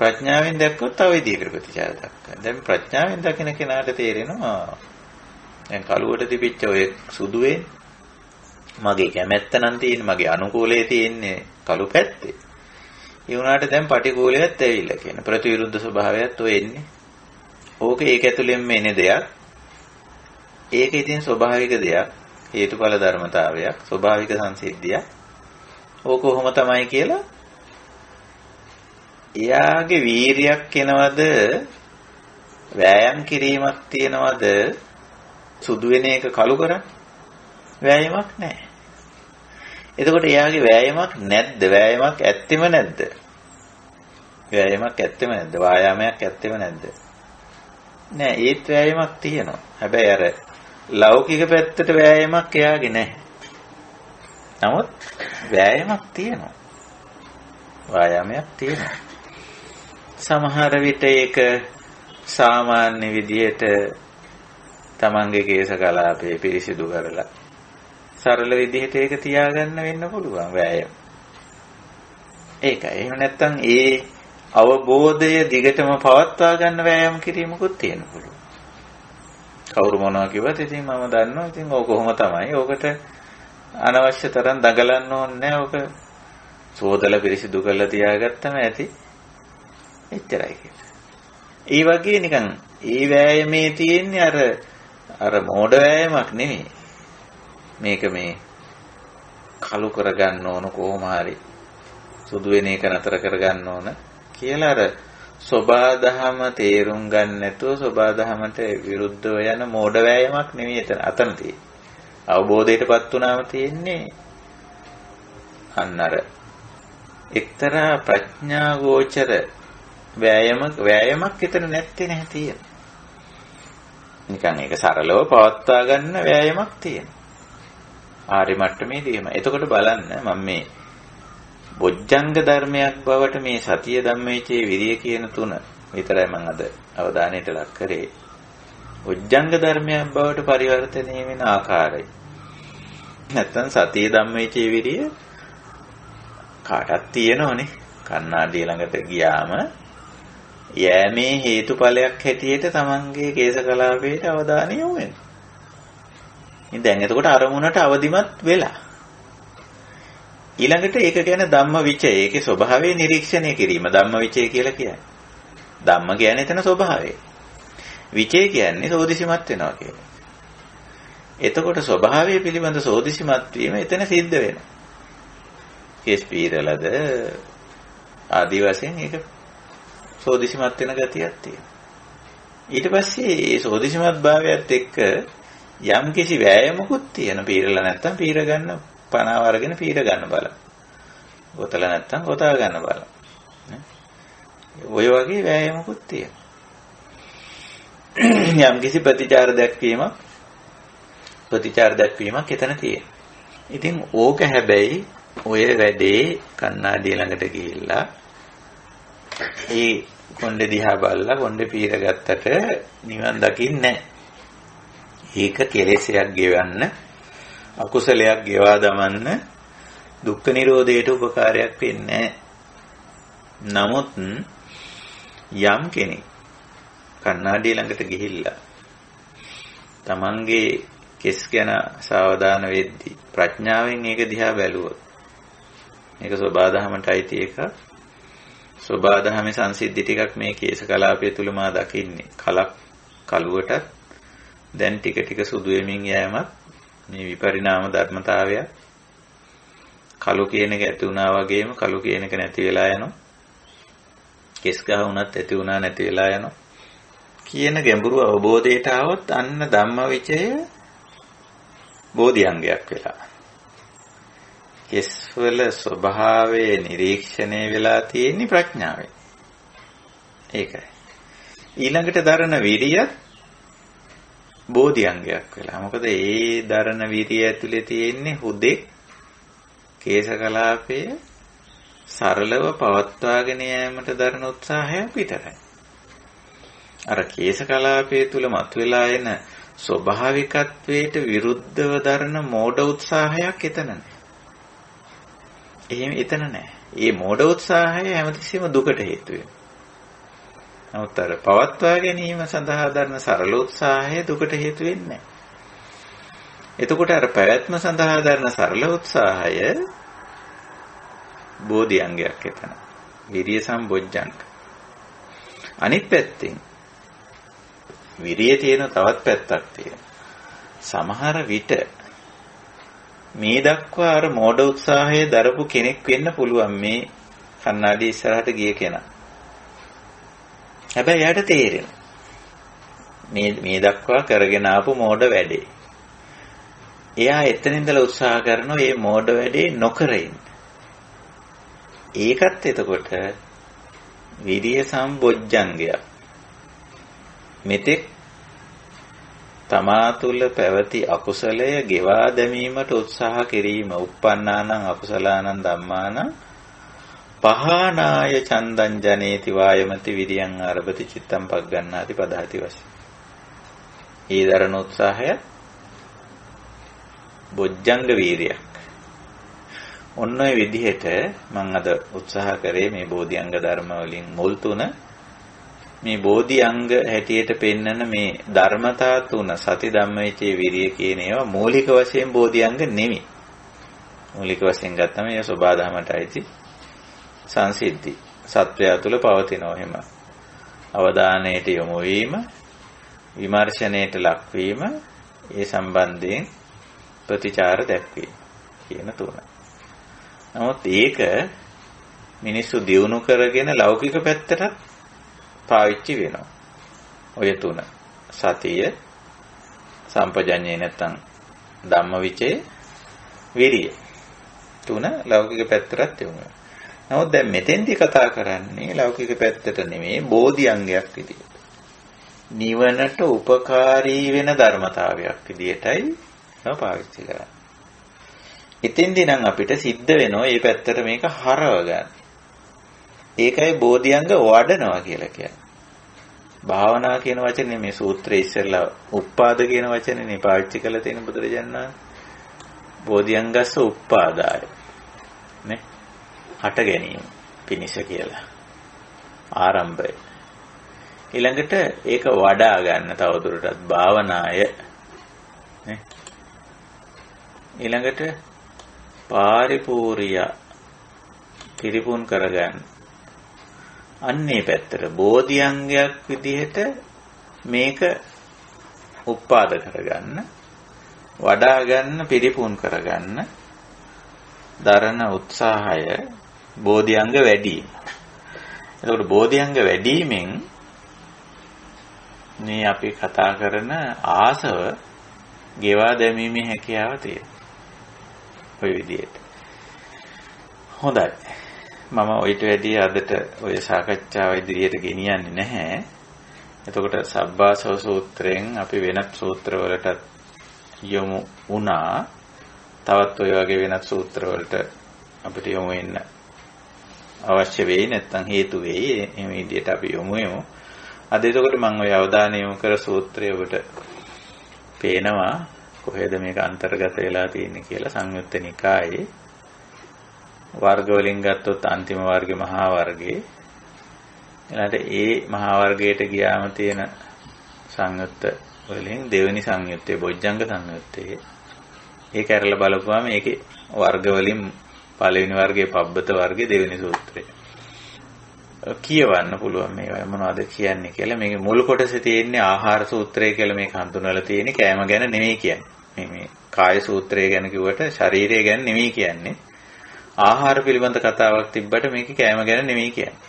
ප්‍රඥාවෙන් දැක්කොත් තව විදිහකට ප්‍රතිචාර දක්වනවා. දැන් ප්‍රඥාවෙන් දකින කෙනාට තේරෙනවා දැන් කළුවට තිබිච්ච ඔය සුදුවේ මගේ කැමැත්ත නම් තියෙන්නේ මගේ අනුකූලයේ තියෙන්නේ කළු පැත්තේ. ඒ වුණාට දැන් පටිකූලයක් ඇවිල්ලා කියන ප්‍රතිවිරුද්ධ ස්වභාවයත් ඔය එන්නේ. ඕක ඒක ඇතුළෙන්ම එන දෙයක්. ඒක ඉතින් ස්වභාවික දෙයක්. හේතුඵල ධර්මතාවයක්, ස්වභාවික සංසිද්ධියක්. ඕක කොහොම තමයි කියලා එයාගේ වීරියක් එනවද වෑයම් කිරීමක් තියනවද සුදු වෙන එක කළු කරන්නේ? වෑයමක් නැහැ. එතකොට එයාගේ වෑයමක් නැද්ද? වෑයමක් ඇත්තෙම නැද්ද? වෑයමක් ඇත්තෙම නැද්ද? වායාමයක් ඇත්තෙම නැද්ද? නෑ, ඒත් වෑයමක් තියෙනවා. හැබැයි අර ලෞකික පැත්තට වෑයමක් එයාගේ නැහැ. නමුත් වෑයමක් තියෙනවා. වායාමයක් තියෙනවා. සමහර විට ඒක සාමාන්‍ය විදිහට තමන්ගේ කේස කලාපේ පිරිසිදු කරලා සරල විදිහට ඒක තියාගන්න වෙන්න පුළුවන් වෑයම. ඒකයි. එහෙම නැත්නම් ඒ අවබෝධය දිගටම පවත්වා ගන්න වෑයම් කිරීමකුත් තියෙන්න පුළුවන්. කවුරු මොනවා කිව්වත් ඉතින් මම දන්නවා ඉතින් ඕක කොහොම තමයි. ඕකට අනවශ්‍ය තරම් දඟලන්න ඕනේ නැහැ. ඕක සෝදලා පිරිසිදු කරලා තියාගත්තම ඇති. එච්චරයි කියලා. ඒ වගේ නිකන් ඒ වෑයමේ තියෙන්නේ අර මෝඩ වෑයමක් නෙමෙයි. මේක මේ කළු කරගන්න ඕන කොහොම හරි සුදු වෙන එක නතර කරගන්න ඕන කියලා අර සෝබාදහම තේරුම් ගන්න නැතුව සෝබාදහමට විරුද්ධව යන මෝඩ වෑයමක් නෙමෙයි අතන තියෙන්නේ. අවබෝධයටපත් වුණාම තියෙන්නේ අන්න අර එක්තරා ප්‍රඥා ගෝචර වෑයමක් එතන නැත්තේ නැහැ තියෙන. නිකන් ඒක සරලව පවත්වා ගන්න වෑයමක් තියෙනවා. ආරි මට්ටමේදීම. එතකොට බලන්න මම මේ බොජ්ජංග ධර්මයක් බවට මේ සතිය ධම්මේචේ විරිය කියන තුන විතරයි මම අද අවධානයට ලක් කරේ. බොජ්ජංග ධර්මයක් බවට පරිවර්තනය වෙන ආකාරය. නැත්තම් සතිය ධම්මේචේ විරිය කාටත් තියෙනවනේ. කන්නාඩිය ළඟට ගියාම යෑමේ හේතුඵලයක් හැටියට තමන්ගේ කේස කලාපයට අවධානය යොමු වෙනවා. දැන් එතකොට අරමුණට අවදිමත් වෙලා ඊළඟට ඒක ගැන ධම්ම විචය ඒකේ ස්වභාවය නිරීක්ෂණය කිරීම ධම්ම විචය කියලා කියන්නේ. ධම්ම කියන්නේ එතන ස්වභාවය. විචය කියන්නේ සෝදිසිමත් වෙනවා කියලා. එතකොට ස්වභාවය පිළිබඳ සෝදිසිමත් වීම එතන සිද්ධ වෙනවා. කේස් පීරලද ආදි වශයෙන් ඒක සෝදිසිමත් වෙන ගතියක් තියෙනවා. ඊට පස්සේ මේ සෝදිසිමත් භාවයත් එක්ක යම් කිසි වෑයමකුත් තියෙන පීරලා නැත්තම් පීර ගන්න පනාව අරගෙන පීර ගන්න බලන්න. ගොතලා නැත්තම් ගොතා ගන්න බලන්න. ඔය වගේ වෑයමකුත් තියෙනවා. යම් කිසි ප්‍රතිචාර දැක්වීමක් එතන තියෙනවා. ඉතින් ඕක හැබැයි ඔය වැඩේ කන්නාඩිය ළඟට ගිහිල්ලා ඒ කොණ්ඩේ දිහා බලලා කොණ්ඩේ පීර ගත්තට නිවන් දකින්නේ නැහැ. ඒක කෙලෙසයක් ගෙවන්න අකුසලයක් ගෙවා දමන්න දුක්ඛ නිරෝධයට උපකාරයක් වෙන්නේ නමුත් යම් කෙනෙක් කන්නාඩිය ළඟට ගිහිල්ලා තමන්ගේ කෙස් ගැන සාවධාන වෙද්දී ප්‍රඥාවෙන් ඒක දිහා බැලුවොත් මේක සෝබාදහමට අයිති එක සෝබාදහමේ සංසිද්ධි ටිකක් මේ කේස කලාපය තුල මා දකින්නේ කලුවටත් දැන් ටික ටික සුදු වෙමින් යෑමත් මේ විපරිණාම ධර්මතාවය කළු කියන එක ඇති වුණා වගේම කළු කියන එක නැති වෙලා යනවා. කෙස් ගහ වුණත් ඇති වුණා නැති වෙලා යනවා. කියන ගැඹුරු අවබෝධයට આવොත් අන්න ධම්මවිචය බෝධිඅංගයක් වෙලා. කෙස්වල ස්වභාවය නිරීක්ෂණය වෙලා තියෙන්නේ ප්‍රඥාවෙන්. ඒකයි. ඊළඟට දරන විරියත් බෝධිඅංගයක් වෙලා. මොකද ඒ දරන විරිය ඇතුලේ තියෙන්නේ හුදෙක් කේස කලාපයේ සරලව පවත්වාගෙන යාමට දරන උත්සාහයක් විතරයි. අර කේස කලාපයේ තුල මතුවලා එන ස්වභාවිකත්වයට විරුද්ධව දරන මෝඩ උත්සාහයක් එතන නැහැ. එහෙම එතන නැහැ. මේ මෝඩ උත්සාහය හැමතිස්සෙම දුකට හේතු වෙනවා. නමුත් අර පවත්වා ගැනීම සඳහා දරන සරල උත්සාහය දුකට හේතු වෙන්නේ නැහැ. එතකොට අර පැවැත්ම සඳහා දරන සරල උත්සාහය බෝධිඅංගයක් එතන. විරිය සම්බොජ්ජංග. අනිත් පැත්තෙන් විරිය තියෙන තවත් පැත්තක් තියෙනවා. සමහර විට මේ දක්වා අර මෝඩ උත්සාහයේ දරපු කෙනෙක් වෙන්න පුළුවන් මේ කන්නාඩි ඉස්සරහට ගිය කෙනා. හැබැයි යාට තේරෙනවා මේ දක්වා කරගෙන ආපු මෝඩ වැඩේ. එයා එතන ඉඳලා උත්සාහ කරනවා මේ මෝඩ වැඩේ නොකර ඉන්න. ඒකත් එතකොට විරිය සම්බොජ්ජංගය. මෙතෙක් තමා තුළ පැවති අකුසලය ගෙවා දැමීමට උත්සාහ කිරීම uppannānaṁ akusalaṇaṁ dhammānaṁ පහානාය චන්දං ජනේති වායමති විරියං ආරභති චිත්තං පග්ගණ්ණාති පදහති වශයෙන්. ඊදරන උත්සාහය බොජ්ජංග වීරියක්. ඔන්න ඔය විදිහට මම අද උත්සාහ කරේ මේ බෝධිඅංග ධර්ම වලින් මුල් තුන මේ බෝධිඅංග හැටියට පෙන්නන මේ ධර්මතා තුන සති ධම්මවිචේ විරිය කියන ඒවා මූලික වශයෙන් බෝධිඅංග නෙමෙයි. මූලික වශයෙන් ගත්තම ඒ සබාධමයට අයිති සංසිද්ධි සත්වයා තුළ පවතිනවා එහෙම. අවධානයට යොමු වීම, විමර්ශනයට ලක්වීම, ඒ සම්බන්ධයෙන් ප්‍රතිචාර දැක්වීම කියන තුන. නමුත් ඒක මිනිස්සු දියුණු කරගෙන ලෞකික පැත්තට පාවිච්චි වෙනවා. ඔය තුන. සතිය, සම්පජඤ්ඤේ නැත්තම් ධම්මවිචේ, විරිය. තුන ලෞකික පැත්තට යොමු වෙනවා. නමුත් දැන් මෙතෙන්දී කතා කරන්නේ ලෞකික පැත්තට නෙමෙයි බෝධිඅංගයක් විදියට. නිවනට උපකාරී වෙන ධර්මතාවයක් විදියටයි නෝ පාවිච්චි කරන්නේ. ඉතින්දී නම් අපිට සිද්ධ වෙනවා මේ පැත්තට මේක හරව ගන්න. ඒකයි බෝධිඅංග වඩනවා කියලා කියන්නේ. භාවනා කියන වචනේ මේ සූත්‍රයේ ඉස්සෙල්ලා උප්පාද කියන වචනේනේ පාවිච්චි කරලා තියෙන බුදුරජාණන් වහන්සේ. බෝධිඅංගස්ස උප්පාදාය. නේ? හට ගැනීම පිනිස කියලා. ආරම්භය. ඊළඟට ඒක වඩා ගන්න තවදුරටත් භාවනාය. නේ? ඊළඟට පාරිපූර්ය පිරිපුන් කරගන්න. අන්නේ පැත්තට බෝධිඅංගයක් විදිහට මේක උප්පාද කරගන්න, වඩා ගන්න, පිරිපුන් කරගන්න දරන උත්සාහය බෝධිඅංග වැඩිම. එතකොට බෝධිඅංග වැඩිමෙන් මේ අපි කතා කරන ආසව ගෙවා දැමීමේ හැකියාව තියෙනවා. ඔය විදිහට. හොඳයි. මම ඔයිට වැඩි අදට ඔය සාකච්ඡාව ඉදිරියට ගෙනියන්නේ නැහැ. එතකොට සබ්බාසව සූත්‍රයෙන් අපි වෙනත් සූත්‍රවලට යොමු වුණා. තවත් ඔය වගේ වෙනත් සූත්‍රවලට අපිට යොමු වෙන්න අවශ්‍ය වෙයි නැත්නම් හේතු වෙයි. මේ විදිහට අපි යොමු වෙමු. අද එතකොට මම ඔය අවධානය යොමු කර සූත්‍රය ඔබට පේනවා කොහෙද මේක අන්තර්ගත වෙලා තියෙන්නේ කියලා. සංයුත්ත නිකායේ වර්ග වලින් ගත්තොත් අන්තිම වර්ගේ මහා වර්ගේ. ඊළඟට ඒ මහා වර්ගයට ගියාම තියෙන සංයුත්ත වලින් දෙවෙනි සංයුත්තේ බොජ්ජංග සංයුත්තේ. ඒක ඇරලා බලපුවාම ඒකේ වර්ග වලින් පළවෙනි වර්ගයේ පබ්බත වර්ගයේ දෙවෙනි සූත්‍රය. කියවන්න පුළුවන් මේවා මොනවද කියන්නේ කියලා. මේකේ මුල් කොටසේ තියෙන්නේ ආහාර සූත්‍රය කියලා මේක හඳුන්වලා තියෙන්නේ. කෑම ගැන නෙමෙයි කියන්නේ. මේ කාය සූත්‍රය ගැන කිව්වට ශරීරය ගැන නෙමෙයි කියන්නේ. ආහාර පිළිබඳ කතාවක් තිබ්බට මේක කෑම ගැන නෙමෙයි කියන්නේ.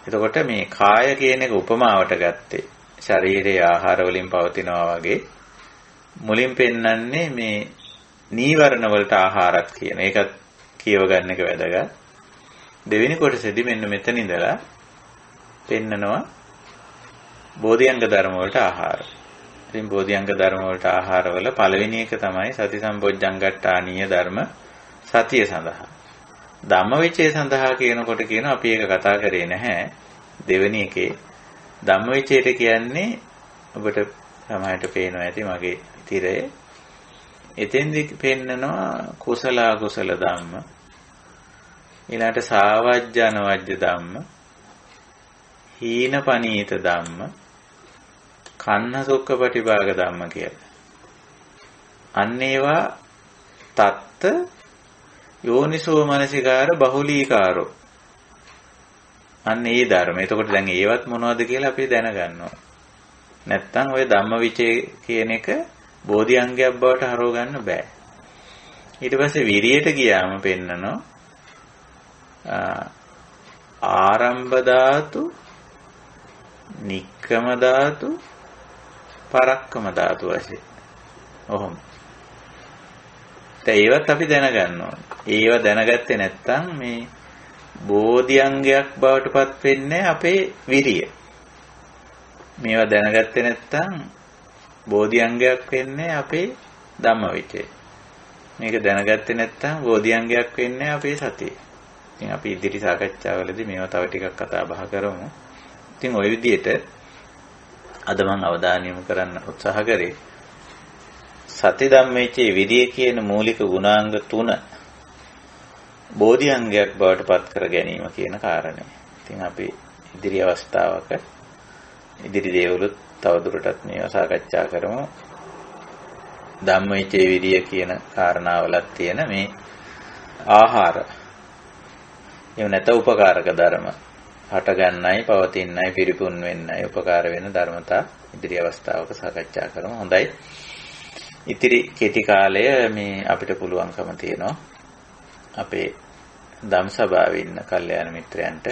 එතකොට මේ කාය කියන එක උපමාවට ගත්තේ ශරීරයේ ආහාර වලින් පවතිනවා වගේ මුලින් පෙන්වන්නේ මේ නීවරණ වලට ආහාරත් කියන. ඒකත් කියව ගන්න එක වැදගත්. දෙවෙනි කොටසේදී මෙන්න මෙතන ඉඳලා පෙන්නනවා බෝධිඅංග ධර්ම වලට ආහාර. ඉතින් බෝධිඅංග ධර්ම වලට ආහාර වල පළවෙනි එක තමයි සති සම්පොච්චංගට්ඨානීය ධර්ම සතිය සඳහා. ධම්මවිචේ සඳහා කියනකොට කියනවා අපි ඒක කතා කරේ නැහැ. දෙවෙනි එකේ ධම්මවිචේට කියන්නේ ඔබට සමහරට පේනවා ඇති මගේ තිරය. එතෙන්දි පෙන්නනවා කුසල අකුසල ධම්ම. ඊළඟට සාවජ්ජ අනවජ්ජ ධම්ම. හීන පනීත ධම්ම, කන්න සුක්ඛ පටිභාග ධම්ම කියලා. අන්න ඒවා තත්ත යෝනිසෝ මනසිකාර බහුලීකාරෝ. අන්න ඒ ධර්ම. එතකොට දැන් ඒවත් මොනවද කියලා අපි දැනගන්නවා. නැත්තම් ওই ධම්මවිචේ කියන එක බෝධි අංගයක් බවට හරව ගන්න බෑ. ඊට පස්සේ විරියට ගියාම පෙන්නනවා ආරම්භ ධාතු, නික්කම ධාතු, පරක්කම ධාතු වශයෙන්. ඔහොම. ඒවත් අපි දැනගන්න ඕනේ. ඒව දැනගත්තේ නැත්නම් මේ බෝධි අංගයක් බවට පත් වෙන්නේ අපේ විරිය. මේවා දැනගත්තේ නැත්නම් බෝධි අංගයක් වෙන්නේ අපේ ධම්මවිචය. මේක දැනගත්තේ නැත්නම් බෝධි අංගයක් වෙන්නේ අපේ සතිය. ඉතින් අපි ඉදිරි සාකච්ඡාවලදී මේවා තව ටිකක් කතා බහ කරමු. ඉතින් ওই විදිහට අද මම අවධානය යොමු කරන්න උත්සාහ කරේ සති ධම්මවිචේ විරිය කියන මූලික ගුණාංග 3 බෝධි අංගයක් බවට පත් කර ගැනීම කියන කාරණය. ඉතින් අපි ඉදිරි අවස්ථාවක ඉදිරි දේවලුත් තවදුරටත් මේවා සාකච්ඡා කරමු. ධම්මවිචේ විරිය කියන කාරණාවලත් තියෙන මේ ආහාර එහෙම නැත්නම් උපකාරක ධර්ම හට ගන්නයි පවතින්නයි පිරිපුන් වෙන්නයි උපකාර වෙන ධර්මතා ඉදිරි අවස්ථාවක සාකච්ඡා කරමු. හොඳයි. ඉතිරි කෙටි කාලය මේ අපිට පුළුවන්කම තියෙනවා අපේ ධම්සභාවේ ඉන්න කල්යාණ මිත්‍රයන්ට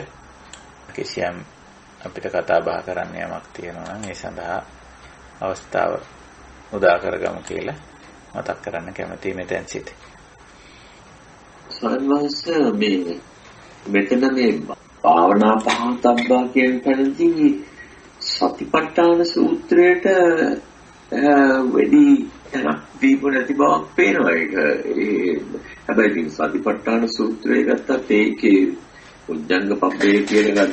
කිසියම් අපිට කතා බහ කරන්න යමක් තියෙනවා නම් ඒ සඳහා අවස්ථාව උදා කරගමු කියලා මතක් කරන්න කැමතියි මෙතෙන් සිට. සර්වංශ මේ මෙතන මේ භාවනා පහතබ්බා කියන තැනදී සතිපට්ඨාන සූත්‍රයට වැඩි තැනක් දීපු නැති බවක් පේනවා. ඒක හැබැයි ඉතින් සතිපට්ඨාන සූත්‍රය ගත්තත් ඒකේ උද්ධංග පබ්බේ කියන එකක්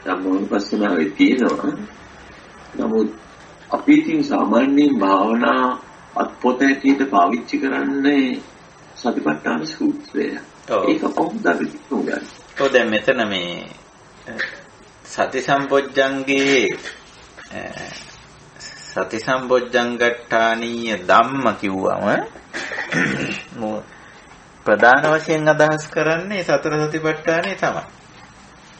ධම්මෝපස්සනාවේ තියෙනවා. නමුත් අපි ඉතින් සාමාන්‍යයෙන් භාවනා අත්පොත හැටියට පාවිච්චි කරන්නේ සතිපට්ඨාන සූත්‍රය. ඒක කොහොමද අපි කියන්නේ? ඔව් දැන් මෙතන මේ සති සම්පොච්චංගේ සති සම්පොච්චංගට්ඨානීය ධම්ම කිව්වම ප්‍රධාන වශයෙන් අදහස් කරන්නේ සතර සතිපට්ඨානේ තමයි.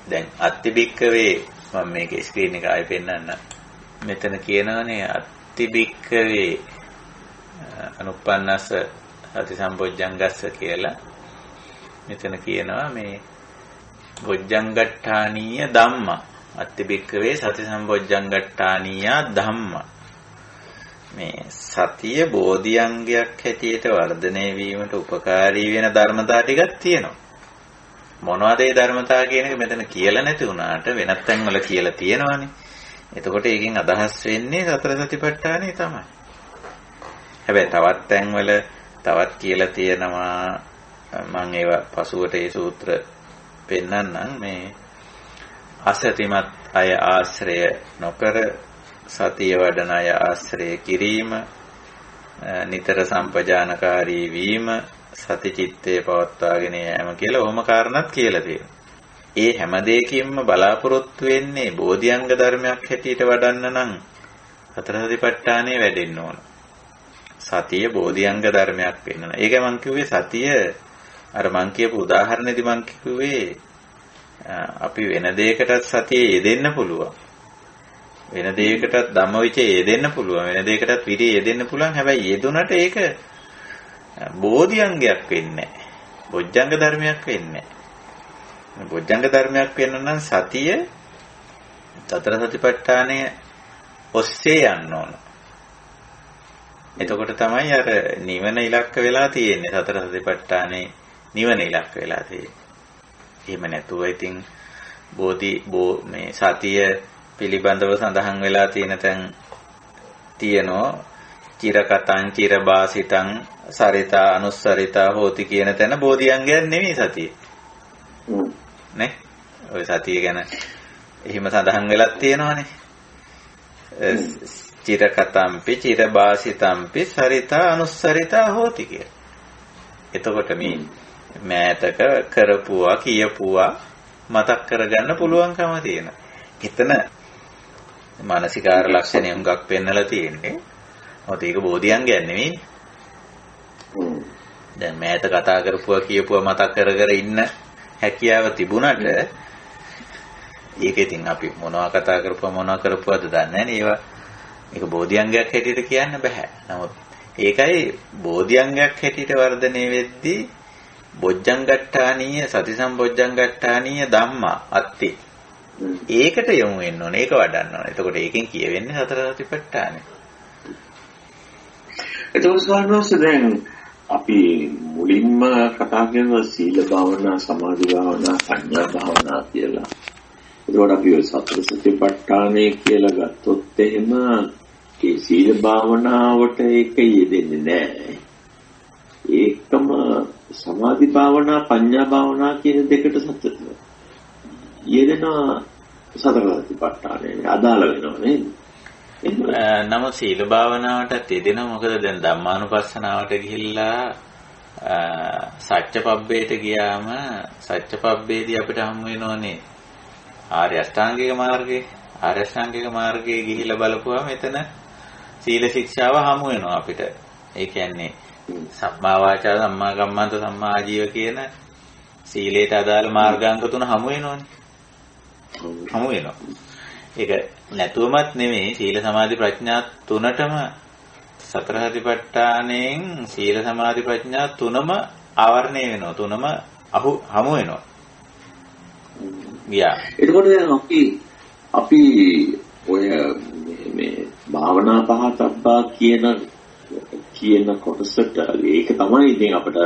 දැන් අත්තිබික්කවේ මම මේකේ ස්ක්‍රීන් එක ආයෙ පෙන්නන්න. මෙතන කියනවානේ අත්තිබික්කවේ අනුප්පන්නස සති සම්පොච්චංගස්ස කියලා. මෙතන කියනවා මේ බොජ්ජංගට්ඨානීය ධම්ම අත්තිබික්කවේ සති සම්පොච්චංගට්ඨානීය ධම්ම. මේ සතිය බෝධිඅංගයක් හැටියට වර්ධනය වීමට උපකාරී වෙන ධර්මතා ටිකක් තියෙනවා. මොනවද ඒ ධර්මතා කියන එක මෙතන කියලා නැති වුණාට වෙනත් තැන්වල කියලා තියෙනවානේ. එතකොට ඒකෙන් අදහස් වෙන්නේ සතර සතිපට්ඨානේ තමයි. හැබැයි තවත් තැන්වල තවත් කියලා තියෙනවා මම ඒවා පසුවට ඒ සූත්‍ර පෙන්නන්නම්. මේ අසතිමත් අය ආශ්‍රය නොකර සතිය වඩන අය ආශ්‍රය කිරීම, නිතර සම්පජානකාරී වීම, සති චිත්තේ පවත්වාගෙන යෑම කියලා ඔහොම කාරණාත් කියලා තියෙනවා. ඒ හැම දෙයකින්ම බලාපොරොත්තු වෙන්නේ බෝධිඅංග ධර්මයක් හැටියට වඩන්න නම් සතර සතිපට්ඨානේ වැඩෙන්න ඕන. සතිය බෝධිඅංග ධර්මයක් වෙන්න. ඒක මම කිව්වේ සතිය අර මං කියපු උදාහරණෙදි මං කිව්වේ අපි වෙන දෙයකටත් සතියේ යෙදෙන්න පුළුවන්. වෙන දෙයකටත් ධම්මවිචේ යෙදෙන්න පුළුවන්. වෙන දෙයකටත් විරිය යෙදෙන්න පුළුවන්. හැබැයි යෙදුනට ඒක බෝධිඅංගයක් වෙන්නේ නැහැ. බොජ්ජංග ධර්මයක් වෙන්නේ නැහැ. බොජ්ජංග ධර්මයක් වෙන්න නම් සතිය සතර සතිපට්ඨානය ඔස්සේ යන්න ඕන. එතකොට තමයි අර නිවන ඉලක්ක වෙලා තියෙන්නේ. සතර සතිපට්ඨානේ නිවන ඉලක්ක වෙලා තියෙන්නේ. එහෙම නැතුව ඉතින් මේ සතිය පිළිබඳව සඳහන් වෙලා තියෙන තැන් තියෙනවා. චිරකතං චිරබාසිතං සරිතා අනුස්සරිතා හෝති කියන තැන බෝධිඅංගයක් නෙමෙයි සතිය. නේ? ඔය සතිය ගැන එහෙම සඳහන් වෙලක් තියෙනවානේ. චිරකතම්පි චිරබාසිතම්පි සරිතා අනුස්සරිතා හෝති කිය. එතකොට මේ මෑතක කරපුවා කියපුවා මතක් කරගන්න පුළුවන්කම තියෙනවා. එතන මානසිකාර ලක්ෂණ යුඟක් පෙන්නලා තියෙන්නේ. මොකද ඒක බෝධියංගයක් නෙවෙයි. දැන් මෑත කතා කරපුවා කියපුවා මතක් කර කර ඉන්න හැකියාව තිබුණාට ඒක ඉතින් අපි මොනවා කතා කරපුවා මොනවා කරපුවාද දන්නේ නැහැ. ඒවා ඒක බෝධියංගයක් හැටියට කියන්න බෑ. නමුත් ඒකයි බෝධියංගයක් හැටියට වර්ධනය වෙද්දී බොජ්ජංගට්ඨානීය සති සම්බොජ්ජංගට්ඨානීය ධම්මා අත්ති. ඒකට යොමු වෙන්න ඕනේ. ඒක වඩන්න ඕනේ. එතකොට ඒකෙන් කියවෙන්නේ සතර සතිපට්ඨානෙ. එතකොට ස්වාමීන් දැන් අපි මුලින්ම කතා කරන සීල භාවනා, සමාධි භාවනා, ප්‍රඥා භාවනා කියලා. එතකොට අපි ඔය සතර සතිපට්ඨානය කියලා ගත්තොත් එහෙම ඒ සීල භාවනාවට ඒක යෙදෙන්නේ නැහැ. ඒකම සමාධි භාවනා, ප්‍රඥා භාවනා කියන දෙකට යෙදෙන සතර සතිපට්ඨානය අදාළ වෙනවා නේද? නම සීල භාවනාවටත් යෙදෙනවා. මොකද දැන් ධම්මානුපස්සනාවට ගිහිල්ලා සත්‍යපබ්බේට ගියාම සත්‍යපබ්බේදී අපිට හමු වෙනෝනේ ආර්ය අෂ්ටාංගික මාර්ගයේ. ආර්ය අෂ්ටාංගික මාර්ගයේ ගිහිල්ලා බලපුවාම එතන සීල ශික්ෂාව හමු වෙනවා අපිට. ඒ කියන්නේ සම්මා වාචා, සම්මා කම්මන්ත, සම්මා ආජීව කියන සීලයට අදාළ මාර්ගාංග තුන හමු වෙනෝනේ. හමු වෙනවා. ඒක නැතුවමත් නෙමෙයි සීල සමාධි ප්‍රඥා තුනටම සතර සතිපට්ඨානයෙන් සීල සමාධි ප්‍රඥා තුනම ආවරණය වෙනවා. තුනම හමු වෙනවා. ගියා. එතකොට දැන් අපි ඔය මේ භාවනා පහතබ්බා කියන කොටසට ඒක තමයි ඉතින් අපිට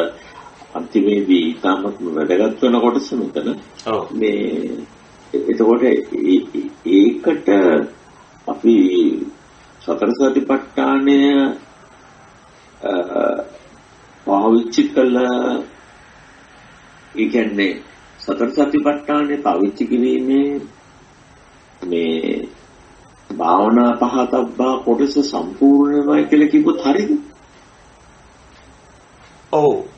අන්තිමේදී ඊටමත් වැදගත් වෙන කොටස මෙතන. ඔව්. මේ එතකොට ඒකට අපි සතර සතිපට්ඨානය පාවිච්චි කළා. ඒ කියන්නේ සතර සතිපට්ඨානය පාවිච්චි කිරීමේ මේ භාවනා පහතබ්බා කොටස සම්පූර්ණමයි කියලා කිව්වොත් හරියද? ඔව්.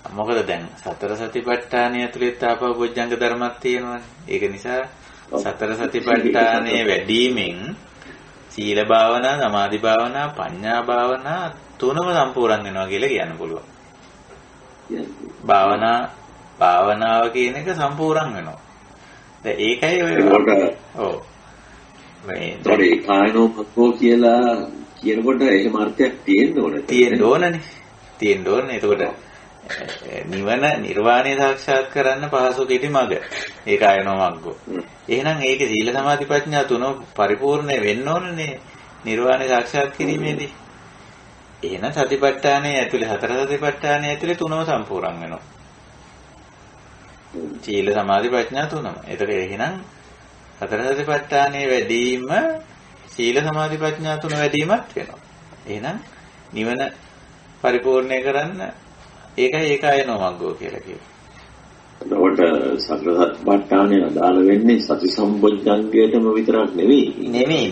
මොකද දැන් සතර සතිපට්ඨානය ඇතුළේ තාපව බොජ්ජංග ධර්මයක් තියෙනවානේ. ඒක නිසා සතර සතිපට්ඨානයේ වැඩිමෙන් සීල භාවනා, සමාධි භාවනා, ප්‍රඥා භාවනා තුනම සම්පූර්ණ වෙනවා කියලා කියන්න පුළුවන්. භාවනාව කියන එක සම්පූර්ණ වෙනවා. දැන් ඒකයි ඔය ඔව්. මේ කායනෝපකෝ කියලා කියනකොට එහෙම අර්ථයක් තියෙන්න ඕනේ. තියෙන්න ඕනේ. එතකොට නිවන නිර්වාණය සාක්ෂාත් කරන්න පහසු කෙටි මඟ. ඒක ආයනෝ මග්ගෝ. එහෙනම් ඒකේ සීල සමාධි ප්‍රඥා තුන පරිපූර්ණ වෙන්න ඕනනේ නිර්වාණය සාක්ෂාත් කිරීමේදී. එහෙනම් සතිපට්ඨානයේ ඇතුලේ හතර සතිපට්ඨානයේ ඇතුලේ තුනම සම්පූර්ණ වෙනවා. සීල සමාධි ප්‍රඥා තුනම. ඒතර එහෙනම් හතර සතිපට්ඨානයේ වැඩිම සීල සමාධි ප්‍රඥා තුන වැඩිමත් වෙනවා. එහෙනම් නිවන පරිපූර්ණය කරන්න ඒකයි නොමග්ගෝ කියලා කියනවා. එතකොට සතර සතිපට්ඨානය අදාළ වෙන්නේ සති සම්බොජ්ජංගයටම විතරක් නෙවෙයි.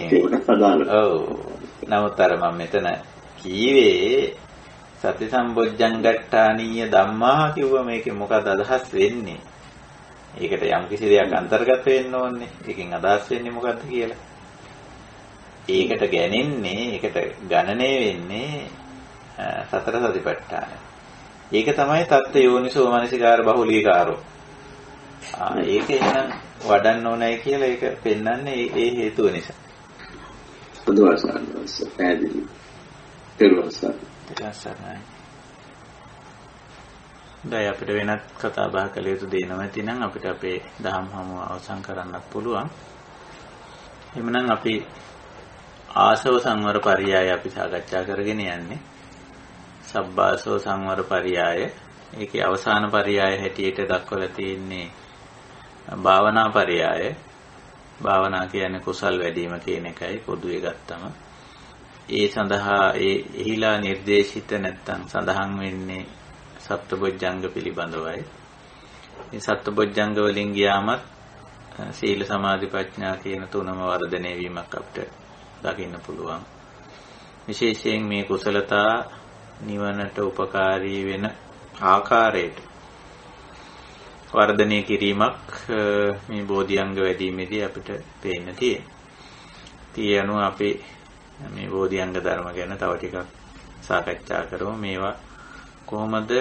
ඒකට අදාළ. ඔව්. නමුත් අර මම මෙතන කීවේ සති සම්බොජ්ජංගට්ඨානීය ධම්මා කිව්ව මේකේ මොකද අදහස් වෙන්නේ? ඒකට යම් කිසි දෙයක් අන්තර්ගත වෙන්න ඕනේ. ඒකෙන් අදහස් වෙන්නේ මොකද්ද කියලා. ඒකට ගැනෙන්නේ, ඒකට ගණනය වෙන්නේ සතර සතිපට්ඨානය. ඒක තමයි තත්ත්ව යෝනිසෝ මනසිකාර බහුලීකාරෝ. ඒක එහෙනම් වඩන්න ඕනයි කියලා ඒක පෙන්වන්නේ ඒ හේතුව නිසා. බුදුආසන්නස පැහැදිලි. තේරුණා. දැන් අපිට වෙනත් කතා බහ කළ යුතු දේ නැති නම් අපිට අපේ දහම් හමුව අවසන් කරන්නත් පුළුවන්. එhmenan අපි ආසව සංවර පරියාය අපි සාකච්ඡා කරගෙන යන්නේ. සබ්බාසව සංවර පරියාය. ඒකේ අවසාන පරියාය හැටියට දක්වලා තියෙන්නේ භාවනා පරියාය. භාවනා කියන්නේ කුසල් වැඩිම කියන එකයි පොදුවේ ගත්තම. ඒ සඳහා එහිලා නිර්දේශිත නැත්තම් සඳහන් වෙන්නේ සත්බොජ්ජංග පිළිබඳවයි. මේ සත්බොජ්ජංග වලින් ගියාමත් සීල සමාධි ප්‍රඥා කියන තුනම වර්ධනය වීමක් අපිට දකින්න පුළුවන්. විශේෂයෙන් මේ කුසලතා නිවනට උපකාරී වෙන ආකාරයට වර්ධනය කිරීමක් මේ බෝධිඅංග වැඩිීමේදී අපිට පේන්න තියෙනවා. ඒ අනුව අපි මේ බෝධිඅංග ධර්ම ගැන තව ටිකක් සාකච්ඡා කරමු. මේවා කොහොමද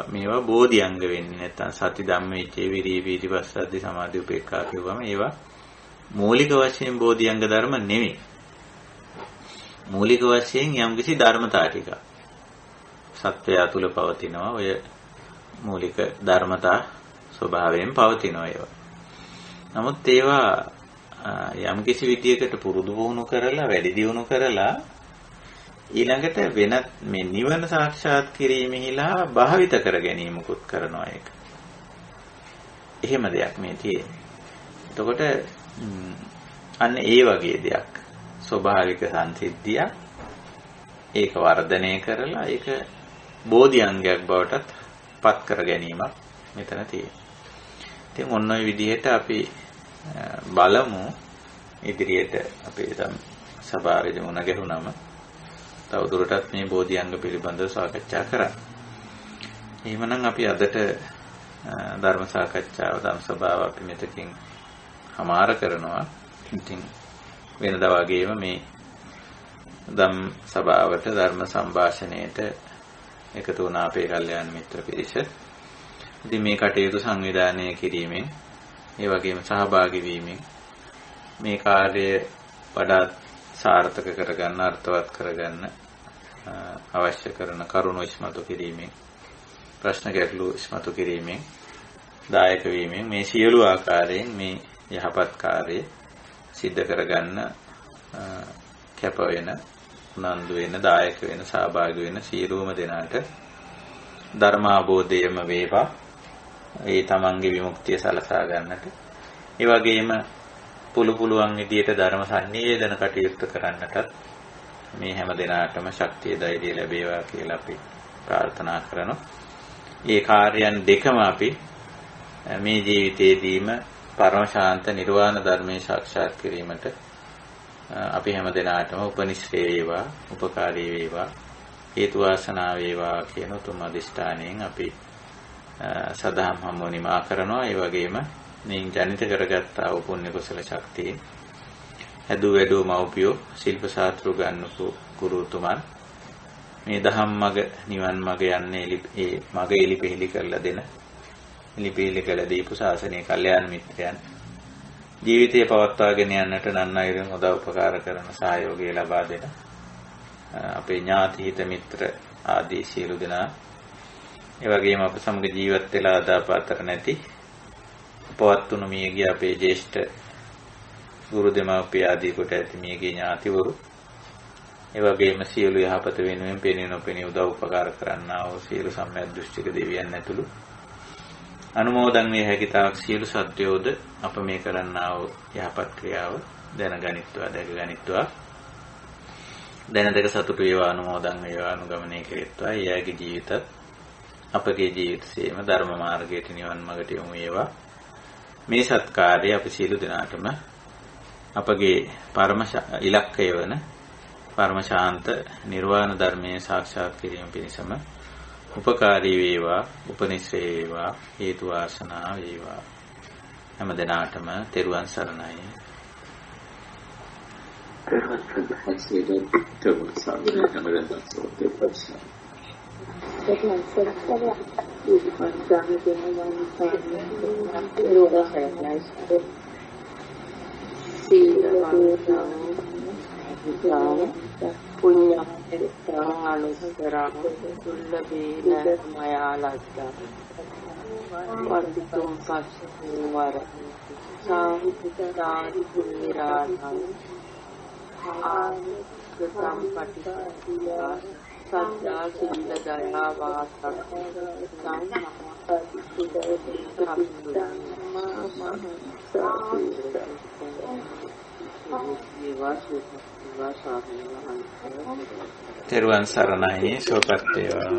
මේවා බෝධිඅංග වෙන්නේ? නැත්නම් සති ධම්මවිචේ විරිය පීති පස්සද්ධි සමාධි උපේක්ඛා කියවම ඒවා මූලික වශයෙන් බෝධිඅංග ධර්ම නෙවෙයි. මූලික වශයෙන් යම්කිසි ධර්මතා ටික සත්වයා තුල පවතිනවා. ඔය මූලික ධර්මතා ස්වභාවයෙන් පවතිනවා ඒවා. නමුත් ඒවා යම්කිසි විදියකට පුරුදු වුණු කරලා වැඩි දියුණු කරලා ඊළඟට වෙනත් මේ නිවන සාක්ෂාත් කිරීමෙහිලා භාවිත කර ගැනීමකුත් කරනවා ඒක. එහෙම දෙයක් මේ තියෙන්නේ. එතකොට අන්න ඒ වගේ දෙයක් ස්වභාවික සංසිද්ධිය ඒක වර්ධනය කරලා ඒක බෝධිඅංගයක් බවට පත් කර ගැනීමක් මෙතන තියෙනවා. ඉතින් ඔන්න ඔය විදිහට අපි බලමු ඉදිරියට අපේ සභාවේදී මුණ ගැහුනම තවදුරටත් මේ බෝධිඅංග පිළිබඳව සාකච්ඡා කරා. එහෙමනම් අපි අදට ධර්ම සාකච්ඡාව ධම්ම සභාව අපි මෙතකින් හමාර කරනවා. ඉතින් වෙනදා වගේම මේ ධම්ම සභාවට ධර්ම සංഭാෂණයට එකතු වුණ අපේ කල්යාණ මිත්‍ර පිරිස. ඉතින් මේ කටයුතු සංවිධානය කිරීමෙන් ඒ වගේම සහභාගී වීමෙන් මේ කාර්යය වඩා සාර්ථක කරගන්න අර්ථවත් කරගන්න අවශ්‍ය කරන කරුණු ඉස්මතු කිරීමෙන් ප්‍රශ්න ගැටළු ඉස්මතු කිරීමෙන් දායක වීමෙන් මේ සියලු ආකාරයෙන් මේ යහපත් කාර්යය සිද්ධ කරගන්න කැප වෙන උනන්දු වෙන දායක වෙන සහභාගී වෙන සියලුම දෙනාට ධර්ම අවබෝධයම වේවා. ඒ තමන්ගේ විමුක්තිය සලසා ගන්නට ඒ වගේම පුළුවන් විදියට ධර්ම සංනිවේදන කටයුතු කරන්නටත් මේ හැම දිනාටම ශක්තිය ධෛර්යය ලැබේවා කියලා අපි ප්‍රාර්ථනා කරනවා. මේ කාර්යයන් දෙකම අපි මේ ජීවිතයේදීම පරම ශාන්ත නිර්වාණ ධර්මයේ සාක්ෂාත් කිරීමට අපි හැම දිනාටම උපනිශ්‍රේ වේවා, උපකාරී වේවා, හේතු වාසනා වේවා කියන උතුම් අධිෂ්ඨානයෙන් අපි සදාම් හමුවනිමා කරනවා. ඒ වගේම මේ ජනිත කරගත් ආ පුණ්‍ය කුසල ශක්තිය හැදු වැඩු මව්පියෝ ශිල්ප ශාස්ත්‍ර ගන්නපු ගුරුතුමන් මේ දහම් මග නිවන් මග යන්නේ ඒ මග එලිපෙහෙලි කරලා දෙන එලිපෙහෙලි කළ දීපු ශාසනීය කල්යාණ මිත්‍රයන් ජීවිතය පවත්වාගෙන යන්නට නන් අයුරින් උදව් උපකාර කරන සහයෝගය ලබා දෙන අපේ ඥාති හිත මිත්‍ර ආදී සියලු දෙනා ඒ වගේම අප සමග ජීවත් වෙලා අදාපාතර නැති පවත්තුණු මියගිය අපේ ජේෂ්ඨ ගුරු දෙමාපිය ආදී කොට ඇති මියගිය ඥාතිවරු ඒ වගේම සියලු යහපත වෙනුවෙන් පෙනී නොපෙනී උදව් උපකාර කරන්නා වූ සියලු සම්‍යක් දෘෂ්ටික දෙවියන් ඇතුළු අනුමෝදන් වේ හැකි තාක් සියලු සත්වයෝද අප මේ කරන්නා වූ යහපත් ක්‍රියාව දැනගනිත්වා දැකගනිත්වා දැනදක සතුටු වේවා අනුමෝදන් වේවා අනුගමනය කෙරෙත්වා. ඊයගේ ජීවිතත් අපගේ ජීවිතයේම ධර්ම මාර්ගයට නිවන් මාර්ගයට යොමු වේවා. මේ සත්කාරය අපි සියලු දෙනාටම අපගේ පරම ඉලක්කය වන පරම ශාන්ත නිර්වාණ ධර්මයේ සාක්ෂාත් කිරීම පිණිසම උපකාරී වේවා, උපනිශ්‍රේ වේවා, හේතු වාසනා වේවා. හැම දිනාටම තෙරුවන් සරණයි. punya terangan sekarang lebih mayalatkan waktu tumpas keluar sang punirana ketampat dia sadda sila daya vasak sang තෙරුවන් සරණයි සෝපත් වේවා.